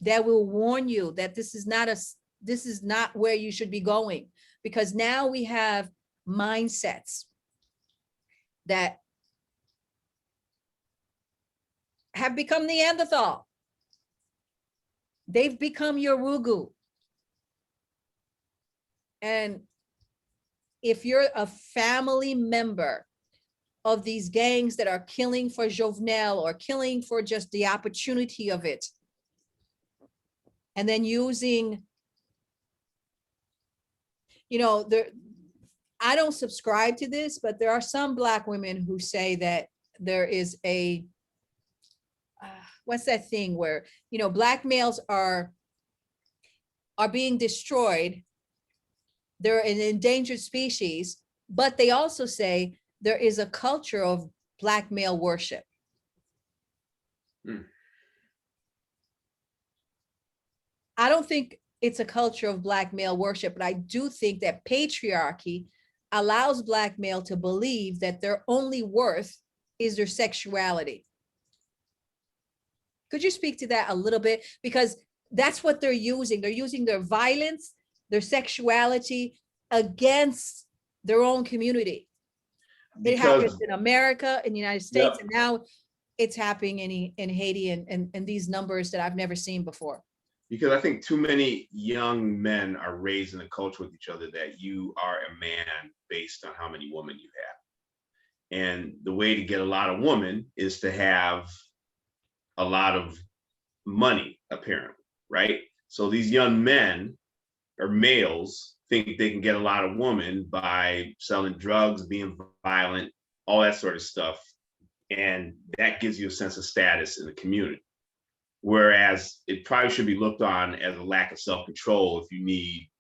that will warn you that this is not where you should be going, because now we have mindsets that have become Neanderthal. They've become Yorugu. And if you're a family member of these gangs that are killing for Jovenel or killing for just the opportunity of it, and then using, I don't subscribe to this, but there are some Black women who say that there is a, what's that thing where, Black males are being destroyed. They're an endangered species, but they also say there is a culture of Black male worship. I don't think it's a culture of Black male worship, but I do think that patriarchy allows Black male to believe that their only worth is their sexuality. Could you speak to that a little bit? Because that's what they're using. They're using their violence, their sexuality against their own community. It happens in America, in the United States, and now it's happening in Haiti and these numbers that I've never seen before. Because I think too many young men are raised in a culture with each other that you are a man based on how many women you have. And the way to get a lot of women is to have a lot of money, apparently, right? So these young men or males think they can get a lot of women by selling drugs, being violent, all that sort of stuff. And that gives you a sense of status in the community. Whereas it probably should be looked on as a lack of self-control if you need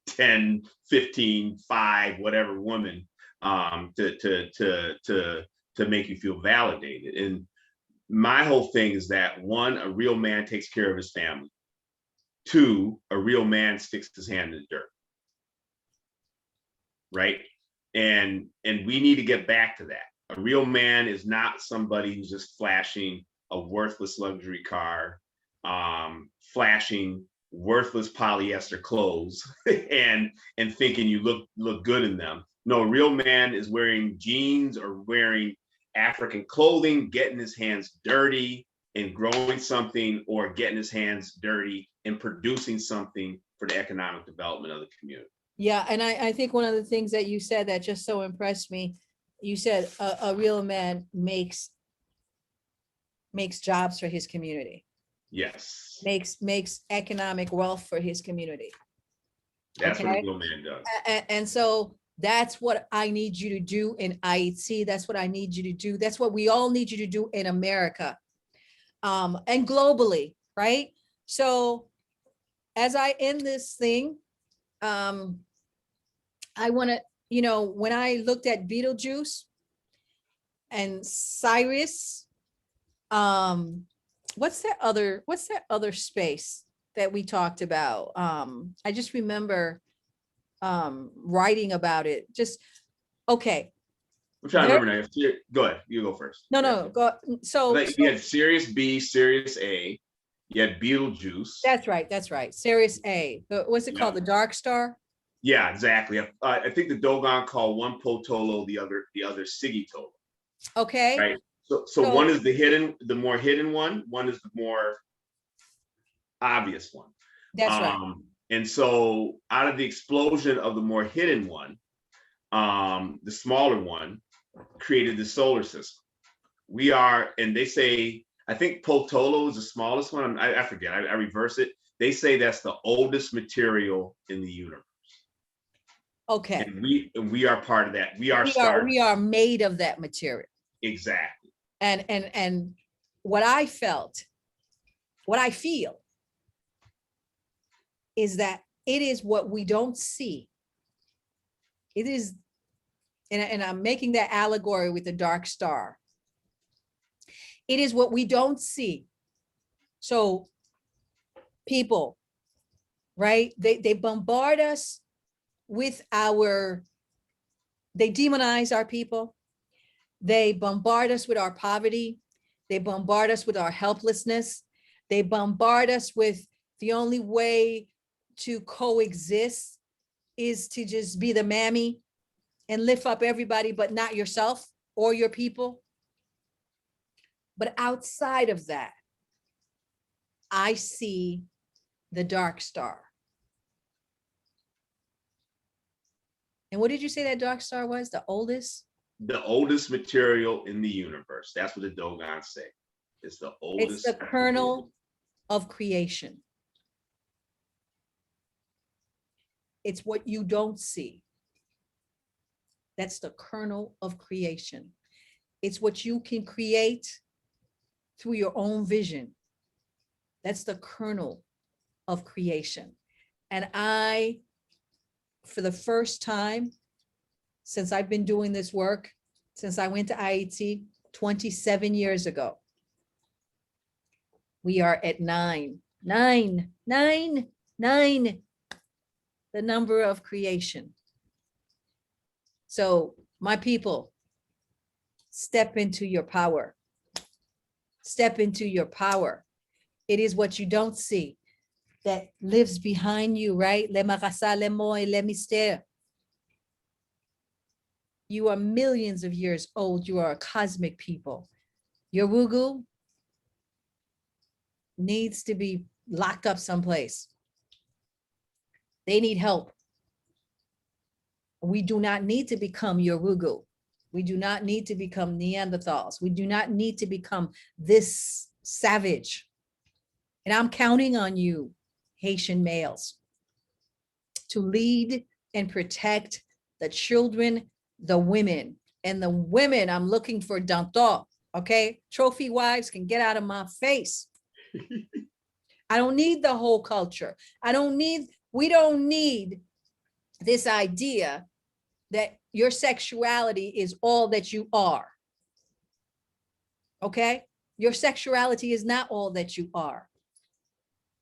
10, 15, 5, whatever women to make you feel validated. And my whole thing is that, one, a real man takes care of his family. Two, a real man sticks his hand in the dirt. Right? And we need to get back to that. A real man is not somebody who's just flashing a worthless luxury car, flashing worthless polyester clothes and thinking you look good in them. No, a real man is wearing jeans or wearing African clothing, getting his hands dirty and growing something, or getting his hands dirty and producing something for the economic development of the community. Yeah, and I think one of the things that you said that just so impressed me, you said a real man makes jobs for his community. Yes. Makes economic wealth for his community. That's what a real man does. And so that's what I need you to do in Haiti. That's what I need you to do. That's what we all need you to do in America, and globally, right? So as I end this thing, I want to, when I looked at Beetlejuice and Cyrus, what's that other space that we talked about? I just remember writing about it. Just okay. I'm trying to remember now. Go ahead. You go first. No, go. So you had Sirius B, Sirius A. You had Beetlejuice. That's right. Sirius A. What's it called? The Dark Star. Yeah, exactly. I think the Dogon called one Potolo, the other Sigitolo. Okay. Right. So one is the more hidden one. One is the more obvious one. That's right. And so out of the explosion of the more hidden one, the smaller one created the solar system. We are, and they say, I think Potolo is the smallest one. I forget. I reverse it. They say that's the oldest material in the universe. Okay. And we are part of that. We are made of that material. Exactly. And what I feel is that it is what we don't see. It is, and I'm making that allegory with the dark star. It is what we don't see. So people, right? They bombard us with they demonize our people. They bombard us with our poverty. They bombard us with our helplessness. They bombard us with the only way to coexist is to just be the mammy and lift up everybody, but not yourself or your people. But outside of that, I see the dark star. And what did you say that dark star was? The oldest? The oldest material in the universe. That's what the Dogons say. It's the oldest. It's the kernel of creation. It's what you don't see. That's the kernel of creation. It's what you can create through your own vision. That's the kernel of creation. And I, for the first time since I've been doing this work, since I went to Haiti 27 years ago, we are at 9, the number of creation. So my people, step into your power. Step into your power. It is what you don't see that lives behind you, right? Le marasa, le moi, le mystère. You are millions of years old. You are a cosmic people. Your wugu needs to be locked up someplace. They need help. We do not need to become your wugu. We do not need to become Neanderthals. We do not need to become this savage. And I'm counting on you, Haitian males, to lead and protect the children, the women. And the women, I'm looking for Dantò, okay? Trophy wives can get out of my face. I don't need the whole culture. We don't need this idea that your sexuality is all that you are. Okay? Your sexuality is not all that you are.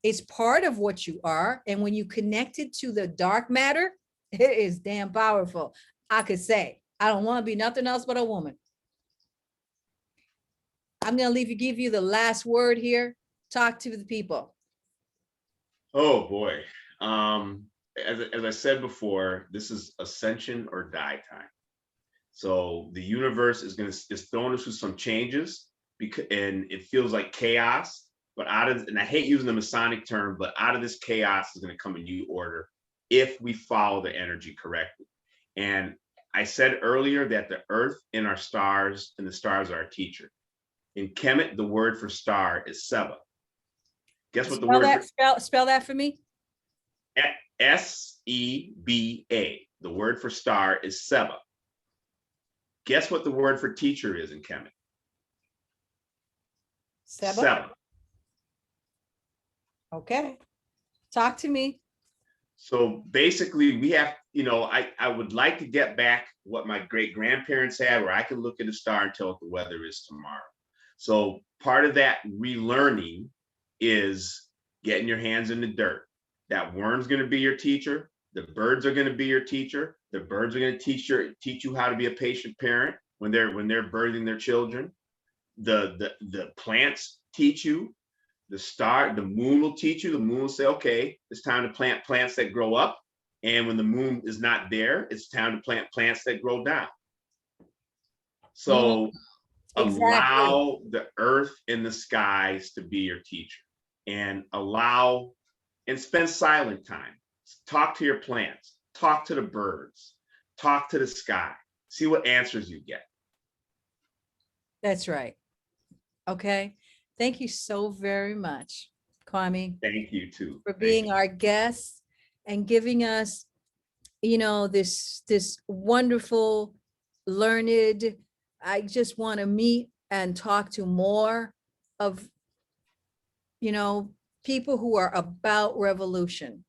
It's part of what you are. And when you connect it to the dark matter, it is damn powerful. I could say, I don't want to be nothing else but a woman. I'm going to give you the last word here. Talk to the people. Oh boy. As I said before, this is ascension or die time. So the universe is throwing us through some changes, and it feels like chaos. But and I hate using the Masonic term, but out of this chaos is going to come a new order if we follow the energy correctly. And I said earlier that the earth and our stars and the stars are our teacher. In Kemet, the word for star is Seba. Guess what the word spell that for me? S-E-B-A. The word for star is Seba. Guess what the word for teacher is in Kemet? Seba. Okay. Talk to me. So basically we have, I would like to get back what my great grandparents had, where I can look at a star and tell what the weather is tomorrow. So part of that relearning is getting your hands in the dirt. That worm's going to be your teacher. The birds are going to be your teacher. The birds are going to teach you how to be a patient parent when they're birthing their children. The plants teach you. The moon will teach you. The moon will say, okay, it's time to plant plants that grow up. And when the moon is not there, it's time to plant plants that grow down. So allow the earth and the skies to be your teacher, and spend silent time. Talk to your plants, talk to the birds, talk to the sky, see what answers you get. That's right. Okay. Thank you so very much, Kwame. Thank you too. For being our guest and giving us, this wonderful, learned, I just want to meet and talk to more of, people who are about revolution,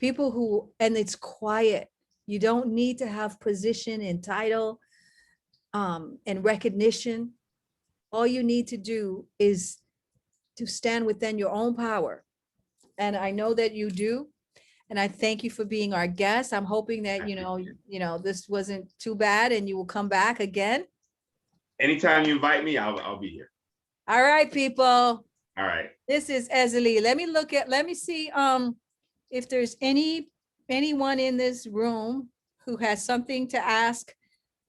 and it's quiet. You don't need to have position and title and recognition. All you need to do is to stand within your own power. And I know that you do. And I thank you for being our guest. I'm hoping that, this wasn't too bad and you will come back again. Anytime you invite me, I'll be here. All right, people. All right. This is Ézili. Let me see if there's anyone in this room who has something to ask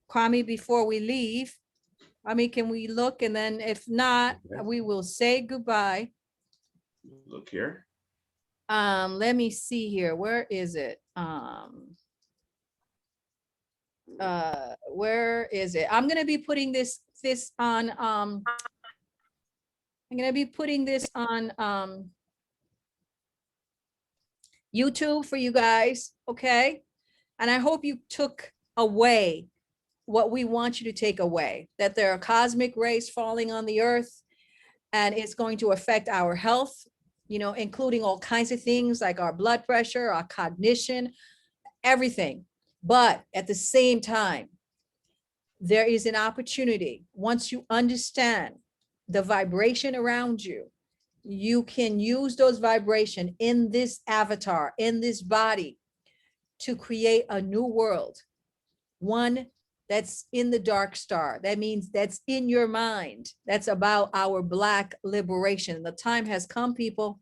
Kwame before we leave. Can we look? And then if not, we will say goodbye. Look here. Let me see here. Where is it? Where is it? I'm gonna be putting this on YouTube for you guys, okay? And I hope you took away what we want you to take away, that there are cosmic rays falling on the earth, and it's going to affect our health, including all kinds of things like our blood pressure, our cognition, everything. But at the same time, there is an opportunity. Once you understand the vibration around you, you can use those vibrations in this avatar, in this body, to create a new world, one that's in the dark star. That means that's in your mind. That's about our Black liberation. The time has come, people.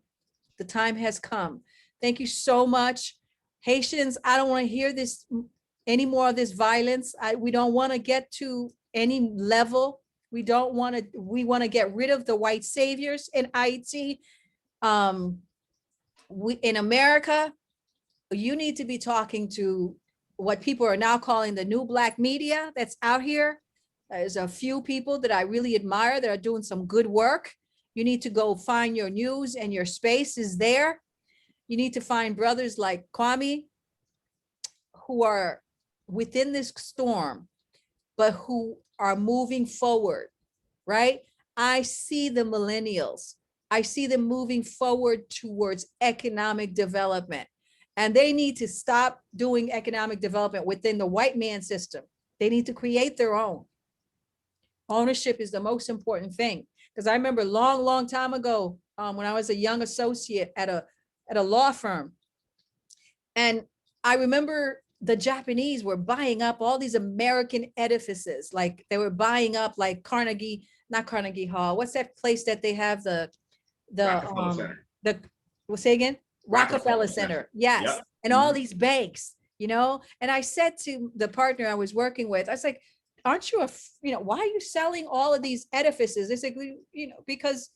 The time has come. Thank you so much. Haitians, I don't want to hear this any more of this violence. We don't want to get to any level. We want to get rid of the white saviors in Haiti. In America, you need to be talking to what people are now calling the new Black media that's out here. There's a few people that I really admire that are doing some good work. You need to go find your news, and your space is there. You need to find brothers like Kwame who are within this storm, but who are moving forward, right? I see the millennials. I see them moving forward towards economic development. And they need to stop doing economic development within the white man system. They need to create their own. ownership is the most important thing. Because I remember long time ago, when I was a young associate at a law firm, and I remember the Japanese were buying up all these American edifices. Like they were buying up like not Carnegie Hall. What's that place that they have Rockefeller Center. Say again? Rockefeller Center. Center. Yes. Yep. And all these banks, you know? And I said to the partner I was working with, I was like, aren't you why are you selling all of these edifices? They said, because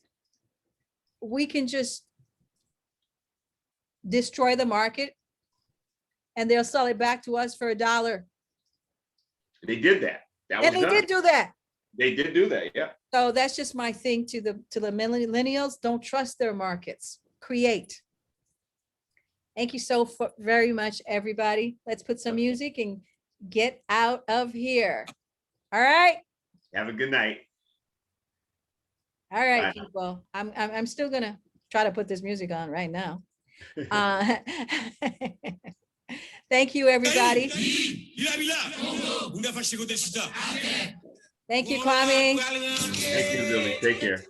we can just destroy the market and they'll sell it back to us for $1. They did that. And they did do that. They did do that, yeah. So that's just my thing to the millennials. Don't trust their markets. Create. Thank you so very much, everybody. Let's put some music and get out of here. All right. Have a good night. All right, Bye. people. I'm still gonna try to put this music on right now. Thank you, everybody. Thank you, Kwame. Thank you, Billy. Take care.